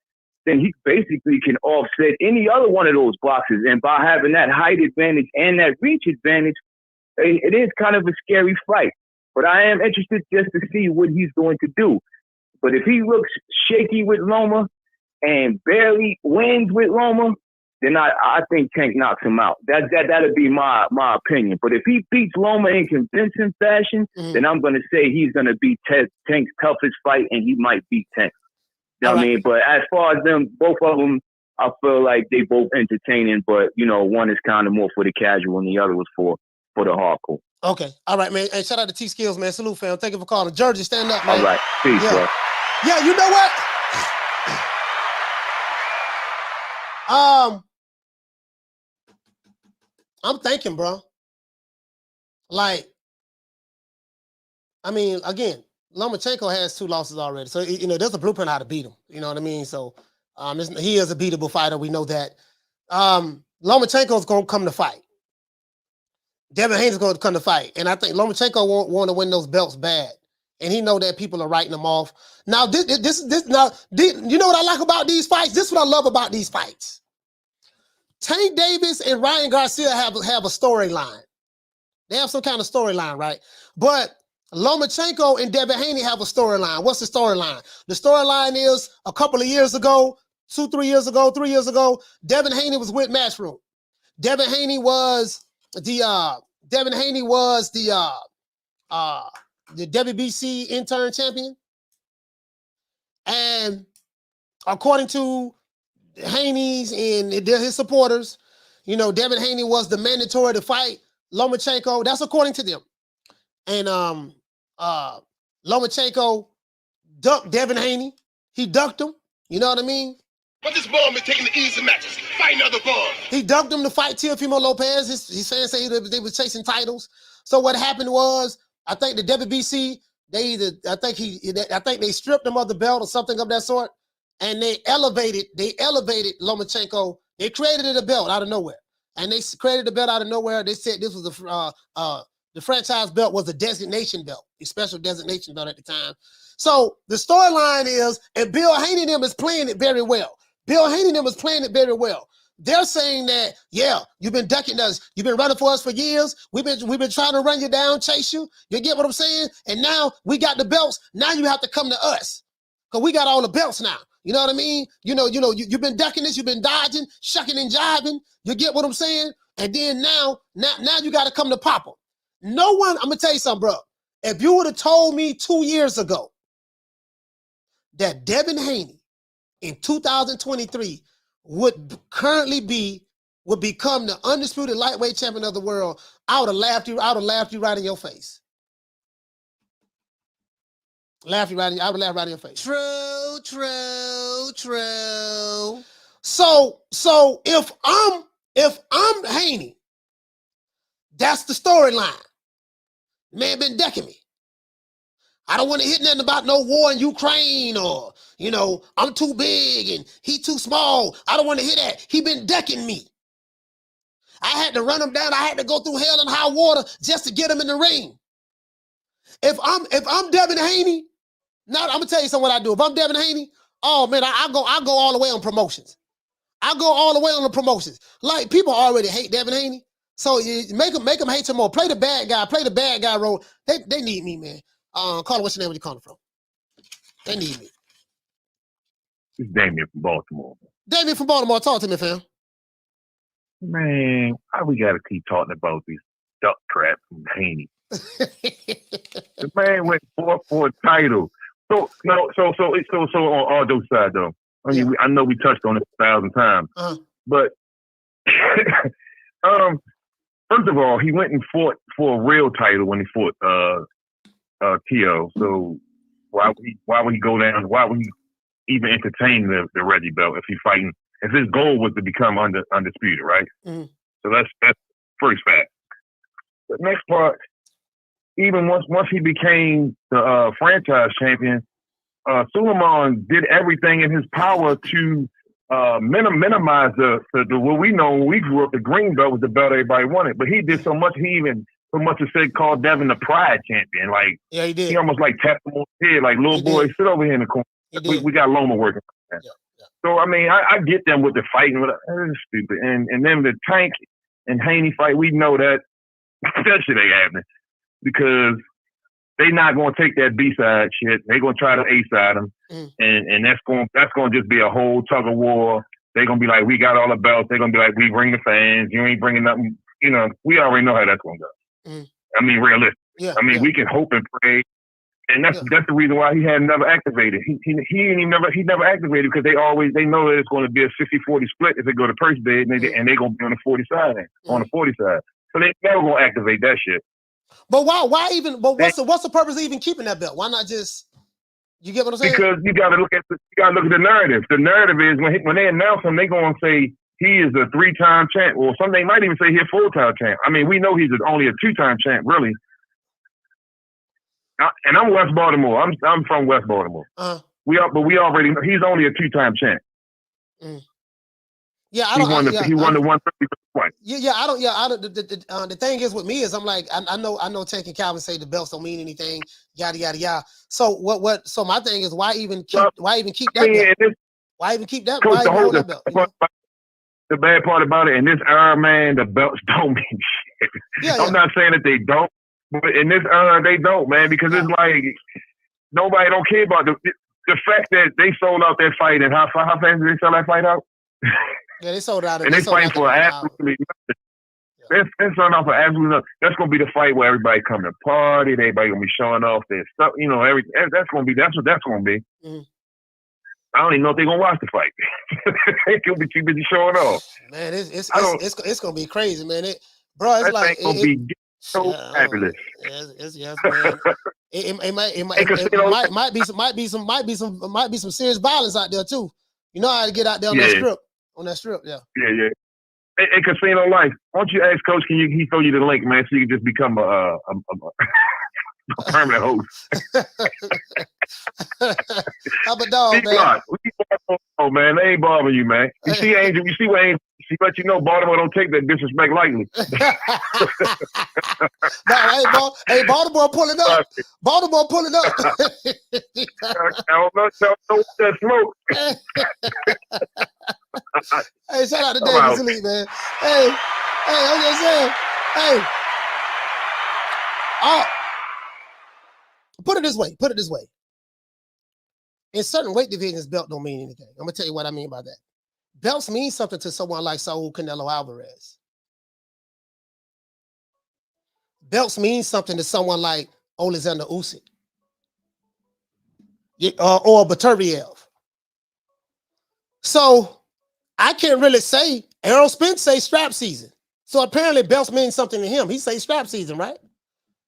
then he basically can offset any other one of those boxers. And by having that height advantage and that reach advantage, it is kind of a scary fight. But I am interested just to see what he's going to do. But if he looks shaky with Loma and barely wins with Loma, then I think Tank knocks him out. That'd be my opinion. But if he beats Loma in convincing fashion, then I'm going to say he's going to be Tank's toughest fight, and he might beat Tank. You know what I mean? But as far as them, both of them, I feel like they both entertaining, but, you know, one is kind of more for the casual and the other was for the hardcore. Okay. All right, man. Hey, shout out to T Skills, man. Salute, fam. Thank you for calling. Jersey, stand up, man. All right. Peace, bro. Yeah, you know what? I'm thinking, bro. Like, I mean, again, Lomachenko has 2 losses already. So, you know, there's a blueprint how to beat him. You know what I mean? So, he is a beatable fighter. We know that. Lomachenko's going to come to fight. Devin Haney's going to come to fight. And I think Lomachenko want to win those belts bad. And he know that people are writing them off. Now, you know what I like about these fights? This is what I love about these fights. Tank Davis and Ryan Garcia have a storyline. They have some kind of storyline, right? But Lomachenko and Devin Haney have a storyline. What's the storyline? The storyline is a couple of years ago, 3 years ago, Devin Haney was with Matchroom. Devin Haney was the WBC intern champion. And according to Haney's and his supporters, you know, Devin Haney was the mandatory to fight Lomachenko. That's according to them. And Lomachenko ducked Devin Haney. He ducked him. You know what I mean? But this bum is taking the easy matches, fighting other bums. He ducked him to fight Teofimo Lopez. His fans say they were chasing titles. So what happened was, I think the WBC, I think they stripped him of the belt or something of that sort, and they elevated Lomachenko. They created a belt out of nowhere, and they created a belt out of nowhere. They said this was the franchise belt was a designation belt, a special designation belt at the time. So the storyline is, and Bill Haney them is playing it very well. They're saying that, yeah, you've been ducking us. You've been running for us for years. We've been trying to run you down, chase you. You get what I'm saying? And now we got the belts. Now you have to come to us because we got all the belts now. You know what I mean? You've been ducking this. You've been dodging, shucking and jiving. You get what I'm saying? And then now you got to come to Papa. No one, I'm going to tell you something, bro. If you would have told me 2 years ago that Devin Haney in 2023 would become the undisputed lightweight champion of the world, I would have laughed you right in your face. I would laugh right in your face. True. So if I'm Haney, that's the storyline. Man been decking me. I don't want to hit nothing about no war in Ukraine or, you know, I'm too big and he too small. I don't want to hear that. He been decking me. I had to run him down. I had to go through hell and high water just to get him in the ring. If I'm Devin Haney, now I'm gonna tell you something what I do. If I'm Devin Haney, oh man, I go all the way on promotions. I go all the way on the promotions. Like people already hate Devin Haney. So you make them hate some more. Play the bad guy role. They need me, man. Carter, what's your name? Where you calling from? They need me. It's Damien from Baltimore. Damien from Baltimore, talk to me, fam. Man, why we gotta keep talking about these duck traps from Haney? The man went for a title. So on all those sides though. I mean, I know we touched on it 1,000 times, but first of all, he went and fought for a real title when he fought T.O. So why would he go down? Why would he even entertain the Reggie belt if he's fighting? If his goal was to become undisputed, right? So that's first fact. The next part, even once he became the franchise champion, Suleiman did everything in his power to minimize the what we know when we grew up. The green belt was the belt everybody wanted, but he did so much. He even so much to say called Devin the Pride champion. Like he did. He almost like tapped him on the head, like little boy, sit over here in the corner. We got Loma working. So I mean, I get them with the fighting. It's stupid. And then the Tank and Haney fight, we know that shit ain't happening because they not going to take that B-side shit. They going to try to A-side them, and that's going to just be a whole tug of war. They going to be like, we got all the belts. They're going to be like, we bring the fans. You ain't bringing nothing. You know, we already know how that's going to go. I mean, realistic. I mean, we can hope and pray, and that's the reason why he had never activated. He never activated because they know that it's going to be a 60-40 split if they go to purse bid, and they going to be on the 40 side on the 40 side. So they never going to activate that shit. But why even? But what's the purpose of even keeping that belt? Why not just? You get what I'm saying? Because you got to look at the narrative. The narrative is when they announce him, they going to say he is a 3-time champ, or some they might even say he's a 4-time champ. I mean, we know he's only a 2-time champ, really. And I'm West Baltimore. I'm from West Baltimore. But we already know he's only a 2-time champ. Yeah, he won the 130 fight. The thing is with me is I'm like I know Tank and Calvin say the belts don't mean anything, yada yada yada. So what? So my thing is why even keep that belt? Why even keep that? Why even hold that belt? The bad part about it in this era, man, the belts don't mean shit. I'm not saying that they don't, but in this era they don't, man, because it's like nobody don't care about the fact that they sold out that fight and how fast did they sell that fight out? Yeah, they sold out. And they fighting for absolutely nothing. They're selling out for absolutely nothing. That's gonna be the fight where everybody come to party. Everybody gonna be showing off their stuff. You know, that's what that's gonna be. I don't even know if they're gonna watch the fight. They could be too busy showing off. Man, it's gonna be crazy, man. It's like gonna be so fabulous. Yes, man. It might be some serious violence out there too. You know how to get out there on that strip. Yeah. Hey, Casino Life, why don't you ask Coach, can he throw you the link, man, so you can just become a permanent host? I'm a dog, man. Oh, man, they ain't bothering you, man. You see, Angel, she let you know Baltimore don't take that disrespect lightly. Hey, Baltimore pulling up. Baltimore pulling up. I don't know that smoke. Hey, shout out to Davis Elite, man. Hey, I'm just saying. Hey. Put it this way. In certain weight divisions, belt don't mean anything. I'm gonna tell you what I mean by that. Belts mean something to someone like Saul Canelo Alvarez. Belts mean something to someone like Alexander Usyk or Baturviev. So I can't really say. Errol Spence say strap season. So apparently belts mean something to him. He say strap season, right?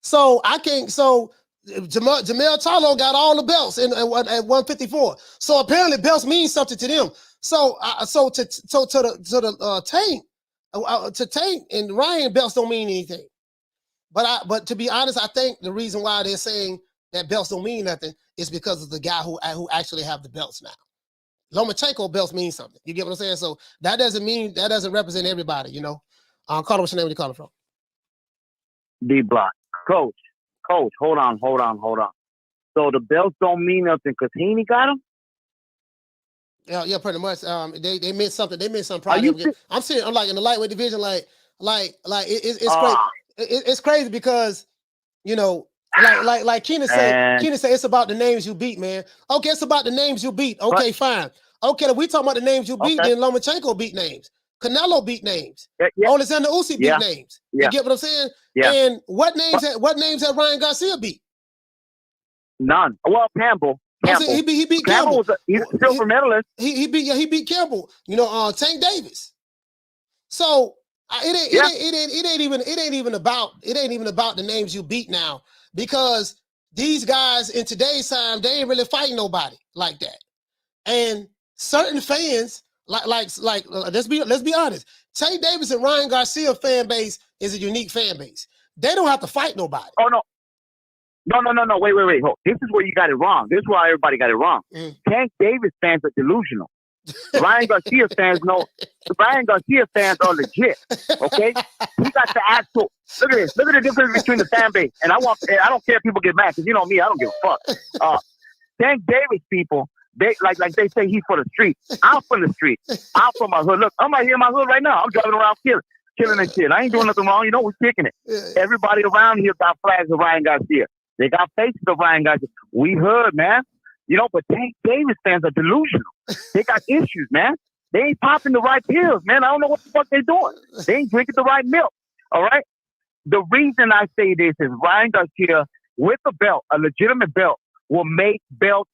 So I can't. So Jamel Charlo got all the belts at 154. So apparently belts mean something to them. So to the Tank, to Tank and Ryan, belts don't mean anything. But to be honest, I think the reason why they're saying that belts don't mean nothing is because of the guy who actually have the belts now. Lomachenko belts mean something. You get what I'm saying? So that doesn't represent everybody, you know. Carter, what's your name? Where you calling from? D Block. Coach, hold on. So the belts don't mean nothing because Haney got them? Yeah, pretty much. They meant something. They meant something. Probably. I'm saying, I'm like in the lightweight division, it's crazy. It's crazy because, you know, like Keenan said, it's about the names you beat, man. Okay, it's about the names you beat. Okay, fine. Okay, if we talking about the names you beat, then Lomachenko beat names. Canelo beat names. Alexander Usyk beat names. You get what I'm saying? Yeah. And what names have Ryan Garcia beat? None. Well, Campbell. He beat Campbell. He's a silver medalist. He beat Campbell. You know, Tank Davis. So it ain't even about the names you beat now, because these guys in today's time, they ain't really fighting nobody like that. And certain fans, like let's be honest, Tank Davis and Ryan Garcia fan base is a unique fan base. They don't have to fight nobody. Oh no. No. Wait. This is where you got it wrong. This is why everybody got it wrong. Tank Davis fans are delusional. Ryan Garcia fans are legit. Okay? He got the actual. Look at this. Look at the difference between the fan base. And I don't care if people get mad, because you know me, I don't give a fuck. Tank Davis people, they like they say he's for the street. I'm from the street. I'm from my hood. Look, I'm right here in my hood right now. I'm driving around killing and shit. I ain't doing nothing wrong. You know, we're kicking it. Everybody around here got flags of Ryan Garcia. They got faces of Ryan Garcia. We heard, man. You know, but Tank Davis fans are delusional. They got issues, man. They ain't popping the right pills, man. I don't know what the fuck they're doing. They ain't drinking the right milk. All right? The reason I say this is Ryan Garcia, with a belt, a legitimate belt, will make belts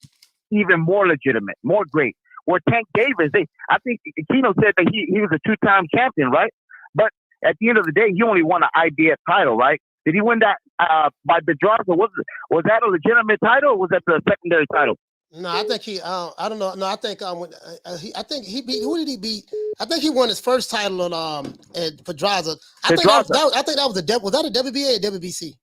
even more legitimate, more great. Where Tank Davis, I think Kino said that he was a 2-time champion, right? But at the end of the day, he only won an IBF title, right? Did he win that by Bedraza? Was that a legitimate title, or was that the secondary title? No, I think he. I don't know. No, I think I think he beat. Who did he beat? I think he won his first title on at Pedraza. I think that was was that a WBA or WBC?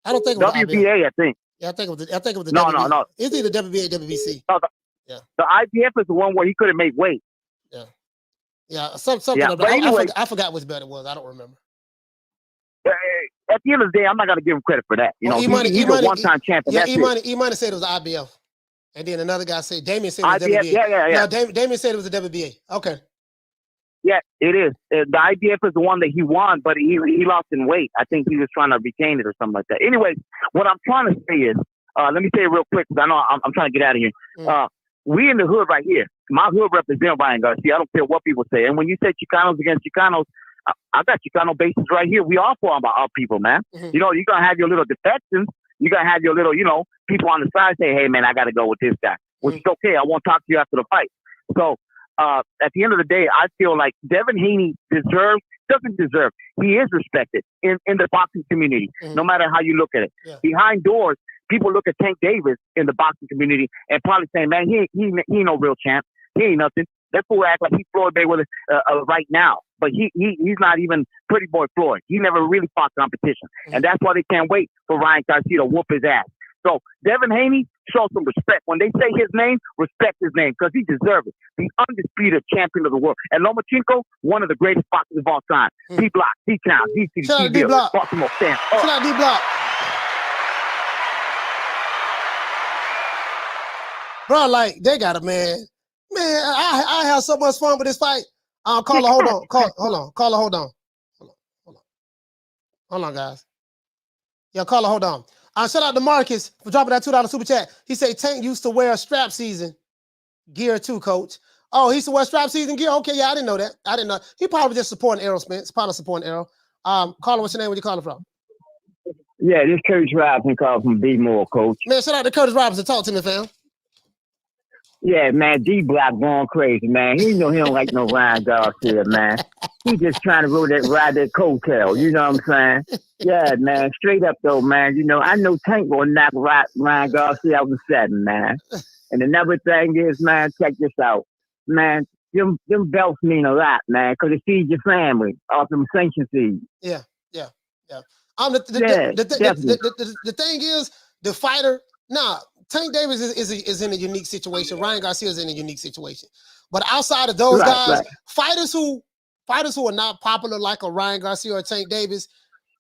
I don't think it was WBA. I think. Yeah, I think it was the no, WBA. No. It's either WBA or WBC. No, yeah. The IBF is the one where he couldn't make weight. Yeah. Something. Yeah, but anyway, I forgot which belt it was. I don't remember. At the end of the day, I'm not gonna give him credit for that. You know, he's a one-time champion. Yeah, Imani said it was the IBF, and then another guy said Damien said it was IBF, WBA. Yeah. No, Damien said it was the WBA. Okay. Yeah, it is. The IBF is the one that he won, but he lost in weight. I think he was trying to retain it or something like that. Anyways, what I'm trying to say is, let me say it real quick, because I know I'm trying to get out of here. We in the hood right here. My hood represents Ryan Garcia. I don't care what people say. And when you say Chicanos against Chicanos, I got Chicano bases right here. We all for our people, man. You know, you're going to have your little defections. You're going to have your little, you know, people on the side say, hey, man, I got to go with this guy, which is okay. I won't talk to you after the fight. So at the end of the day, I feel like Devin Haney doesn't deserve. He is respected in the boxing community, no matter how you look at it. Yeah. Behind doors, people look at Tank Davis in the boxing community and probably saying, man, he ain't no real champ. He ain't nothing. That fool act like he's Floyd Mayweather right now. But he's not even Pretty Boy Floyd. He never really fought competition. And that's why they can't wait for Ryan Garcia to whoop his ass. So Devin Haney, show some respect. When they say his name, respect his name, because he deserves it. The undisputed champion of the world. And Lomachenko, one of the greatest boxers of all time. D-Block, D-Town, D-City, D-Block. Baltimore, stand up. Shout out D-Block. Bro, like, they got it, man. Man, I have so much fun with this fight. Caller, hold on. Caller, hold on. Hold on, guys. Yeah, caller, hold on. Shout out to Marcus for dropping that $2 super chat. He said Tank used to wear strap season gear too, coach. Oh, he used to wear strap season gear? Okay, yeah, I didn't know that. I didn't know. He probably just supporting Aerosmith. Probably supporting Aero. Caller, what's your name? Where you calling from? Yeah, this Curtis Robinson calling from B-More, coach. Man, shout out to Curtis Robinson. Talk to me, fam. Yeah, man, D-Block going crazy, man. He know he don't like no Ryan Garcia, man. He just trying to ride that coattail, you know what I'm saying? Yeah, man, straight up though, man. You know, I know Tank gonna knock Ryan Garcia out in 7, man. And another thing is, man, check this out. man, them belts mean a lot, man, because it feeds your family off them sanction fees. Yeah. Definitely. The thing is, the fighter. Nah, Tank Davis is in a unique situation. Ryan Garcia is in a unique situation. But outside of those guys, fighters who are not popular like a Ryan Garcia or Tank Davis,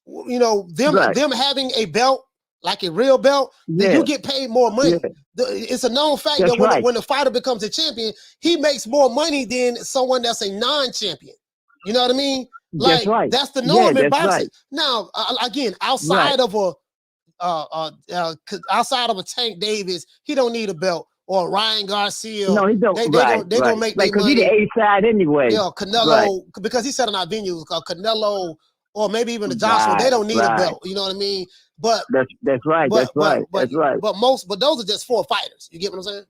you know, them having a belt, like a real belt, then you get paid more money. It's a known fact that when a fighter becomes a champion, he makes more money than someone that's a non-champion. You know what I mean? Like that's the norm in boxing. Now, again, outside of a Tank Davis, he don't need a belt. Or Ryan Garcia. No, he don't. They're gonna make their money. Because he's the A side anyway. Yeah, Canelo, because he's selling out venues. Canelo, or maybe even the Joshua, they don't need a belt. You know what I mean? But that's right. But those are just 4 fighters. You get what I'm saying?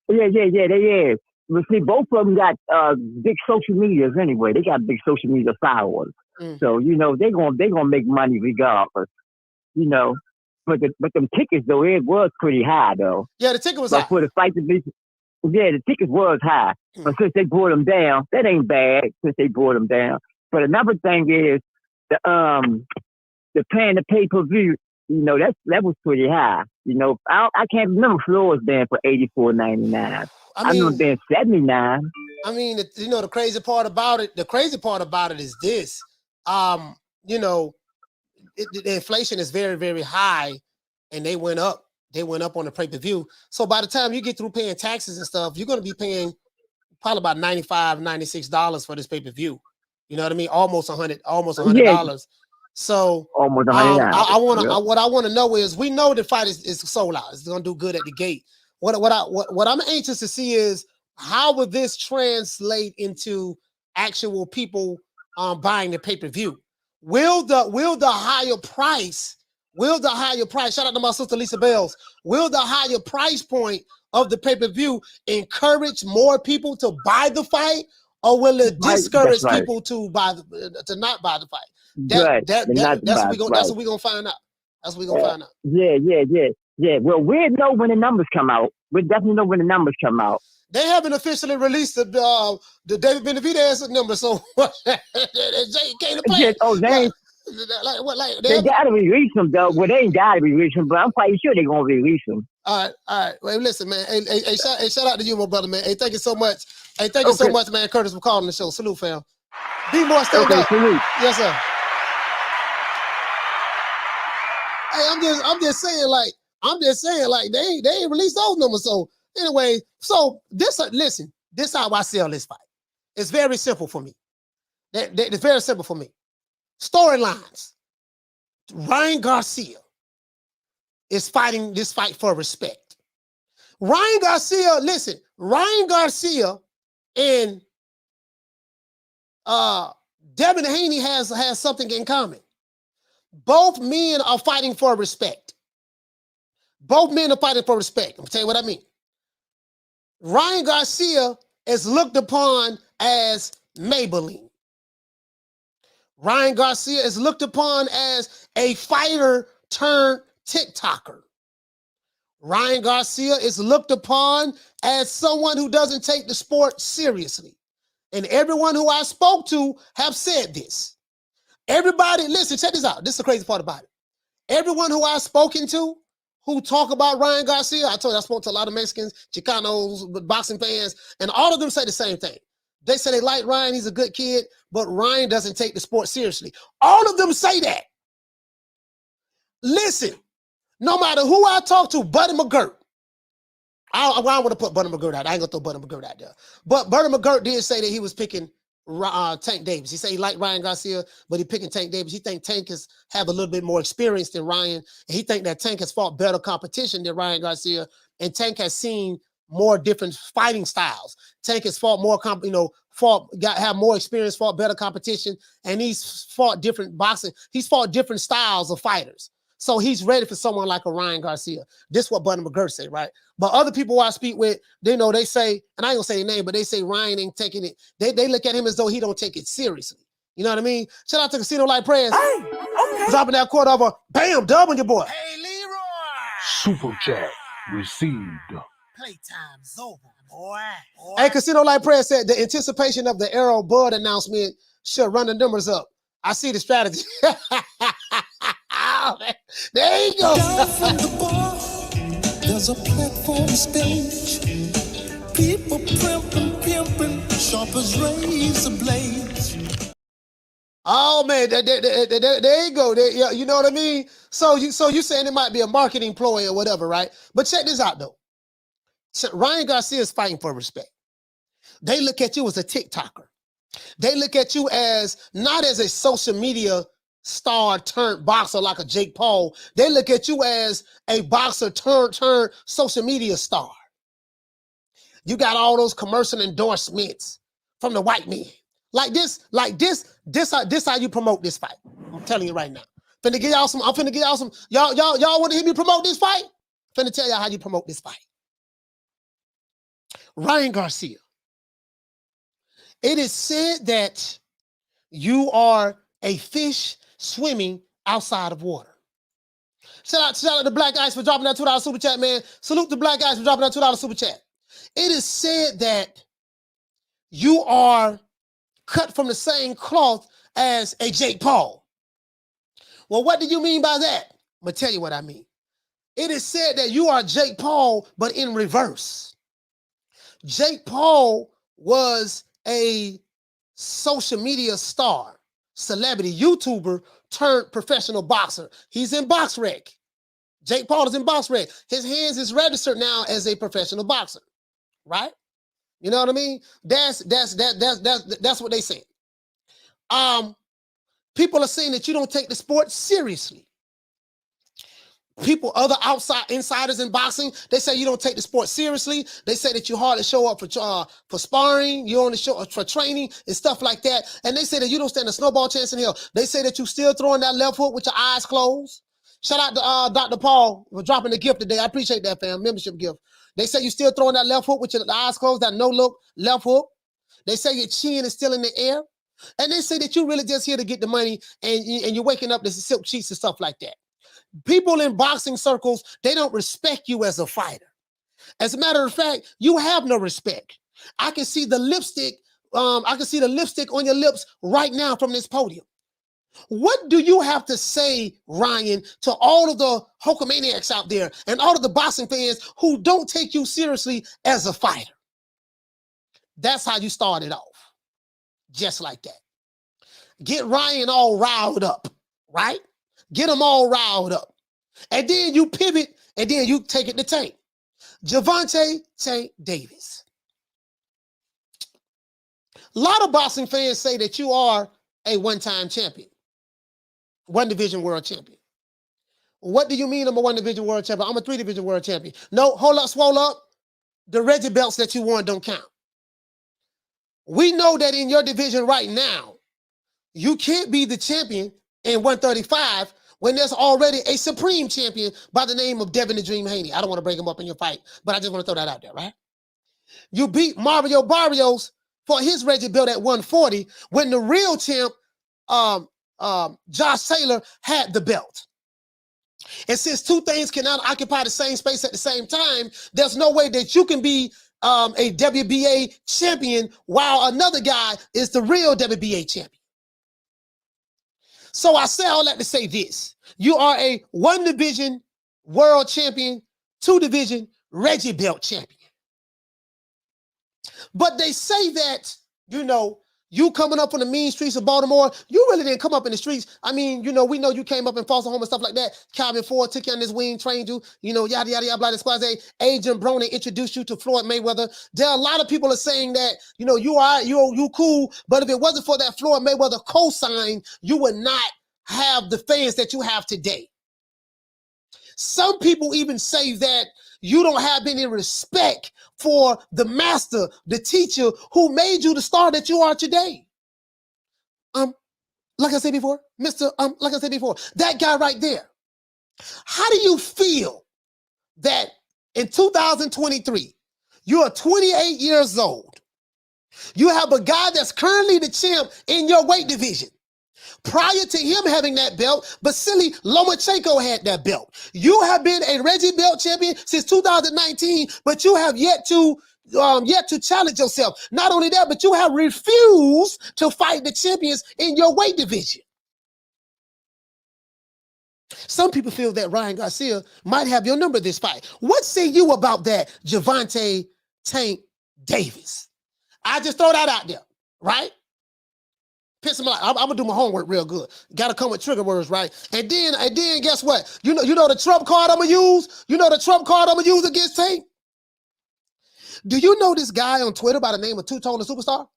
Yeah, they is. But see, both of them got big social medias anyway. They got big social media followers. So you know they're gonna make money regardless. You know. But them tickets though, it was pretty high though. Yeah, the ticket was high. For the fight to be, the ticket was high. But since they brought them down, that ain't bad. Since they brought them down. But another thing is the paying the pay-per-view. You know that was pretty high. You know I can't remember floors being for $84.99. I remember being $79. I mean, you know the crazy part about it. The crazy part about it is this. You know. The inflation is very, very high, and they went up. They went up on the pay-per-view. So by the time you get through paying taxes and stuff, you're going to be paying probably about $95, $96 for this pay-per-view. You know what I mean? Almost $100. So almost $100. What I want to know is, we know the fight is sold out. It's going to do good at the gate. What I'm anxious to see is, how will this translate into actual people buying the pay-per-view? Will the higher price, shout out to my sister Lisa Bells, will the higher price point of the pay-per-view encourage more people to buy the fight, or will it discourage people to not buy the fight? That's what we're gonna find out. That's what we're gonna find out. Yeah. Well, we'll know when the numbers come out. We'll definitely know when the numbers come out. They haven't officially released the David Benavidez number, so Jay can't play. They gotta release them though. Well, they ain't gotta release them, but I'm quite sure they're gonna release them. All right. Well, listen, man. Hey, shout out to you, my brother, man. Hey, thank you so much. Hey, thank you so much, man, Curtis, for calling the show. Salute, fam. Be more stand up. Salute. Yes, sir. Hey, I'm just saying, like, they ain't released those numbers, so. Anyway, so this how I sell this fight. It's very simple for me. It's very simple for me. Storylines. Ryan Garcia is fighting this fight for respect. Ryan Garcia and Devin Haney has something in common. Both men are fighting for respect. I'm gonna tell you what I mean. Ryan Garcia is looked upon as Maybelline. Ryan Garcia is looked upon as a fighter turned TikToker. Ryan Garcia is looked upon as someone who doesn't take the sport seriously. And everyone who I spoke to have said this. Everybody, listen, check this out. This is the crazy part about it. Everyone who I've spoken to who talk about Ryan Garcia, I spoke to a lot of Mexicans, Chicanos, boxing fans, and all of them say the same thing. They say they like Ryan, he's a good kid, but Ryan doesn't take the sport seriously. All of them say that. Listen, no matter who I talk to, Buddy McGirt, I don't want to put Buddy McGirt out. I ain't gonna throw Buddy McGirt out there. But Buddy McGirt did say that he was picking Tank Davis. He said he liked Ryan Garcia, but he picking Tank Davis. He think Tank have a little bit more experience than Ryan, and he think that Tank has fought better competition than Ryan Garcia, and Tank has seen more different fighting styles. Tank has fought more, have more experience, fought better competition, and he's fought different boxing. He's fought different styles of fighters. So he's ready for someone like a Ryan Garcia. This is what Buddy McGirt said, right? But other people I speak with, they say, and I ain't gonna say their name, but they say Ryan ain't taking it. They look at him as though he don't take it seriously. You know what I mean? Shout out to Casino Light Prayers. Hey, okay. Dropping that quarter over, bam, dub on your boy. Hey, Leroy. Super chat received. Playtime's over, boy. Hey, Casino Light Prayer said the anticipation of the Arrow Bud announcement should run the numbers up. I see the strategy. There you go. Down from the bar, there's a platform stage. People pimping, sharp as razor blades. Oh man, there you go. There, you know what I mean? So you saying it might be a marketing ploy or whatever, right? But check this out though. Ryan Garcia is fighting for respect. They look at you as a TikToker. They look at you as not as a social media star turned boxer like a Jake Paul. They look at you as a boxer turned social media star. You got all those commercial endorsements from the white men. This how you promote this fight. I'm telling you right now. I'm finna give y'all some, y'all want to hear me promote this fight? I'm finna tell y'all how you promote this fight. Ryan Garcia. It is said that you are a fish swimming outside of water. Shout out to Black Ice for dropping that $2 super chat, man. Salute to Black Ice for dropping that $2 super chat. It is said that you are cut from the same cloth as a Jake Paul. Well, what do you mean by that? I'm going to tell you what I mean. It is said that you are Jake Paul, but in reverse. Jake Paul was a social media star, celebrity, YouTuber, turned professional boxer. He's in BoxRec. Jake Paul is in BoxRec. His hands is registered now as a professional boxer, right? You know what I mean? That's what they say. People are saying that you don't take the sport seriously. People, other insiders in boxing, they say you don't take the sport seriously. They say that you hardly show up for sparring. You only show up for training and stuff like that. And they say that you don't stand a snowball chance in hell. They say that you still throwing that left hook with your eyes closed. Shout out to Dr. Paul for dropping the gift today. I appreciate that, fam. Membership gift. They say you still throwing that left hook with your eyes closed, that no-look left hook. They say your chin is still in the air. And they say that you're really just here to get the money and you're waking up to silk sheets and stuff like that. People in boxing circles, they don't respect you as a fighter. As a matter of fact, you have no respect. I can see the lipstick. I can see the lipstick on your lips right now from this podium. What do you have to say, Ryan, to all of the Hulkamaniacs out there and all of the boxing fans who don't take you seriously as a fighter? That's how you started off. Just like that. Get Ryan all riled up, right? Get him all riled up. And then you pivot, and then you take it to Tank. Gervonta Tank Davis. A lot of boxing fans say that you are a one-time champion. One division world champion. What do you mean I'm a one division world champion? I'm a 3-division world champion. No, hold up, swole up. The Reggie belts that you won don't count. We know that in your division right now, you can't be the champion in 135 when there's already a supreme champion by the name of Devin the Dream Haney. I don't want to break him up in your fight, but I just want to throw that out there, right? You beat Mario Barrios for his Reggie belt at 140 when the real champ, Josh Taylor, had the belt. And since two things cannot occupy the same space at the same time, there's no way that you can be a WBA champion while another guy is the real WBA champion. So I say all that to say this. You are a 1-division world champion, 2-division Reggie belt champion. But they say that, you know, you coming up on the mean streets of Baltimore, you really didn't come up in the streets. I mean, you know, we know you came up in foster home and stuff like that. Calvin Ford took you on his wing, trained you, you know, yada, yada, yada, blah, squaze. Agent Brony introduced you to Floyd Mayweather. There are a lot of people are saying that, you know, you cool, but if it wasn't for that Floyd Mayweather cosign, you would not have the fans that you have today. Some people even say that you don't have any respect for the master, the teacher who made you the star that you are today. Like I said before, like I said before, that guy right there. How do you feel that in 2023, you are 28 years old, you have a guy that's currently the champ in your weight division? Prior to him having that belt, Vasily Lomachenko had that belt. You have been a Reggie belt champion since 2019, but you have yet to yet to challenge yourself. Not only that, but you have refused to fight the champions in your weight division. Some people feel that Ryan Garcia might have your number this fight. What say you about that, Gervonta Tank Davis? I just throw that out there, right? Piss him off. I'm gonna do my homework real good. Gotta come with trigger words, right? And then guess what? You know the trump card I'm gonna use? You know the trump card I'm gonna use against Tank? Do you know this guy on Twitter by the name of Two-Tone the Superstar?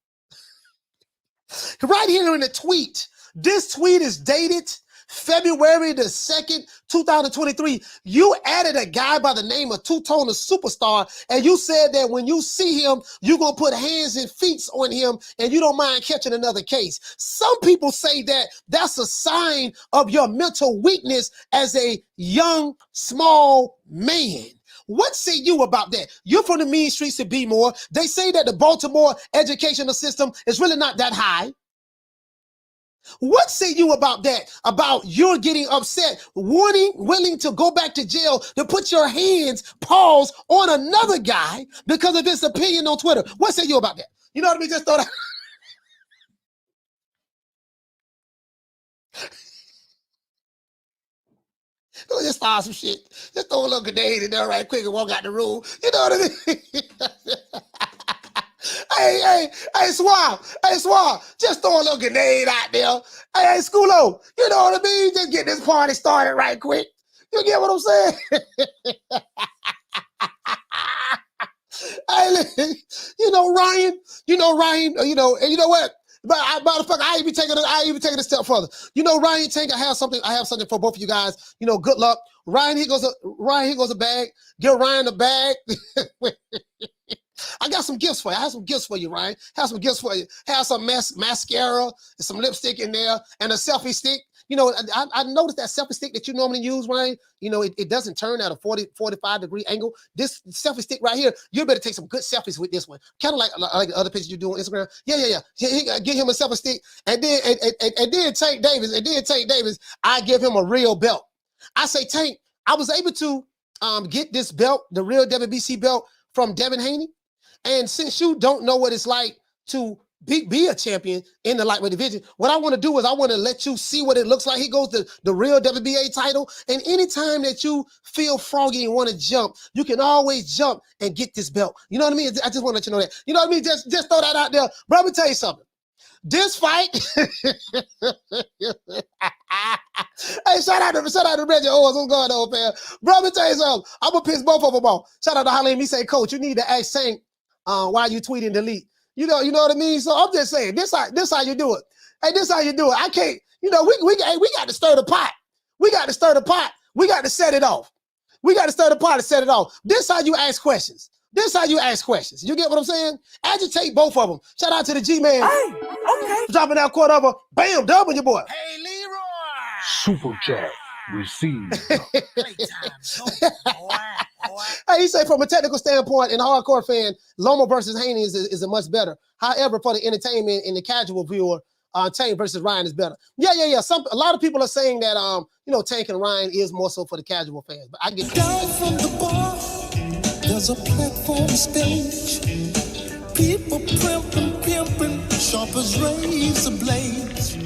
Right here in the tweet. This tweet is dated February the 2nd, 2023. You added a guy by the name of Two-Tone the Superstar, and you said that when you see him, you're going to put hands and feet on him, and you don't mind catching another case. Some people say that that's a sign of your mental weakness as a young, small man. What say you about that? You're from the mean streets of B-more. They say that the Baltimore educational system is really not that high. What say you about that? About you're getting upset, willing to go back to jail to put your hands, paws on another guy because of his opinion on Twitter. What say you about that? You know what I mean? Just throw that. Just start some shit. Just throw a little grenade in there right quick and walk out the room. You know what I mean? Hey, Swab, just throw a little grenade out there. Hey, Schoolo, you know what I mean? Just get this party started right quick. You get what I'm saying? Hey, you know Ryan, and you know what? But motherfucker, I even taking it a step further. You know, Ryan Tank, I have something for both of you guys. You know, good luck. Ryan, he goes a bag. Give Ryan a bag. I got some gifts for you. I have some gifts for you, Ryan. Have some gifts for you. Have some mascara and some lipstick in there and a selfie stick. You know, I noticed that selfie stick that you normally use, Ryan, you know, it doesn't turn at a 45 degree angle. This selfie stick right here, you better take some good selfies with this one. Kind of like the other pictures you do on Instagram. Yeah. Get him a selfie stick. And then Tank Davis, I give him a real belt. I say, Tank, I was able to get this belt, the real WBC belt from Devin Haney. And since you don't know what it's like to be a champion in the lightweight division, what I want to do is I want to let you see what it looks like. He goes to the real WBA title. And anytime that you feel froggy and want to jump, you can always jump and get this belt. You know what I mean? I just want to let you know that. You know what I mean? Just throw that out there. Bro, let me tell you something. This fight, hey, shout out to Reggie Owens. What's going on, man? Bro, let me tell you something. I'm going to piss both of them off. Shout out to Halim. He say, Coach, you need to ask Tank why you tweeting delete. You know what I mean? So I'm just saying, this how you do it. Hey, this how you do it. I can't, you know, we got to stir the pot. We got to stir the pot. We got to set it off. We got to stir the pot and set it off. This how you ask questions. This how you ask questions. You get what I'm saying? Agitate both of them. Shout out to the G-Man. Hey, okay. Dropping that quarter over. Bam, double your boy. Hey, Leroy. Super chat received. Hey, he say from a technical standpoint and a hardcore fan, Loma versus Haney is a much better. However, for the entertainment and the casual viewer, Tank versus Ryan is better. Yeah. A lot of people are saying that you know, Tank and Ryan is more so for the casual fans. But I get down from the bar. There's a platform stage. People pimping, sharp as razor blades.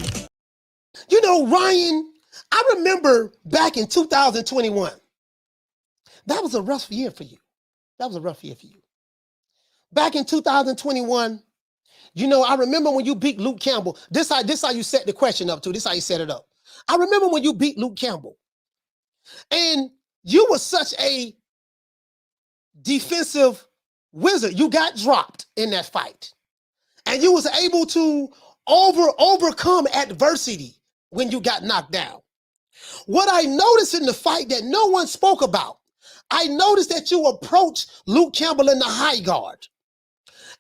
You know, Ryan, I remember back in 2021. That was a rough year for you. Back in 2021, you know, I remember when you beat Luke Campbell. This how you set the question up, too. This how you set it up. I remember when you beat Luke Campbell. And you were such a defensive wizard. You got dropped in that fight. And you was able to overcome adversity when you got knocked down. What I noticed in the fight that no one spoke about, I noticed that you approached Luke Campbell in the high guard.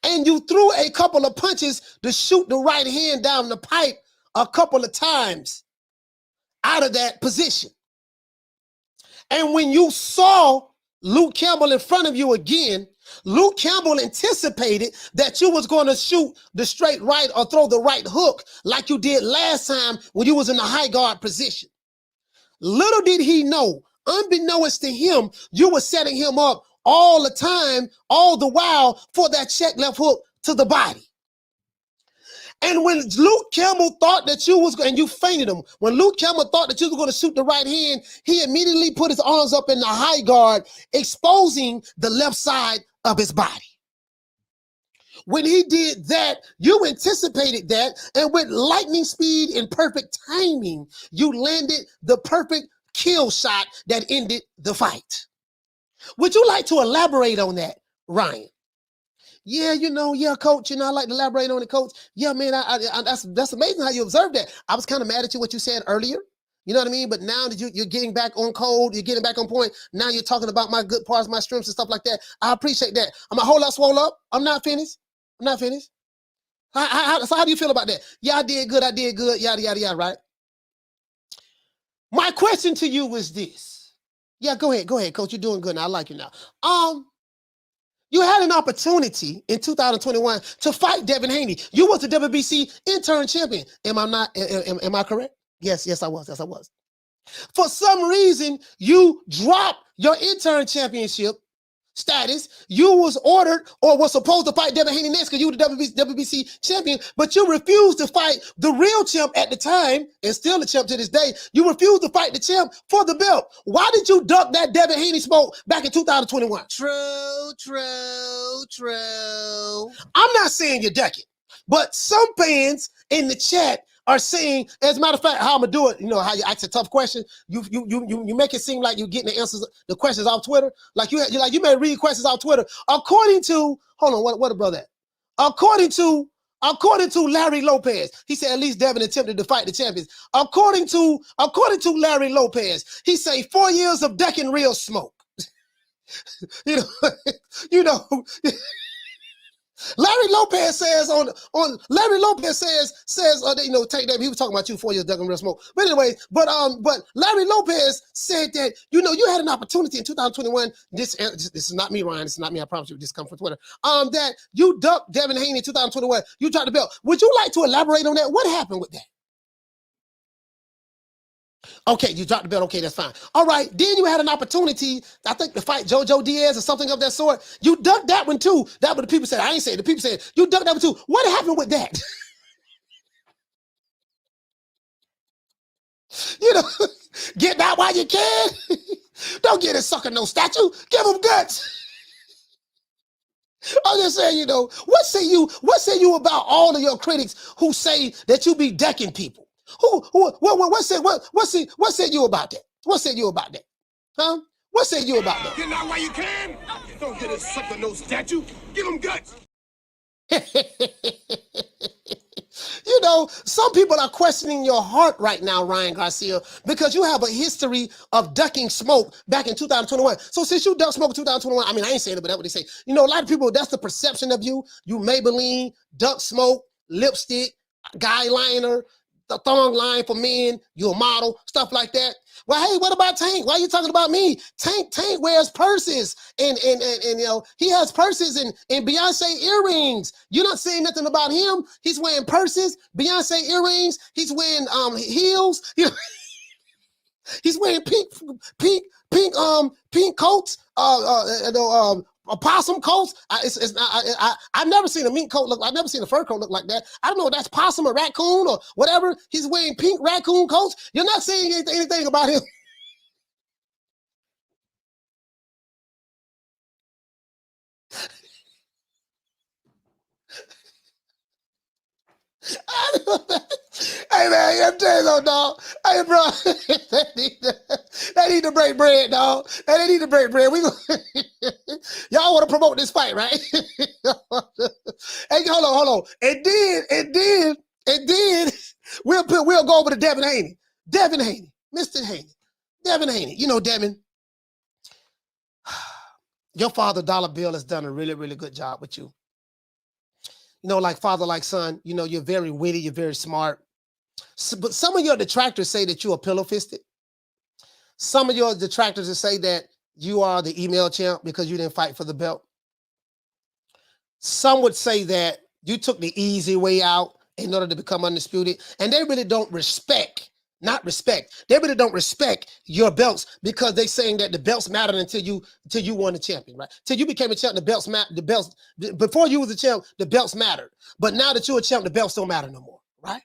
And you threw a couple of punches to shoot the right hand down the pipe a couple of times out of that position. And when you saw Luke Campbell in front of you again, Luke Campbell anticipated that you was going to shoot the straight right or throw the right hook like you did last time when you was in the high guard position. Little did he know, unbeknownst to him, you were setting him up all the time, all the while for that check left hook to the body. And when Luke Campbell thought that you was, and you fainted him, when Luke Campbell thought that you was going to shoot the right hand, he immediately put his arms up in the high guard, exposing the left side of his body. When he did that, you anticipated that, and with lightning speed and perfect timing, you landed the perfect kill shot that ended the fight. Would you like to elaborate on that, Ryan? Yeah, yeah, coach, I like to elaborate on it, coach. Yeah, man, that's amazing how you observed that. I was kind of mad at you what you said earlier. You know what I mean? But now that you're getting back on code, you're getting back on point. Now you're talking about my good parts, my strengths and stuff like that. I appreciate that. I'm a whole lot swole up. I'm not finished. So how do you feel about that? Yeah, I did good, yada, yada, yada, right? My question to you is this. Yeah, go ahead, coach. You're doing good now. I like you now. You had an opportunity in 2021 to fight Devin Haney. You was the WBC intern champion. Am I correct? Yes, I was. For some reason, you dropped your intern championship status. You was ordered or was supposed to fight Devin Haney next because you were the WBC champion, but you refused to fight the real champ at the time, and still the champ to this day. You refused to fight the champ for the belt. Why did you duck that Devin Haney smoke back in 2021? True. I'm not saying you're ducking, but some fans in the chat are saying, as a matter of fact, how I'm gonna do it, how you ask a tough question, you make it seem like you're getting the answers, the questions off Twitter. Like you may read questions off Twitter. According to, hold on, what a brother at? According to Larry Lopez, he said at least Devin attempted to fight the champions. According to Larry Lopez, he say 4 years of ducking real smoke. Larry Lopez says take that. He was talking about you 4 years ducking real smoke. But anyway, but Larry Lopez said that you had an opportunity in 2021. This is not me, Ryan. This is not me. I promise you. This comes from Twitter. That you ducked Devin Haney in 2021. You tried the belt. Would you like to elaborate on that? What happened with that? Okay, you dropped the belt. Okay, that's fine. All right, then you had an opportunity, I think, to fight JoJo Diaz or something of that sort. You ducked that one too. That what the people said. I ain't say it. The people said you ducked that one too. What happened with that? Get that while you can. Don't get a sucker no statue. Give them guts. I'm just saying, what say you about all of your critics who say that you be decking people? What said you about that? What said you about that? Huh? What said you about that? Get out while you can. Don't get a sucker no statue. Give them guts. Some people are questioning your heart right now, Ryan Garcia, because you have a history of ducking smoke back in 2021. So since you ducked smoke in 2021, I mean, I ain't saying it, but that's what they say. A lot of people, that's the perception of you. You Maybelline, duck smoke, lipstick, guy liner, the thong line for men, you're a model, stuff like that. Well, hey, what about Tank? Why are you talking about me? Tank wears purses and he has purses and Beyonce earrings. You're not saying nothing about him. He's wearing purses, Beyonce earrings. He's wearing heels. He's wearing pink coats. Possum coats. I've never seen a mink coat I've never seen a fur coat look like that. I don't know if that's possum or raccoon or whatever. He's wearing pink raccoon coats. You're not saying anything about him. Hey man, I'm telling you, dog. Hey bro, they need to break bread, dog. They need to break bread. Y'all want to promote this fight, right? Hey, hold on. And then we'll go over to Devin Haney. Mr. Haney. Devin Haney. Devin, your father, Dollar Bill, has done a really, really good job with you. Like father, like son, you're very witty, you're very smart. But some of your detractors say that you are pillow-fisted. Some of your detractors say that you are the email champ because you didn't fight for the belt. Some would say that you took the easy way out in order to become undisputed, and they really don't respect not respect. They really don't respect your belts because they saying that the belts mattered until you won the champion, right? Till you became a champ, the belts before you was a champ, the belts mattered. But now that you're a champ, the belts don't matter no more, right?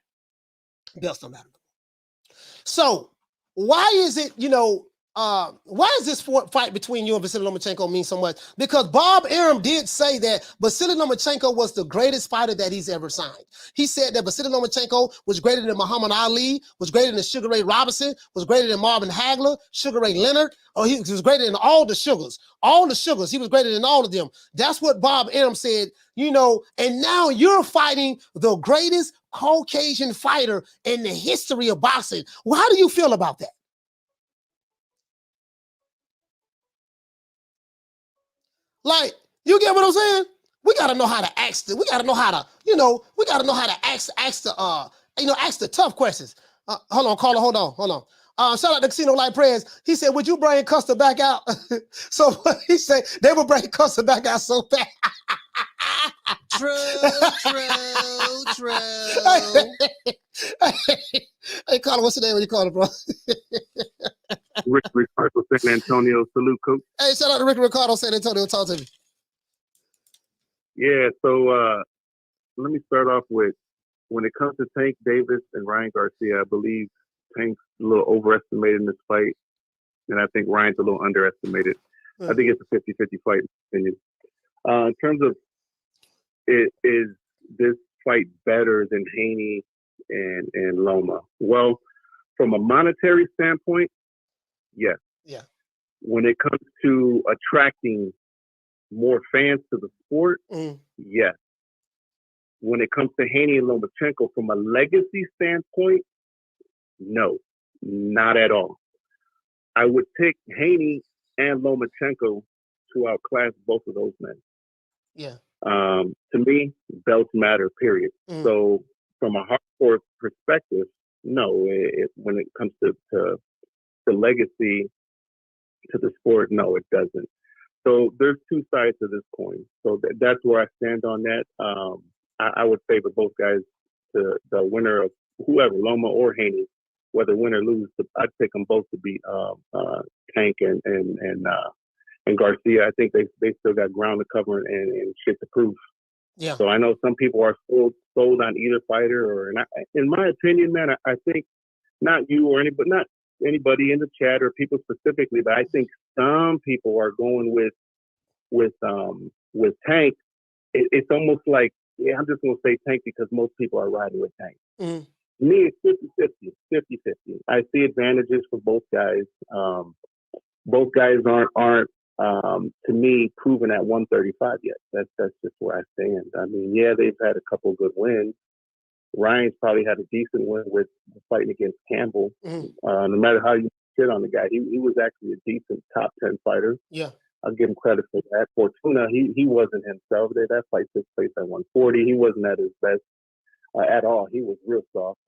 Belts don't matter no more. So why is it, why is this fight between you and Vasily Lomachenko mean so much? Because Bob Arum did say that Vasily Lomachenko was the greatest fighter that he's ever signed. He said that Vasily Lomachenko was greater than Muhammad Ali, was greater than Sugar Ray Robinson, was greater than Marvin Hagler, Sugar Ray Leonard. Oh, he was greater than all the sugars. All the sugars. He was greater than all of them. That's what Bob Arum said, and now you're fighting the greatest Caucasian fighter in the history of boxing. Well, how do you feel about that? Like, you get what I'm saying? We gotta know how to ask. We gotta know how to, we gotta know how to ask the tough questions. Hold on, caller, hold on. Shout out to Casino Light Prayers. He said, would you bring Custer back out? So he said they would bring Custer back out so fast. True. Hey, caller, what's the name when you call it, bro? Rick Ricardo, San Antonio. Salute, coach. Hey, shout out to Rick Ricardo, San Antonio. Talk to me. Yeah, so let me start off with, when it comes to Tank Davis and Ryan Garcia, I believe Tank's a little overestimated in this fight, and I think Ryan's a little underestimated. I think it's a 50-50 fight, in my opinion. In terms of, is this fight better than Haney and Loma? Well, from a monetary standpoint, yes. Yeah. When it comes to attracting more fans to the sport, yes. When it comes to Haney and Lomachenko, from a legacy standpoint, no, not at all. I would pick Haney and Lomachenko to outclass both of those men. Yeah. To me, belts matter, period. So from a hardcore perspective, no. When it comes to legacy to the sport, no, it doesn't. So there's two sides to this coin. So that's where I stand on that. I would favor both guys, the winner of whoever, Loma or Haney, whether win or lose. I'd pick them both to beat Tank and Garcia. I think they still got ground to cover and shit to prove. Yeah. So I know some people are sold on either fighter, in my opinion, man, I think not you or not anybody in the chat or people specifically, but I think some people are going with Tank. It's almost like, yeah, I'm just going to say Tank because most people are riding with Tank. Me, it's 50-50. I see advantages for both guys. Both guys aren't to me, proven at 135 yet. That's just where I stand. I mean, yeah, they've had a couple good wins. Ryan's probably had a decent win with fighting against Campbell. No matter how you shit on the guy, he was actually a decent top 10 fighter. Yeah. I'll give him credit for that. Fortuna, he wasn't himself. That fight took place at 140. He wasn't at his best at all. He was real soft.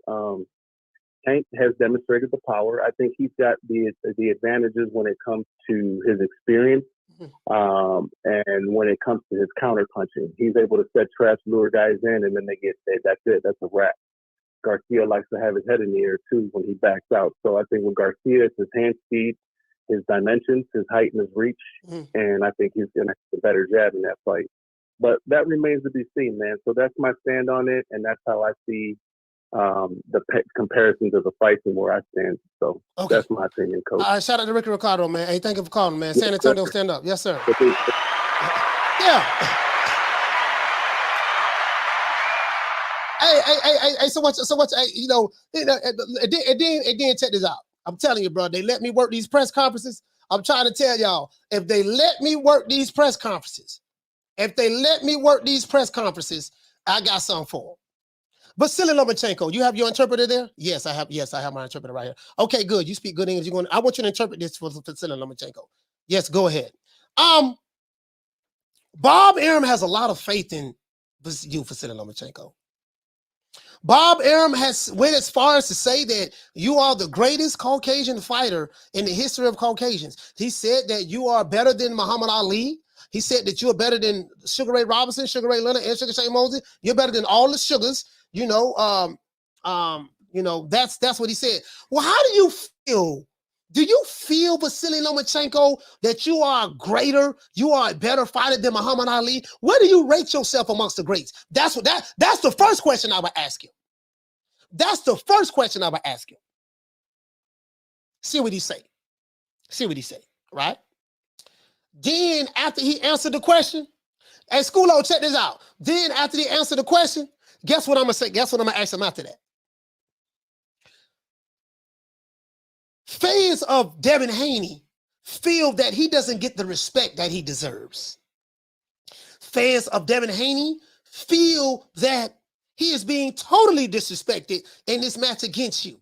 Tank has demonstrated the power. I think he's got the advantages when it comes to his experience and when it comes to his counter punching. He's able to set traps, lure guys in, and then that's it. That's a wrap. Garcia likes to have his head in the air too when he backs out. So I think with Garcia, it's his hand speed, his dimensions, his height, and his reach, and I think he's going to have a better jab in that fight. But that remains to be seen, man. So that's my stand on it, and that's how I see the comparisons of the fights and where I stand. So that's my opinion, coach. Shout out to Ricky Ricardo, man. Hey, thank you for calling, man. San Antonio, stand up. Yes, sir. Yeah. Hey, so much, it didn't check this out. I'm telling you, bro, they let me work these press conferences. I'm trying to tell y'all, if they let me work these press conferences, I got something for them. Vasily Lomachenko, you have your interpreter there? Yes, I have. Yes, I have my interpreter right here. Okay, good. You speak good English. I want you to interpret this for Vasily Lomachenko. Yes, go ahead. Bob Arum has a lot of faith in you, Vasily Lomachenko. Bob Arum went as far as to say that you are the greatest Caucasian fighter in the history of Caucasians. He said that you are better than Muhammad Ali. He said that you are better than Sugar Ray Robinson, Sugar Ray Leonard, and Sugar Shane Mosley. You're better than all the sugars. You know, that's what he said. Well, how do you feel? Do you feel, Vasily Lomachenko, that you are greater, you are a better fighter than Muhammad Ali? Where do you rate yourself amongst the greats? That's the first question I would ask you. That's the first question I would ask you. See what he say. See what he say, right? Then after he answered the question, hey, Schoolo, check this out. Then after he answered the question, guess what I'm gonna say? Guess what I'm gonna ask him after that? Fans of Devin Haney feel that he doesn't get the respect that he deserves. Fans of Devin Haney feel that he is being totally disrespected in this match against you.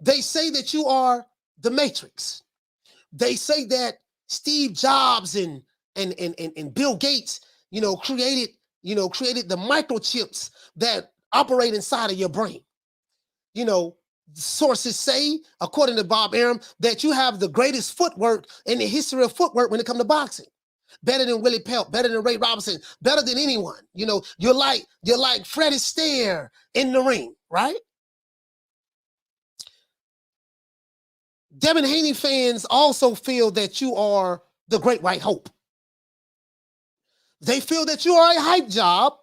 They say that you are the Matrix. They say that Steve Jobs and Bill Gates, created the microchips that operate inside of your brain. Sources say, according to Bob Arum, that you have the greatest footwork in the history of footwork when it comes to boxing. Better than Willie Pelt, better than Ray Robinson, better than anyone. You're like Fred Astaire in the ring, right? Devin Haney fans also feel that you are the Great White Hope. They feel that you are a hype job,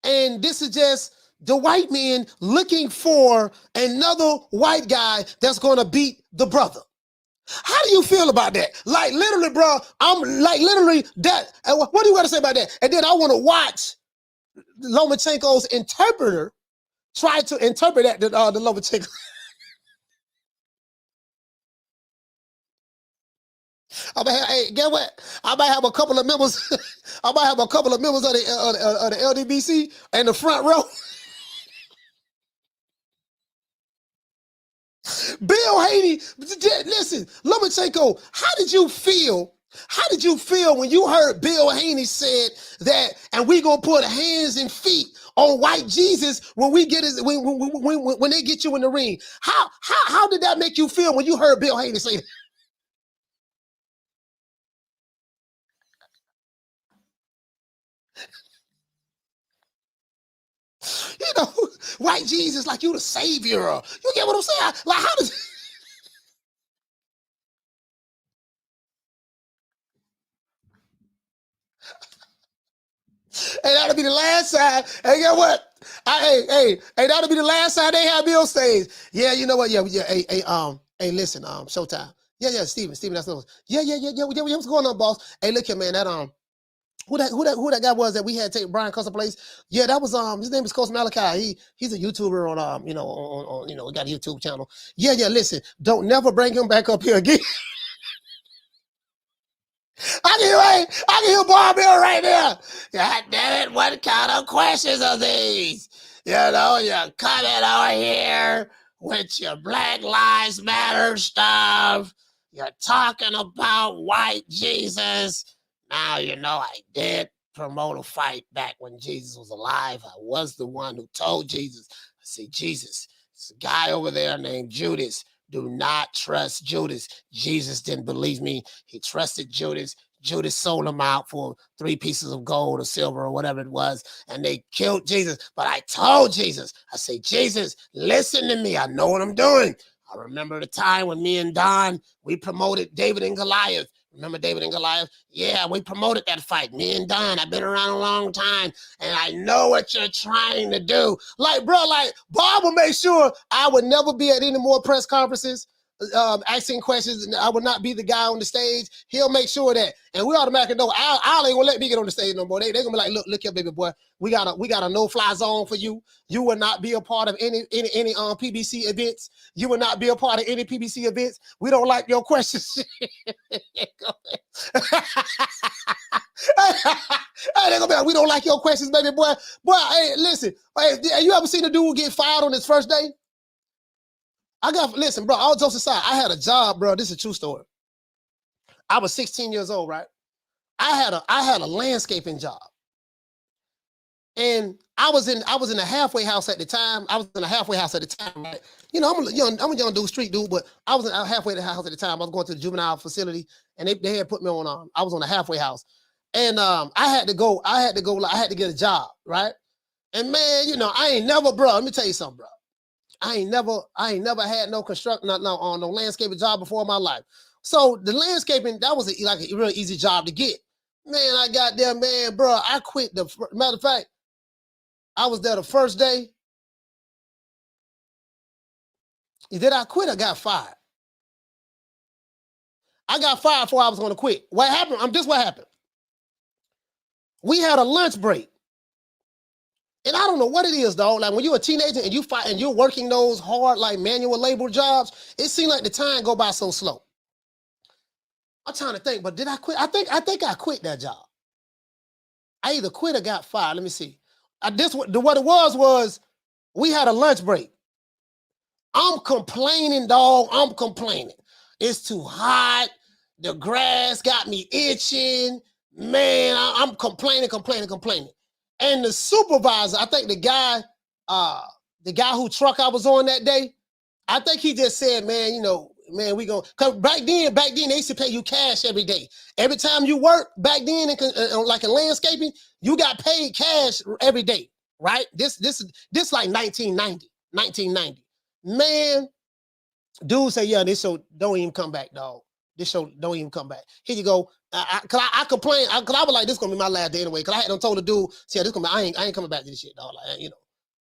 and this is just the white man looking for another white guy that's going to beat the brother. How do you feel about that? Like, literally, bro, I'm like, literally, that. What do you got to say about that? And then I want to watch Lomachenko's interpreter try to interpret that to the Lomachenko. Hey, get what? I might have a couple of members. I might have a couple of members of the LDBC in the front row. Bill Haney, listen, Lomachenko, how did you feel? How did you feel when you heard Bill Haney said that, and we gonna put hands and feet on white Jesus when we get his, when they get you in the ring? How did that make you feel when you heard Bill Haney say that? White Jesus, like you the savior. You get what I'm saying? Like, how does... And that'll be the last time. Hey, get what? Hey, that'll be the last time they have me on stage. Yeah, you know what? Yeah. Hey, listen, Showtime. Yeah, Steven, that's what. Yeah. What's going on, boss? Hey, look here, man. That who that guy was that we had take Brian Custer place? Yeah, that was his name is Coach Malachi. He's a YouTuber on he got a YouTube channel. Yeah, listen, don't never bring him back up here again. I can hear Bob Hill right there. God damn it, what kind of questions are these? You're coming over here with your Black Lives Matter stuff. You're talking about white Jesus. Now, I did promote a fight back when Jesus was alive. I was the one who told Jesus. I said, Jesus, it's a guy over there named Judas. Do not trust Judas. Jesus didn't believe me. He trusted Judas. Judas sold him out for 3 pieces of gold or silver or whatever it was, and they killed Jesus. But I told Jesus, I said, Jesus, listen to me. I know what I'm doing. I remember the time when me and Don, we promoted David and Goliath. Remember David and Goliath? Yeah, we promoted that fight. Me and Don, I've been around a long time, and I know what you're trying to do. Like, bro, Bob will make sure I would never be at any more press conferences asking questions, and I would not be the guy on the stage. He'll make sure that, and we automatically know Al ain't gonna let me get on the stage no more. They gonna be like, look here, baby boy, we got a no-fly zone for you. You will not be a part of any PBC events. You will not be a part of any PBC events. We don't like your questions. They gonna be like, we don't like your questions, baby boy. Boy, hey, listen. Hey, you ever seen a dude get fired on his first day? Listen, bro, all jokes aside, I had a job, bro. This is a true story. I was 16 years old, right? I had a landscaping job. And I was in a halfway house at the time. Right? I'm a young dude, street dude, but I was in a halfway house at the time. I was going to the juvenile facility, and they had put me on. I was on a halfway house, and I had to get a job, right? And man, I ain't never, bro. Let me tell you something, bro. I ain't never had no no landscaping job before in my life. So the landscaping, that was like a real easy job to get. Man, I got there, man, bro. I quit matter of fact, I was there the first day. Did I quit or got fired? I got fired before I was going to quit. What happened? This what happened. We had a lunch break. And I don't know what it is, dog. Like when you're a teenager and you're working those hard, like manual labor jobs, it seemed like the time go by so slow. I'm trying to think, but did I quit? I think I quit that job. I either quit or got fired. Let me see. What it was we had a lunch break. I'm complaining, dog. I'm complaining. It's too hot. The grass got me itching. Man, I'm complaining. And the supervisor, I think the guy who truck I was on that day, I think he just said, man, we gonna, cause back then they used to pay you cash every day. Every time you work back then, like in landscaping, you got paid cash every day, right? This like 1990. Man, dude say, yeah, this show don't even come back, dog. This show don't even come back. Here you go. I complain, cause I was like, this gonna be my last day anyway. Cause I had told the dude, see, this gonna be, I ain't coming back to this shit, dog. Like,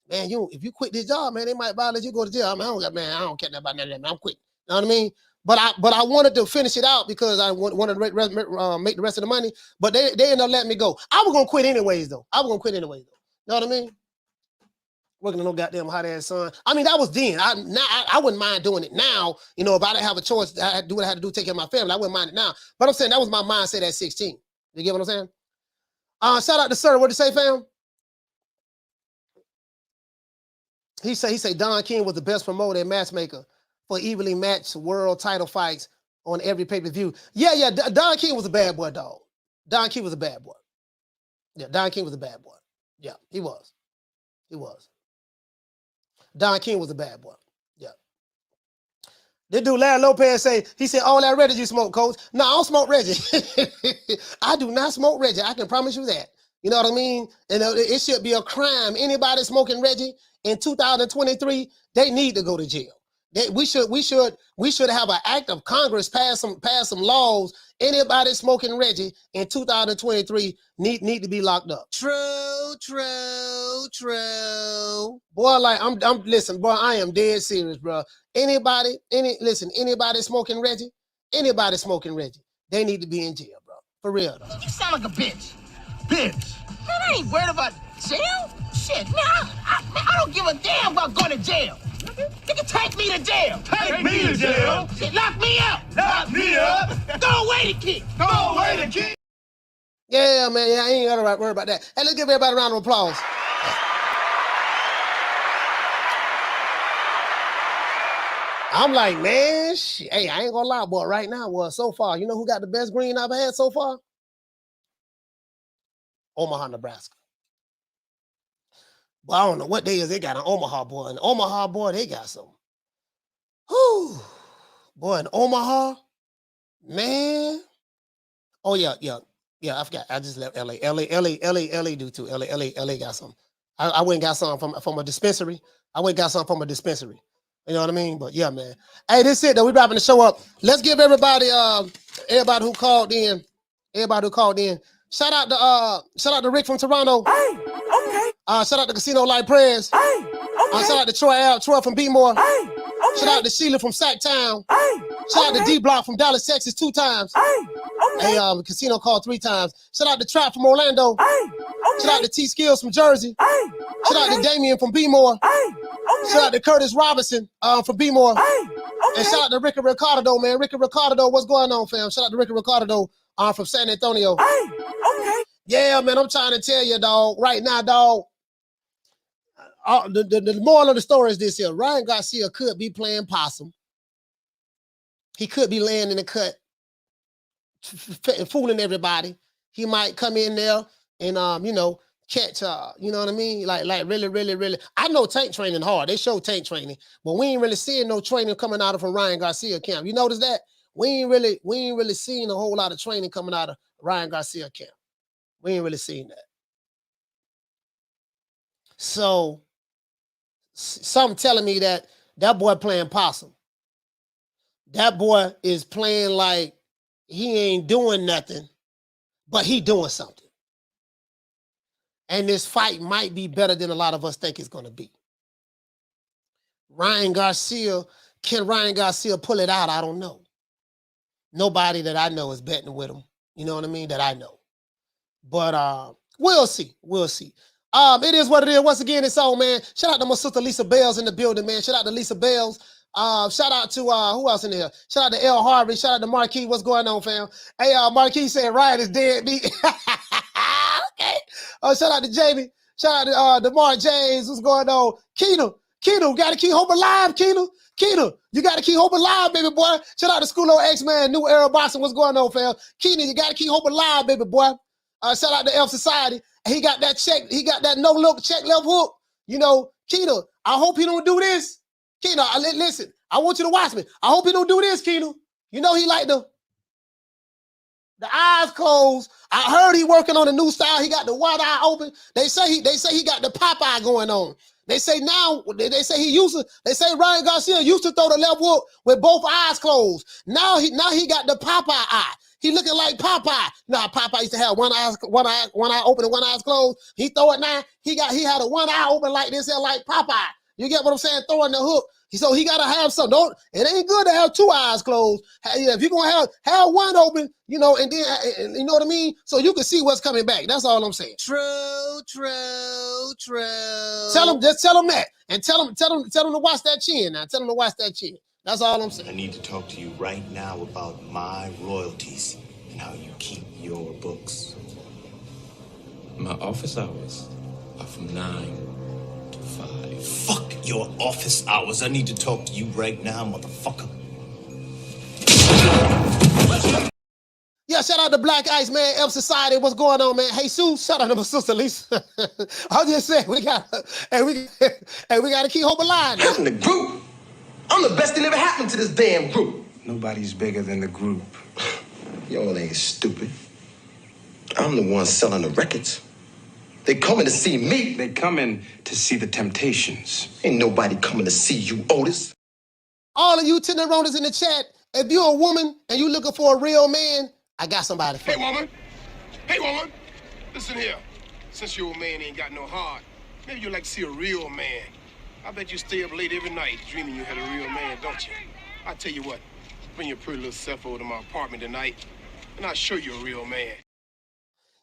man, if you quit this job, man, they might violate you, go to jail. I mean, I don't care about none of that, man. I'm quitting. You know what I mean? But I wanted to finish it out because I wanted to make the rest of the money. But they ended up letting me go. I was gonna quit anyways, though. You know what I mean? Working on no goddamn hot ass sun. I mean, that was then. I wouldn't mind doing it now. If I didn't have a choice, I had to do what I had to do, take care of my family. I wouldn't mind it now. But I'm saying that was my mindset at 16. You get what I'm saying? Shout out to Sir. What'd you say, fam? He say Don King was the best promoter and matchmaker for evenly matched world title fights on every pay-per-view. Yeah. Don King was a bad boy, dog. Don King was a bad boy. Yeah, Don King was a bad boy. Yeah, he was. Don King was a bad boy. Yeah. This dude, Larry Lopez, he said, all that Reggie you smoke, coach. No, I don't smoke Reggie. I do not smoke Reggie. I can promise you that. You know what I mean? And it should be a crime. Anybody smoking Reggie in 2023, they need to go to jail. We should have an act of Congress pass some laws. Anybody smoking Reggie in 2023 need to be locked up. True. Boy, like listen, boy, I am dead serious, bro. Anybody smoking Reggie, they need to be in jail, bro. For real, though. You sound like a bitch. Man, I ain't worried about jail. Shit, man, I don't give a damn about going to jail. Nigga, take me to jail. Take me to jail? Shit, lock me up. Lock me up. Throw away the key. Throw away the key. Yeah, man. Yeah, I ain't gotta worry about that. Hey, let's give everybody a round of applause. I'm like, man, shit. Hey, I ain't gonna lie, boy. Right now, so far, you know who got the best green I've had so far? Omaha, Nebraska. Well, I don't know what day is they got an Omaha, boy. In Omaha, boy, they got some. Whew. Boy, in Omaha, man. Oh, yeah, I forgot. I just left LA. LA do too. LA got some. I went and got some from a dispensary. You know what I mean? But yeah, man. Hey, this is it, though. We wrapping the show up. Let's give everybody who called in. Shout out to Rick from Toronto. Hey, okay. Shout out to Casino Light Prayers. Hey, okay. Shout out to Troy from B-More. Hey, okay. Shout out to Sheila from Sacktown. Hey, shout out to D-Block from Dallas, Texas 2 times. Hey, okay. Hey, Casino called 3 times. Shout out to Trap from Orlando. Hey, okay. Shout out to T Skills from Jersey. Hey, okay. Shout out to Damien from B-More. Hey, okay. Shout out to Curtis Robinson from B-More. Hey, okay. And shout out to Ricky Ricardo, man. Ricky Ricardo, what's going on, fam? Shout out to Ricky Ricardo from San Antonio. Hey, okay. Yeah, man, I'm trying to tell you, dog. Right now, dog. The moral of the story is this here. Ryan Garcia could be playing possum. He could be laying in the cut, fooling everybody. He might come in there and catch you know what I mean? Like really. I know tank training hard. They show tank training, but we ain't really seeing no training coming out of from Ryan Garcia camp. You notice that? We ain't really seeing a whole lot of training coming out of Ryan Garcia camp. We ain't really seeing that. So something telling me that boy playing possum. That boy is playing like he ain't doing nothing, but he doing something. And this fight might be better than a lot of us think it's going to be. Ryan Garcia, can Ryan Garcia pull it out? I don't know. Nobody that I know is betting with him. You know what I mean? That I know. But we'll see. We'll see. It is what it is. Once again, it's on, man. Shout out to my sister Lisa Bell's in the building, man. Shout out to Lisa Bell's. Shout out to who else in there? Shout out to L. Harvey. Shout out to Marquis. What's going on, fam? Hey, Marquis said Ryan is dead beat. Okay. Shout out to Jamie. Shout out to DeMar James. What's going on? Keena, gotta keep hope alive, Keena, you gotta keep hope alive, baby boy. Shout out to School of X-Man, New Era Boxing. What's going on, fam? Keena, you gotta keep hope alive, baby boy. Shout out to Elf Society. He got that check. He got that no look check left hook. You know, Keena, I hope he don't do this. Keena, listen, I want you to watch me. I hope he don't do this, Keena. You know he like the eyes closed. I heard he working on a new style. He got the wide eye open. They say he got the Popeye going on. They say now, they say Ryan Garcia used to throw the left hook with both eyes closed. Now he got the Popeye eye. He looking like Popeye. Nah, Popeye used to have one eye open and one eye closed. He throw it now. He had a one eye open like this here, like Popeye. You get what I'm saying? Throwing the hook. So he gotta have some. It ain't good to have two eyes closed. If you're gonna have one open, you know, and then you know what I mean? So you can see what's coming back. That's all I'm saying. True. Tell him that. And tell him to watch that chin now. Tell him to watch that chin. That's all I'm saying. I need to talk to you right now about my royalties and how you keep your books. My office hours are from 9 to 5. Fuck your office hours. I need to talk to you right now, motherfucker. Yeah, shout out to Black Ice, man. Elf Society, what's going on, man? Hey, Sue, shout out to my sister Lisa. I was just saying, we gotta keep hope alive. I'm the group. I'm the best thing ever happened to this damn group. Nobody's bigger than the group. Y'all ain't stupid. I'm the one selling the records. They coming to see me. They coming to see the Temptations. Ain't nobody coming to see you, Otis. All of you tenderonis in the chat, if you're a woman and you looking for a real man, I got somebody for you. Hey, woman. Listen here. Since your man ain't got no heart, maybe you'd like to see a real man. I bet you stay up late every night dreaming you had a real man, don't you? I tell you what, bring your pretty little self over to my apartment tonight, and I'll show you a real man.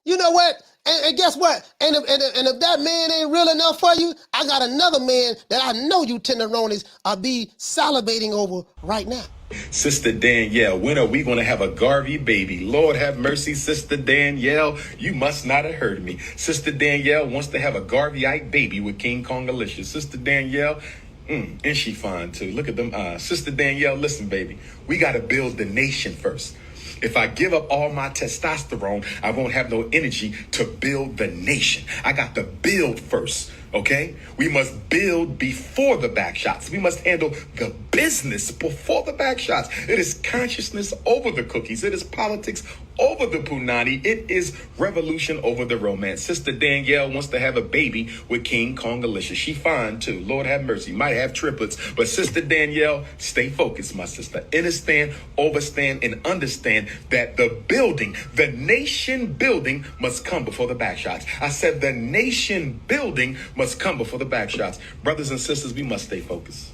You know what? And guess what? And if that man ain't real enough for you, I got another man that I know you tenderonis are be salivating over right now. Sister Danielle, when are we going to have a Garvey baby? Lord have mercy, Sister Danielle. You must not have heard me. Sister Danielle wants to have a Garveyite baby with King Kong Alicia. Sister Danielle, and she fine too. Look at them eyes. Sister Danielle, listen, baby. We got to build the nation first. If I give up all my testosterone, I won't have no energy to build the nation. I got to build first, okay? We must build before the back shots. We must handle the business before the back shots. It is consciousness over the cookies. It is politics over the punani. It is revolution over the romance. Sister Danielle wants to have a baby with King Kong Alicia. She fine too. Lord have mercy. Might have triplets. But Sister Danielle, stay focused, my sister. Understand, overstand, and understand that the building, the nation building must come before the back shots. I said the nation building must come before the back shots. Brothers and sisters, we must stay focused.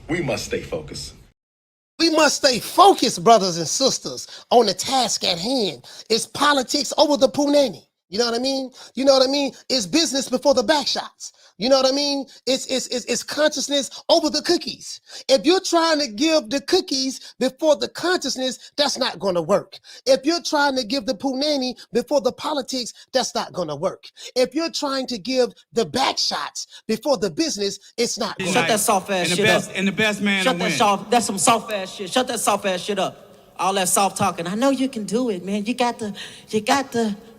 We must stay focused. We must stay focused, brothers and sisters, on the task at hand. It's politics over the punani. You know what I mean? You know what I mean? It's business before the back shots. You know what I mean? It's consciousness over the cookies. If you're trying to give the cookies before the consciousness, that's not going to work. If you're trying to give the punani before the politics, that's not going to work. If you're trying to give the back shots before the business, it's not going to work. Shut that soft ass shit up. And the best man Shut to that win. soft. That's some soft ass shit. Shut that soft ass shit up. All that soft talking. I know you can do it, man. You got the.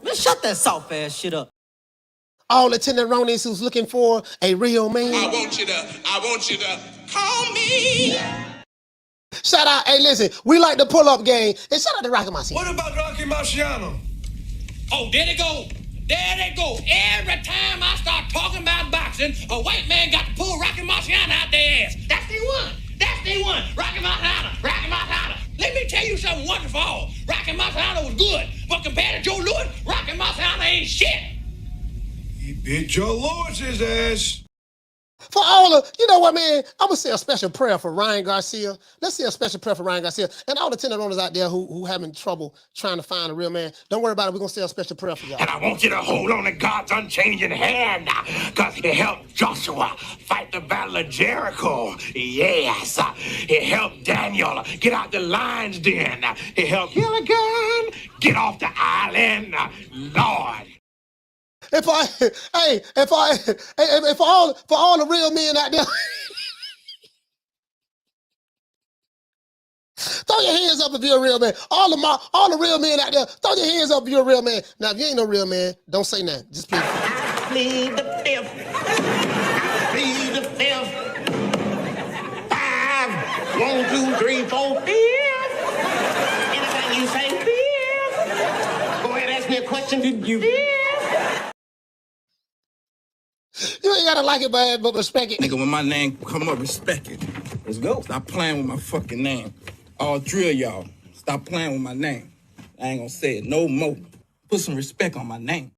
Man, shut that soft ass shit up. All the tenderonis who's looking for a real man. I want you to call me. Shout out, hey, listen, we like the pull-up game. And shout out to Rocky Marciano. What about Rocky Marciano? Oh, there they go. There they go. Every time I start talking about boxing, a white man got to pull Rocky Marciano out their ass. That's the one. That's the one. Rocky Marciano. Rocky Marciano. Let me tell you something wonderful. Rocky Marciano was good, but compared to Joe Louis, Rocky Marciano ain't shit. He beat Joe Louis's ass. For all of, you know what, man? I'm going to say a special prayer for Ryan Garcia. Let's say a special prayer for Ryan Garcia. And all the tenant owners out there who having trouble trying to find a real man. Don't worry about it. We're going to say a special prayer for y'all. And I want you to hold on to God's unchanging hand, because he helped Joshua fight the battle of Jericho. Yes. He helped Daniel get out the lion's den. He helped Gilligan get off the island. Lord. For all the real men out there, throw your hands up if you're a real man. All the real men out there, throw your hands up if you're a real man. Now, if you ain't no real man, don't say nothing. Just please. I plead the fifth. I plead the fifth. 5, 1, 2, 3, 4, 5. Anything you say, 5. Go ahead, ask me a question. Did you? 5. You ain't gotta like it, but respect it. Nigga, when my name come up, respect it. Let's go. Stop playing with my fucking name. All 3 of y'all, stop playing with my name. I ain't gonna say it no more. Put some respect on my name.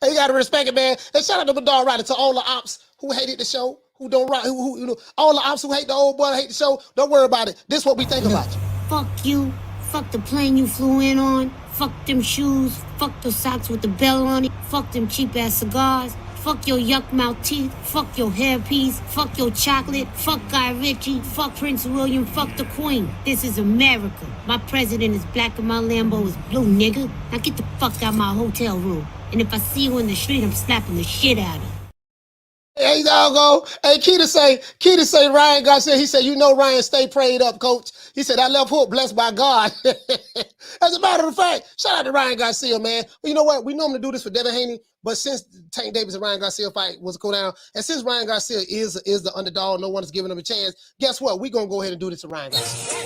Hey, you gotta respect it, man. And shout out to the dog rider, to all the ops who hated the show, who don't ride, who you know, all the ops who hate the old boy, hate the show. Don't worry about it. This is what we think about you. Fuck you. Fuck the plane you flew in on. Fuck them shoes. Fuck the socks with the bell on it. Fuck them cheap ass cigars. Fuck your yuck mouth teeth. Fuck your hairpiece. Fuck your chocolate. Fuck Guy Ritchie. Fuck Prince William. Fuck the Queen. This is America. My president is black and my Lambo is blue, nigga. Now get the fuck out my hotel room. And if I see you in the street, I'm slapping the shit out of you. Hey, doggo. Hey, Keita say Ryan Garcia. He said, you know, Ryan, stay prayed up, coach. He said, I left hook blessed by God. As a matter of fact, shout out to Ryan Garcia, man. Well, you know what? We normally do this for Devin Haney, but since Tank Davis and Ryan Garcia fight was go down, and since Ryan Garcia is the underdog, no one is giving him a chance, guess what? We're going to go ahead and do this to Ryan Garcia.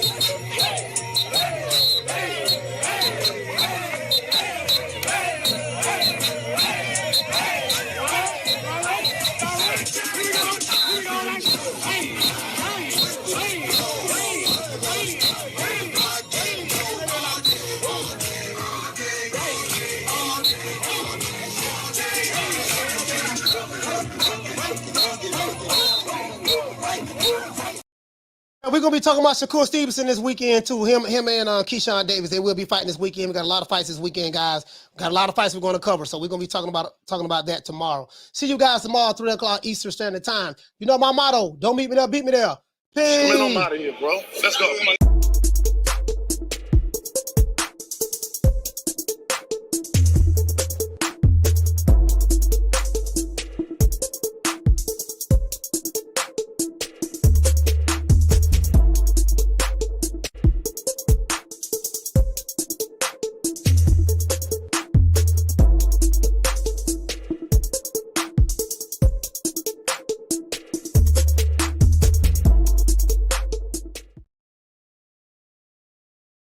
We're going to be talking about Shakur Stevenson this weekend, too. Him and Keyshawn Davis, they will be fighting this weekend. We got a lot of fights this weekend, guys. We got a lot of fights we're going to cover, so we're going to be talking about that tomorrow. See you guys tomorrow, 3 o'clock Eastern Standard Time. You know my motto, don't meet me there, beat me there. Peace. I'm out of here, bro. Let's go.